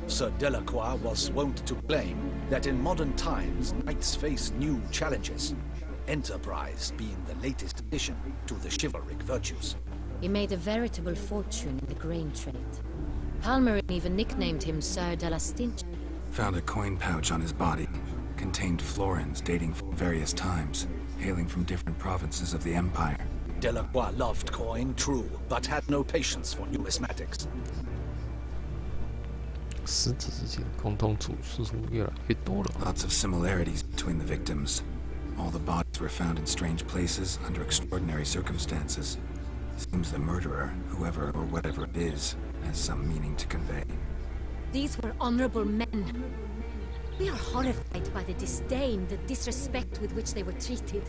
Sir Delacroix was wont to claim that in modern times knights face new challenges, enterprise being the latest addition to the chivalric virtues. He made a veritable fortune in the grain trade. Palmerin even nicknamed him Sir de la Stinch. Found a coin pouch on his body. Contained florins dating from various times, hailing from different provinces of the Empire. Delacroix loved coin, true, but had no patience for numismatics. 死者之间共同处似乎越来越多了。 Lots of similarities between the victims. All the bodies were found in strange places under extraordinary circumstances. Seems the murderer, whoever or whatever it is, has some meaning to convey. These were honorable men. We are horrified by the disdain, the disrespect with which they were treated.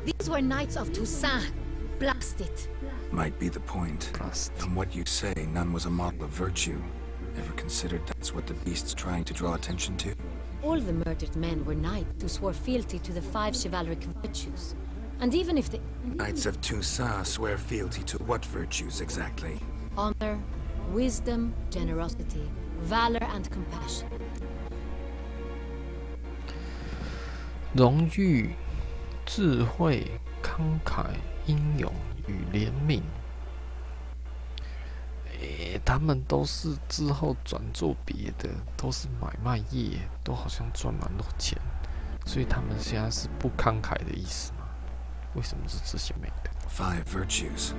These were knights of Toussaint. Blast it. Might be the point. From what you say, none was a model of virtue. Ever considered that's what the beast's trying to draw attention to? All the murdered men were knights who swore fealty to the 5 chivalric virtues. And even if the Knights of Toussaint swear fealty to what virtues exactly? Honor, wisdom, generosity, valor, and compassion. 荣誉、智慧、慷慨、英勇与怜悯。他们都是之后转做别的，都是买卖业，都好像赚蛮多钱，所以他们现在是不慷慨的意思吗？为什么是这些美的 5 virtues.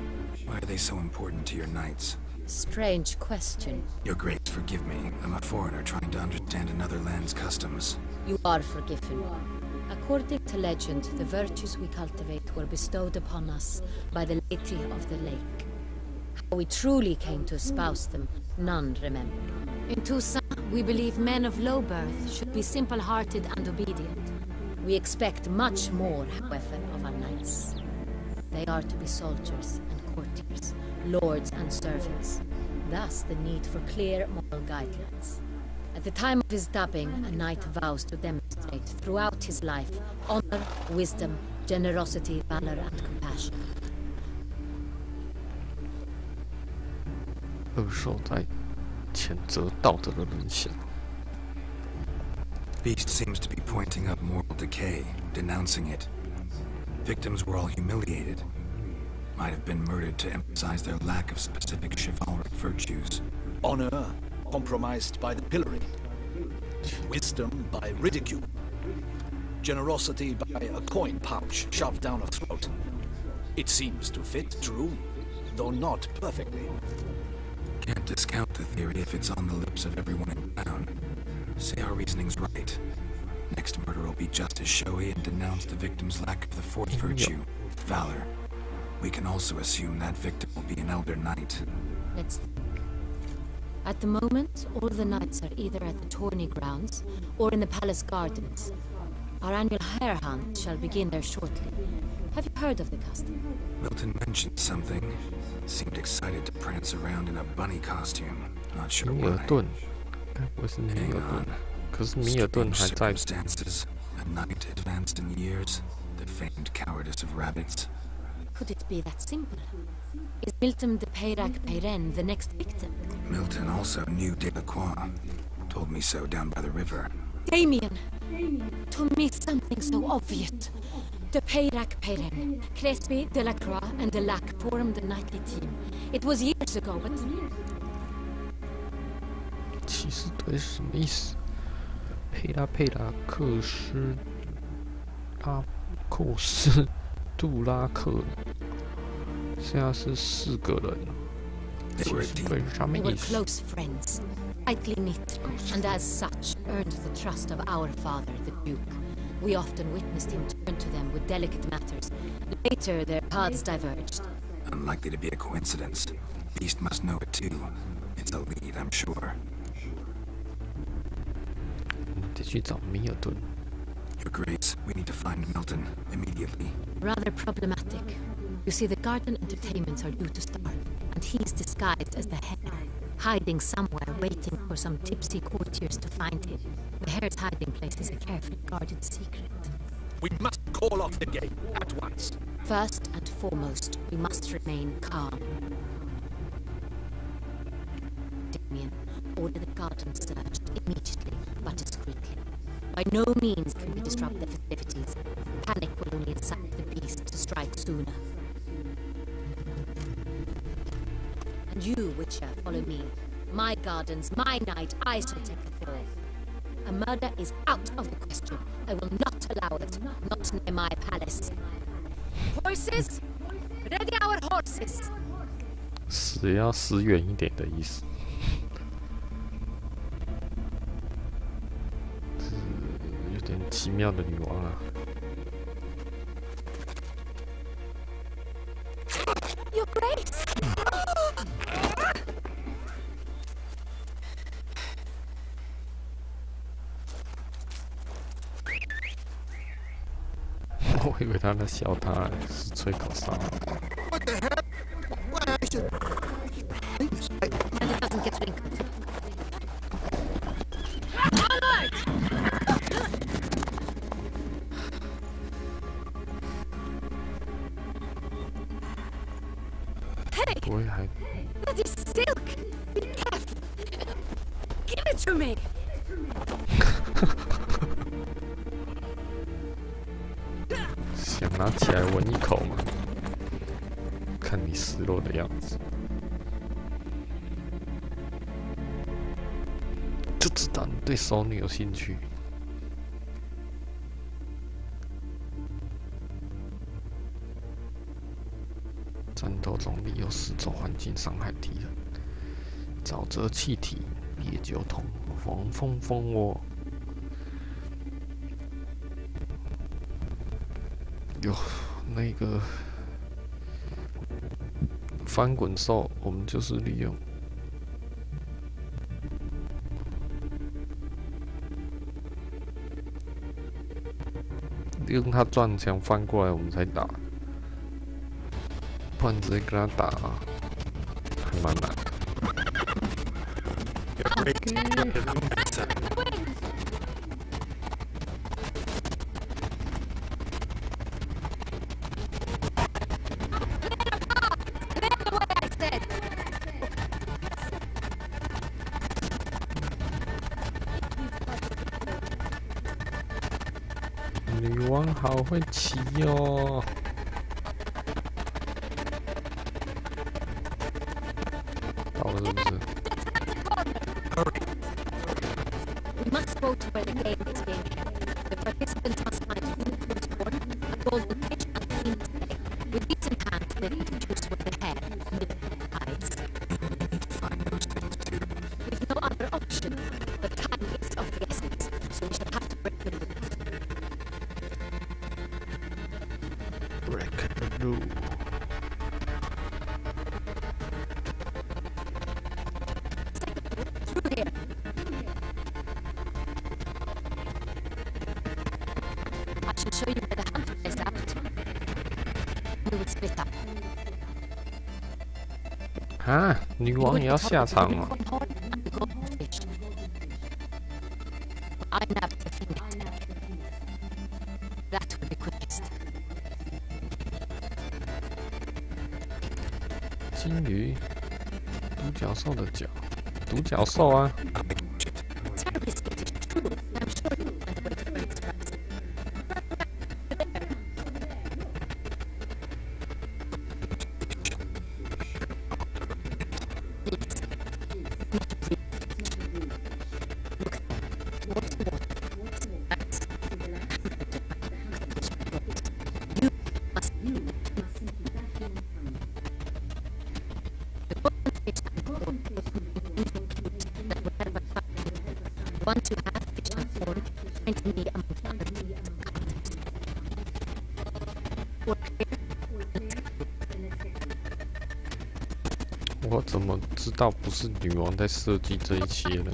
Why are they so important to your knights? Strange question. Your Grace, forgive me. I'm a foreigner trying to understand another land's customs. You are forgiven. According to legend, the virtues we cultivate were bestowed upon us by the Lady of the Lake. How we truly came to espouse them, none remember. In Toussaint, we believe men of low birth should be simple-hearted and obedient. We expect much more, however, of our knights. They are to be soldiers and courtiers, lords and servants. Thus, the need for clear moral guidelines. At the time of his dubbing, a knight vows to demonstrate throughout his life honor, wisdom, generosity, valor, and compassion. 恶兽在谴责道德的沦陷。 Beast seems to be pointing up moral decay, denouncing it. Victims were all humiliated. Might have been murdered to emphasize their lack of specific chivalric virtues. Honor compromised by the pillory. Wisdom by ridicule. Generosity by a coin pouch shoved down a throat. It seems to fit, true, though not perfectly. Can't discount the theory if it's on the lips of everyone in town. Say our reasoning's right. Next murder will be just as showy and denounce the victim's lack of the 4th virtue, valor. We can also assume that victim will be an elder knight. Let's think. At the moment, all the knights are either at the tourney grounds or in the palace gardens. Our annual hare hunt shall begin there shortly. Have you heard of the custom? Milton mentioned something. Seemed excited to prance around in a bunny costume. Not sure why. 该不会是米尔顿？可是米尔顿还在。 Circumstances, a knight advanced in years, the famed cowardice of rabbits. Could it be that simple? Is Milton de Peyrac-Peyren the next victim? Milton also knew Delacroix. Told me so down by the river. Damien! To me something so obvious. De Peyrac-Peyren, Crespi, Delacroix, and Delac formed the knightly team. It was years ago, but... 骑士队是什么意思？佩拉克斯杜拉克，现在是4个人。骑士队是什么 We were 意思？ close friends, tightly knit, and as such earned the trust of our father, the Duke. We often witnessed him turn to them with delicate matters. Later, their paths diverged. Unlikely to be a coincidence. Beast must know it too. It's a lead, I'm sure. 得去找米尔顿。 Your Grace, we need to find Milton immediately. Rather problematic. You see, the garden entertainments are due to start, and he's disguised as the hare, hiding somewhere, waiting for some tipsy courtiers to find him. The hare's hiding place is a carefully guarded secret. We must call off the game at once. First and foremost, we must remain calm. Damien, order the garden searched immediately, but discreetly. By no means can we disrupt the festivities. Panic will only incite the beast to strike sooner. And you, Witcher, follow me. My gardens, my night, I shall take the fall. A murder is out of the question. I will not allow it, not near my palace. Horses? Ready our horses! 死也要死远一点的意思。有点奇妙的女王啊。 Your Grace! 我以为他在笑他，是吹口哨。 What the heck? What I should... And it doesn't get wrinkled. Hey! 不会还 That is silk! Be careful! Give it to me! 想拿起来闻一口吗？看你失落的样子，就知道你对熟女有兴趣。战斗中利用四周环境伤害敌人，沼泽气体、烈酒桶、防风蜂窝。 有那个翻滚兽，我们就是利用他撞墙翻过来，我们才打，不然直接跟他打啊，还蛮难。 女王好会骑哦！到了是不是？ We must go to where the game is being held. The participants must find a unicorn's horn, a golden fish, and a phoenix egg. With these in hand, they can deduce where the hare hides. We need to find those things too. We've no other option, but time is of the essence, so we shall have to break the loop. Break the loop. Through here. I shall show you where the hunter is out. We will split up. 啊，女王也要下场了。 I nabbed the phoenix egg. That will be quickest. 金鱼，独角兽的角，独角兽啊！ Terribly skittish, true. I'm sure you'll find a way to earn its price. Please. Need to breathe. 我怎么知道不是女王在设计这一切呢？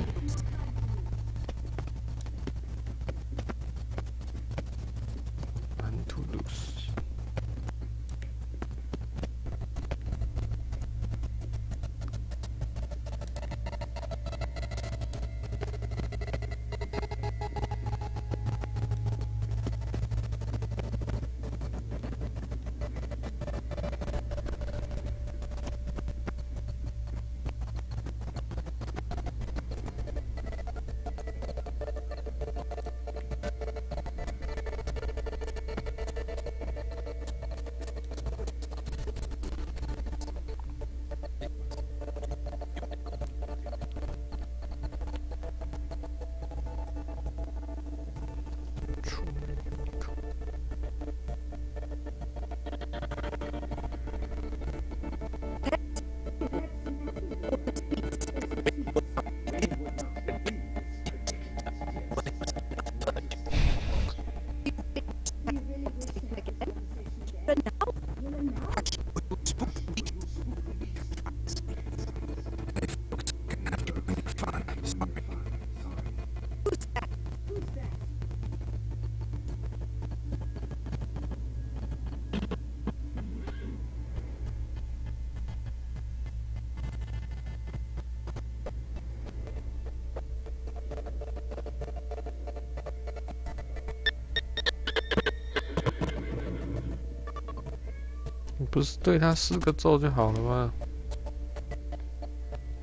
不是对他施个咒就好了吗？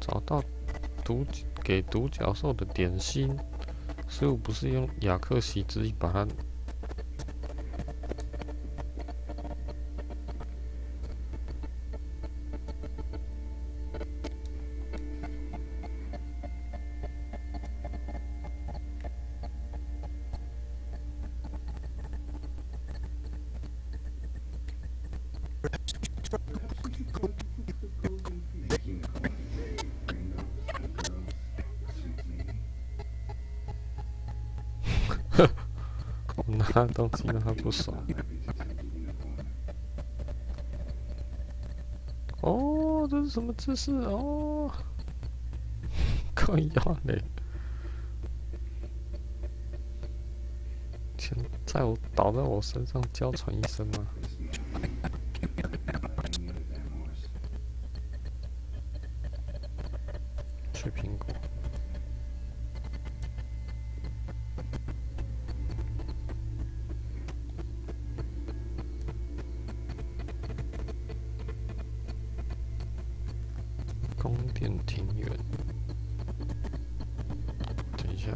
找到给独角兽的点心，所以我不是用雅克西之力把它。我拿东西让他不爽。哦，这是什么姿势？哦，靠腰嘞！先倒在我身上娇喘一声吗？吃苹果。宫殿庭园，等一下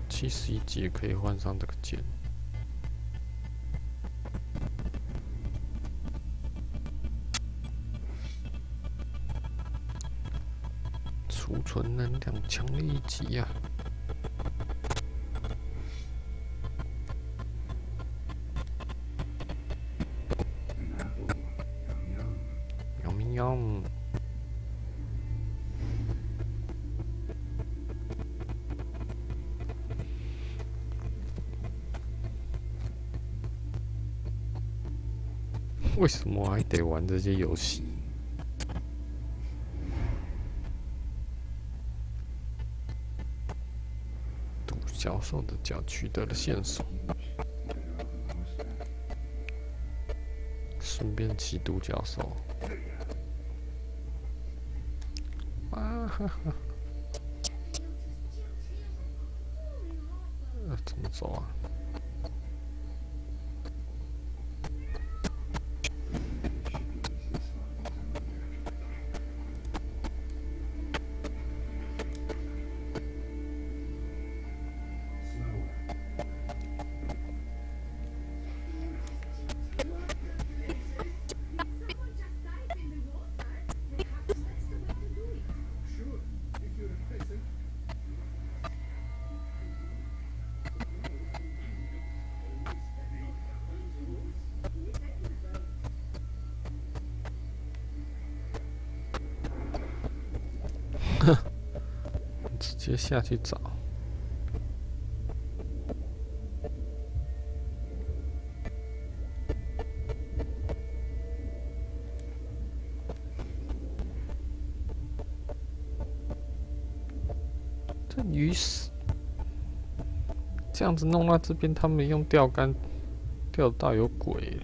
，71级也可以换上这个剑。储存能量强烈一级呀！喵。为什么我还得玩这些游戏？独角兽的脚取得了线索，顺便骑独角兽。啊哈哈！怎么走啊？直接下去找。于是这样子弄到这边，他们用钓竿钓到有鬼。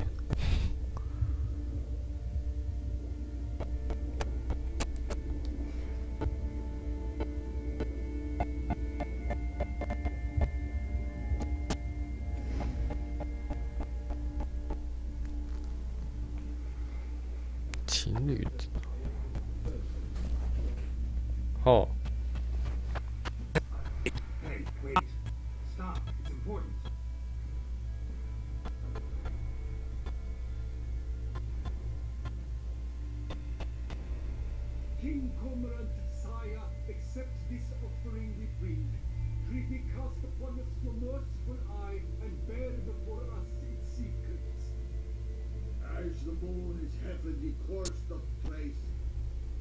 情侣哦。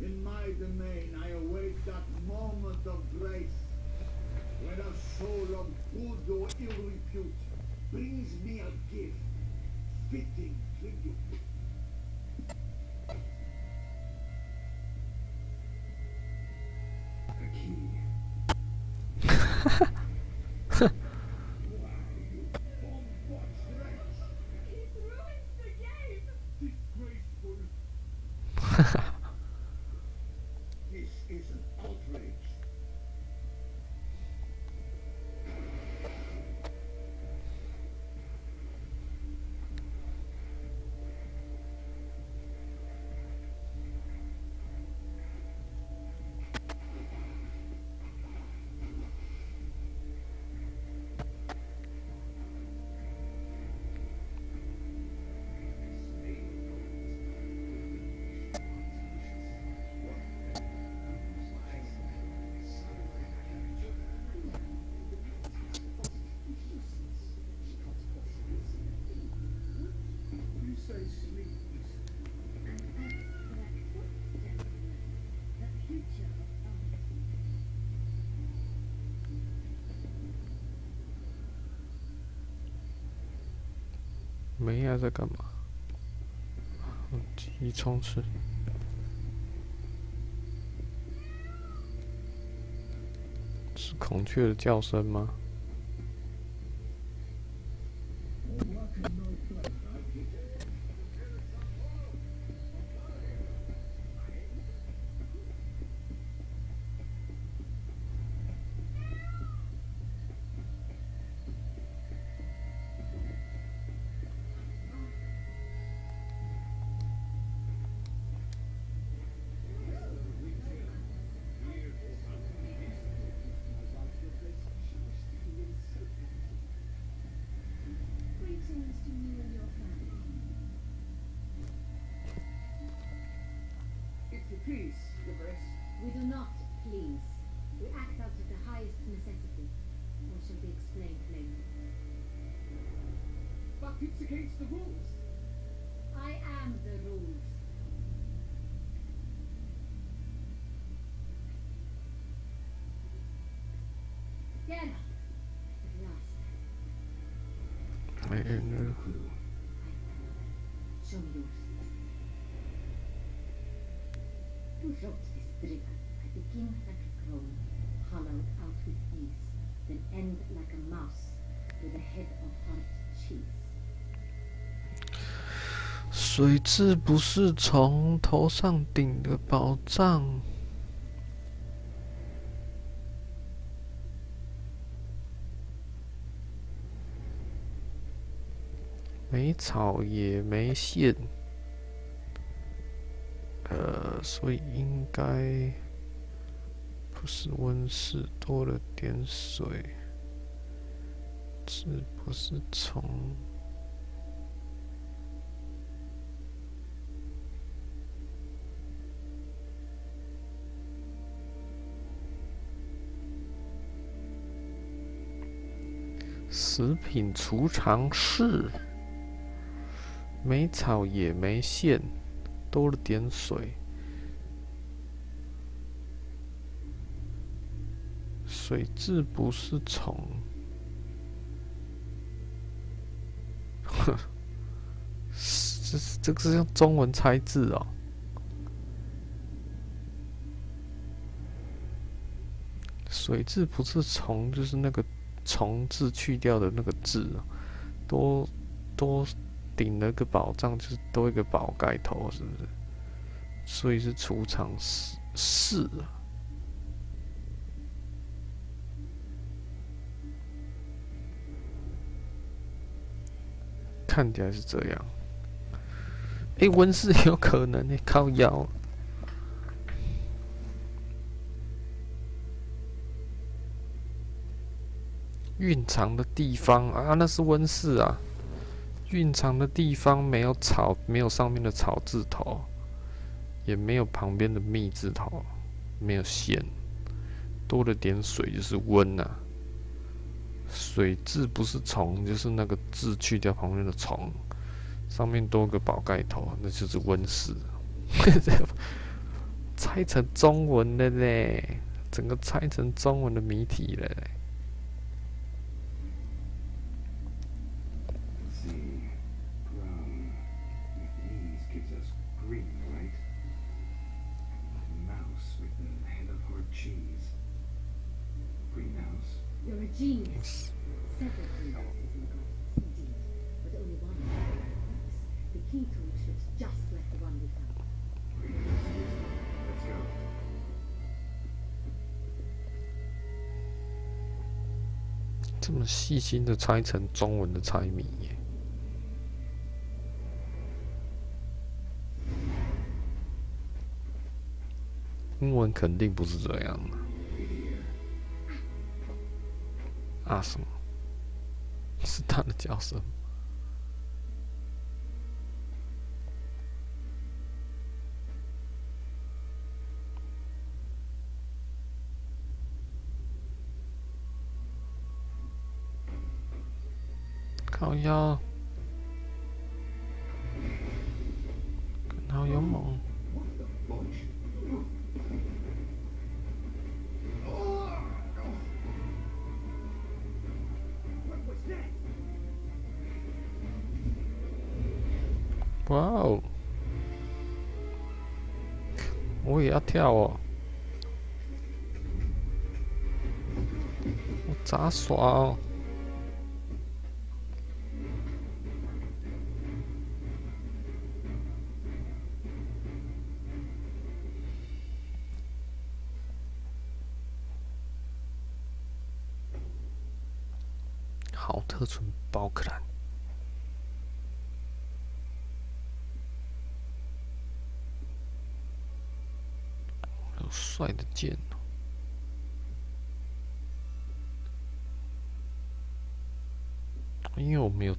In my domain, I await that moment of grace, when a soul of good or ill repute brings me a gift fitting tribute. A key.梅亚在干嘛？记忆冲刺。是孔雀的叫声吗？ Please, Your Grace. We do not please. We act out of the highest necessity. Or shall be explained later. But it's against the rules. I am the rules. Get up. At last. Show me yours. Two throats is driven. I begin like a crone, hollowed out with ease, then end like a mouse with a head of hot cheese. 水蛭不是从头上顶的宝藏。没草也没线。 所以应该不是温室多了点水，是不是虫？食品储藏室，没草也没线。 多了点水，水蛭不是虫，这个是用中文猜字哦。水蛭不是虫，就是那个虫字去掉的那个字啊，多顶了个宝藏，就是多一个宝盖头，是不是？所以是储藏室啊。看起来是这样。温室有可能靠腰。蕴藏的地方啊，那是温室啊。蕴藏的地方没有草，没有上面的草字头，也没有旁边的密字头，没有线，多了点水就是温啊。水字不是虫，就是那个字去掉旁边的虫，上面多个宝盖头，那就是温室。猜成中文了嘞，整个猜成中文的谜题了嘞。You're a genius. Several geniuses in the gods, indeed, but only one works. The key to it looks just like the one we found. Let's go. 这么细心的猜成中文的猜谜耶！英文肯定不是这样的。啊什么？是他的叫声。靠腰，好勇猛。哇哦！我也要跳哦！我杂耍哦！好特村包克兰。帅的剑哦！因为我没有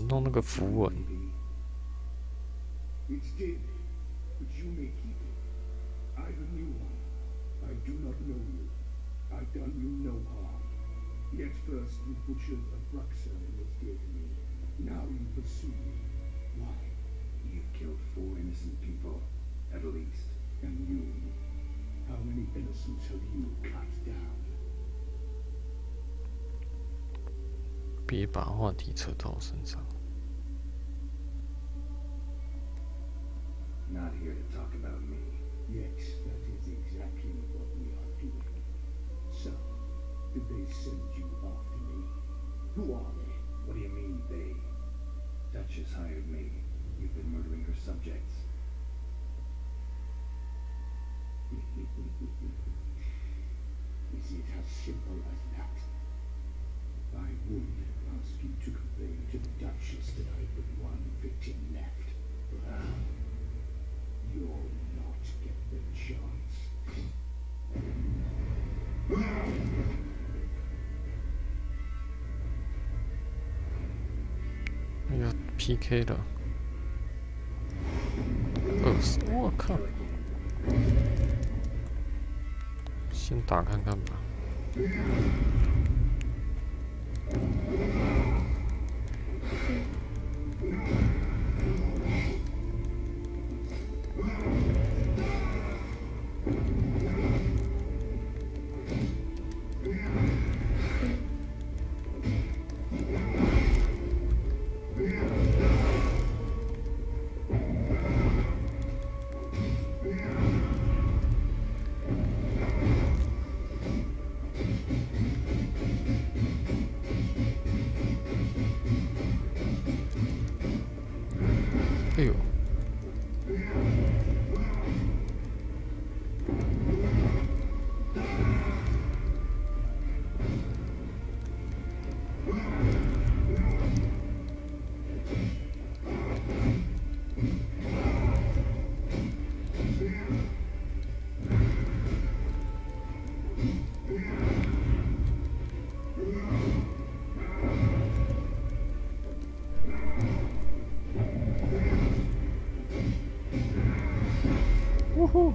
弄那个符文。Now you pursue me. Why? You've killed 4 innocent people, at least. And you? How many innocents have you cut down? 别把话题扯到我身上。Not here to talk about me. Yes, that is exactly what we are doing. So, did they send you after me? Who are they? What do you mean, they? Duchess hired me. You've been murdering her subjects. Is it as simple as that? I would ask you to convey to the Duchess that I've but one victim left. You'll not get the chance. PK 了，20，我靠！先打看看吧。Woohoo!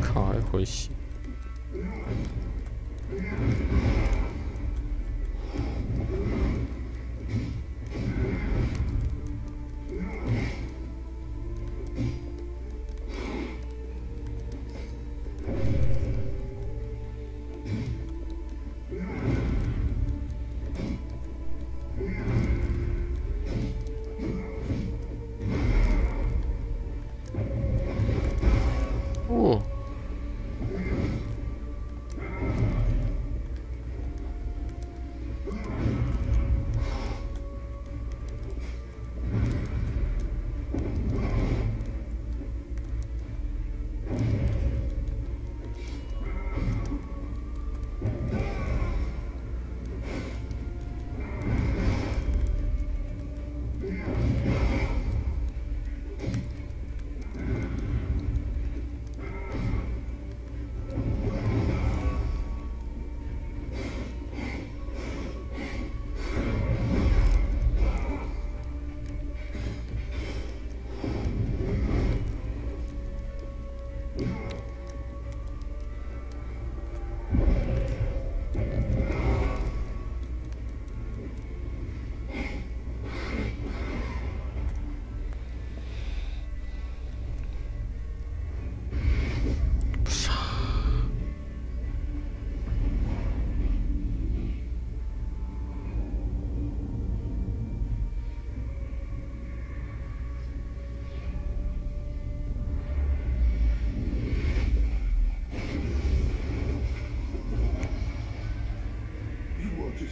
靠，还回血。哦。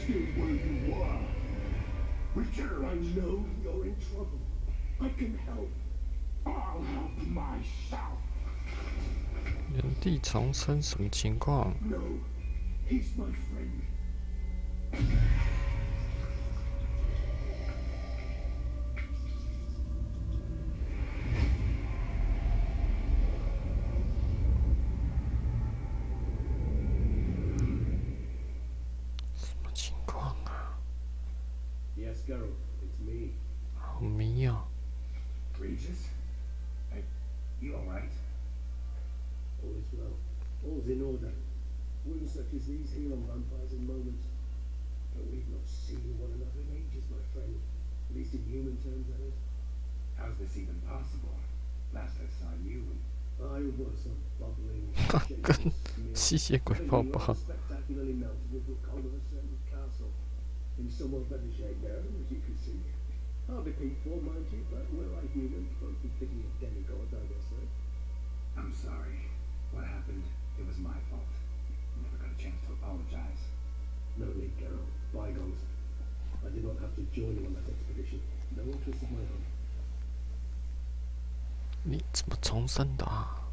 Stay where you are. Witcher, I know you're in trouble. I can help. I'll help myself. 原地重生什么情况 No, he's my friend. 情况啊 Yes, Geralt, it's me. 好迷啊 Regis? You alright? All is well. All's in order. Wounds such as these heal on vampires in moments. But we've not seen one another in ages, my friend. At least in human terms, that is. How's this even possible? Last I saw you. I was a bubbling, 跟吸血鬼抱抱 spectacularly melted into a cold of a certain castle. In somewhat better shape now, as you can see. Hardly peaceful, mind you, but we're like humans, both be thinking of demigods, I guess, so. I'm sorry. What happened? It was my fault. Never got a chance to apologize. No need, Geralt. Bygones. I did not have to join you on that expedition. No interest of my own. 你怎么重生的啊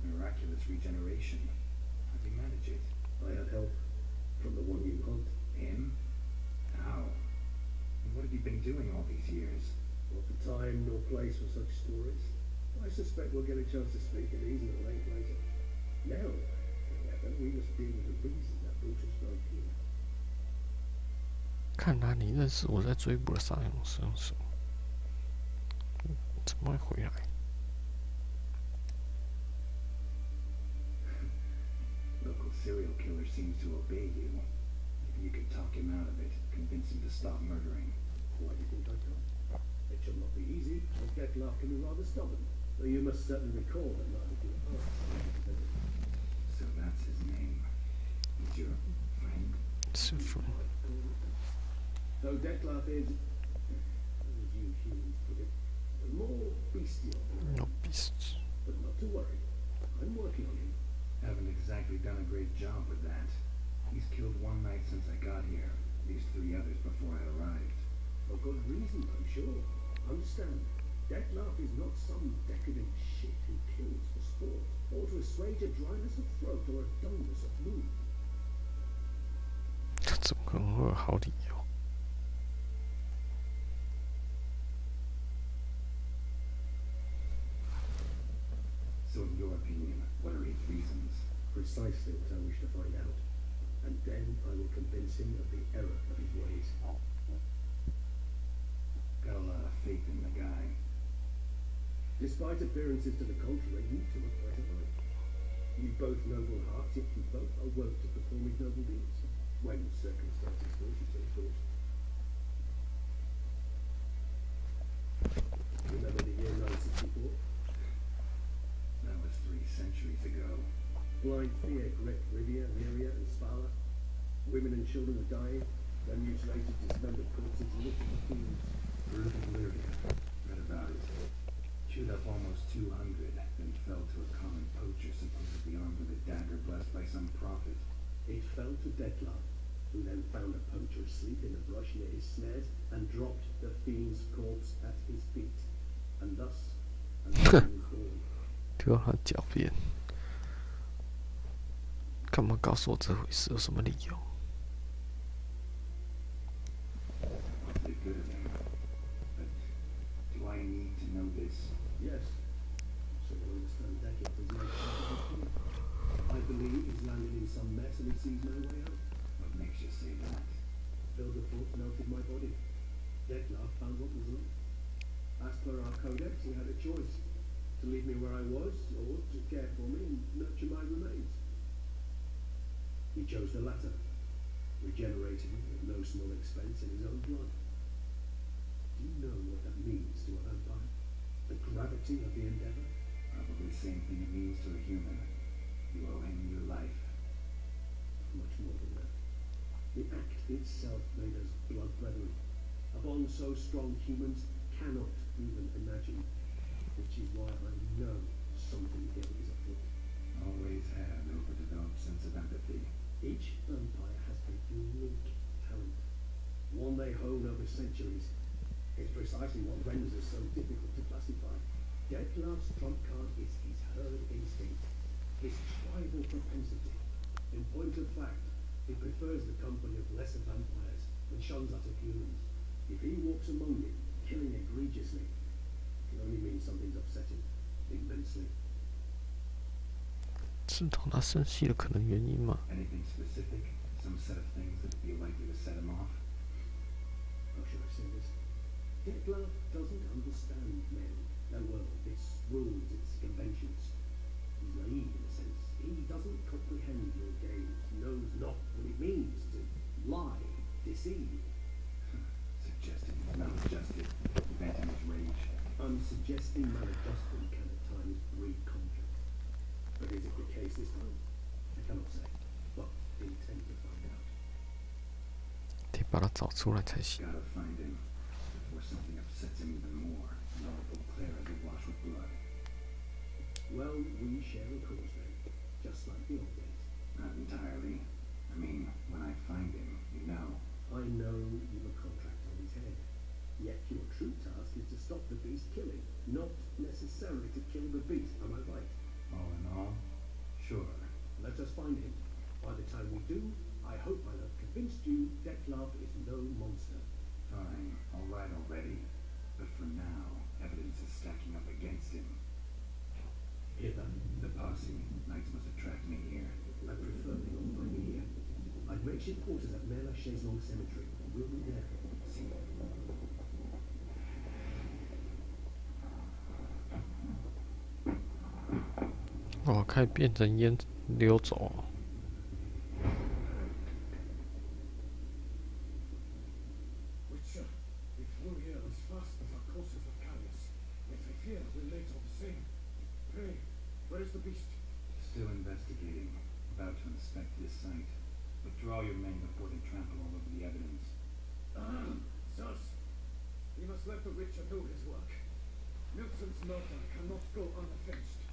Miraculous regeneration. How'd you manage it? I had help from the one you hunt. Him? How? And what have you been doing all these years? Not the time nor place for such stories. I suspect we'll get a chance to speak at these in a late later. Now, however, we must deal with the reason that Brutus broke in. 看来你认识我在追捕的杀勇士手，怎么会回来？ Local serial killer seems to obey you. Maybe you could talk him out of it, convince him to stop murdering. Why do you think I come? It shall not be easy, as Dettlaff can be rather stubborn. Though you must certainly recall that neither do I. So that's his name. He's your friend? It's a friend. Though Dettlaff is, as you humans put it, more bestial. No beasts. But not to worry. I'm working on him. Haven't exactly done a great job with that. He's killed one knight since I got here. At least 3 others before I arrived. reason, I'm sure. Understand, Detlef is not some decadent shit who kills for sport, or to assuage a dryness of throat or a dullness of mood. 这怎么可能会有好理由？ So in your opinion, what are his reasons? Precisely what I wish to find out. And then I will convince him of the error of his ways. Got a lot of faith in the guy. Despite appearances to the contrary, you two are quite alike. You both noble hearts, yet you both are wont to perform ignoble deeds. When circumstances force you to, of course. Remember the year 964? That was 3 centuries ago. Blind fear gripped Rivia, Lyria, and Spala. Women and children were dying. Their mutilated, dismembered corpses littered the fields. Brutal Lyria. Read about it. Chewed up almost 200, then fell to a common poacher supposedly armed with a dagger blessed by some prophet. It fell to Detlef, who then found a poacher asleep in the brush near his snares and dropped the fiend's corpse at his feet. And thus, a man was born. 丢他狡辩，干嘛告诉我这回事？有什么理由？ Awfully good of him. But do I need to know this? Yes. So you understand Detlef is no part. I believe he's landed in some mess and he sees no way out. What makes you say that? Builder thoughts melted my body. Detlef found what was wrong. As per our codex, he had a choice. To leave me where I was, or to care for me and nurture my remains. He chose the latter, regenerating me at no small expense in his own blood. Do you know what that means to a vampire? The gravity of the endeavor? Probably the same thing it means to a human. You owe him your life. Much more than that. The act itself made us blood brethren. A bond so strong humans cannot even imagine. Which is why I know something ill is afoot. Always had an overdeveloped sense of empathy. Each vampire has a unique talent, one they hone over centuries. It's precisely what renders us so difficult to classify. Detlef's trump card is his herd instinct, his tribal propensity. In point of fact, he prefers the company of lesser vampires and shuns that of humans. If he walks among you, killing egregiously, it only means something's upsetting immensely. 是同他生气的可能原因吗？ Anything specific? Some set of things that would be likely to set him off? How should I say this? Detlef doesn't understand men, their world, its rules, its conventions. He's naive in a sense. He doesn't comprehend your games, knows not what it means to lie, deceive. Suggesting he's maladjusted, venting his rage. I'm suggesting maladjustment can at times breed conflict. But is it the case this time? I cannot say, but intend to find out. 得把他找出来才行。 Gotta find him before something upsets him even more. And all will Clara be washed with blood. Well, we share a cause then, just like the old days. Not entirely. I mean, when I find him, you know. I know you've a contract on his head. Yet your true task is to stop the beast killing, not necessarily to kill the beast, am I right? All in all, sure. Let us find him. By the time we do, I hope I'll have convinced you Detlef is no monster. Fine, all right already. But for now, evidence is stacking up against him. Hear that? The posse. Knights must have tracked me here. I prefer they not find me here. I've makeshift quarters at Mère Lachaise Long Cemetery. We'll be there. See. 哇，开变成烟溜走、哦。 Witcher, we flew here as fast as our courses would carry us. Yet I fear we're late all the same. Pray, where is the beast? Still investigating. About to inspect this site. Withdraw your men before they trample all over the evidence. Sirs, we must let the Witcher do his work. Nilsson's murder cannot go unavenged.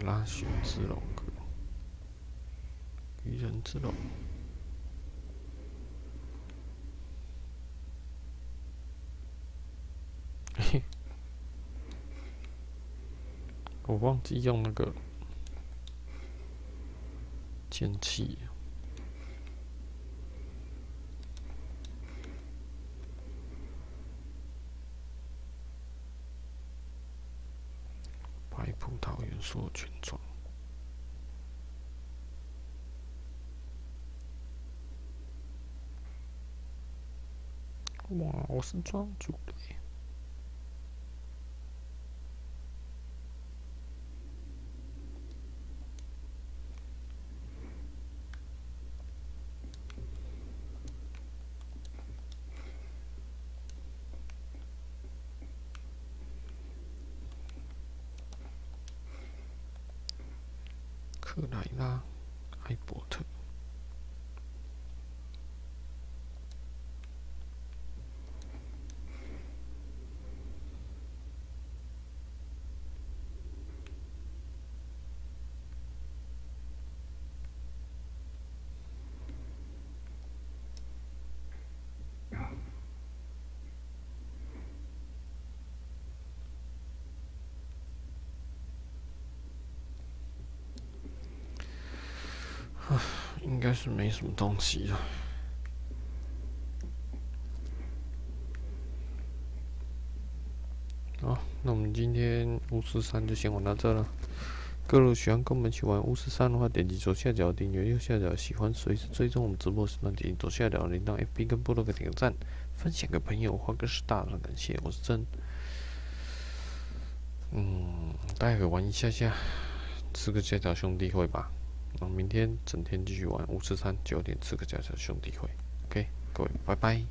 拉雪之龙，愚人之龙。嘿，我忘记用那个剑气。白葡萄元素全装。哇，我是庄主嘞！克莱拉、艾伯特。应该是没什么东西了。好，那我们今天巫师3就先玩到这了。各位喜欢跟我们一起玩巫师3的话，点击左下角订阅，右下角喜欢，随时追踪我们直播时段，点击左下角铃铛 FB 跟部落格点个赞，分享给朋友，或者是大的感谢。我是真。大家可以玩一下下，刺客教条兄弟会吧。明天整天继续玩巫师3，9点刺客教条兄弟会。OK， 各位，拜拜。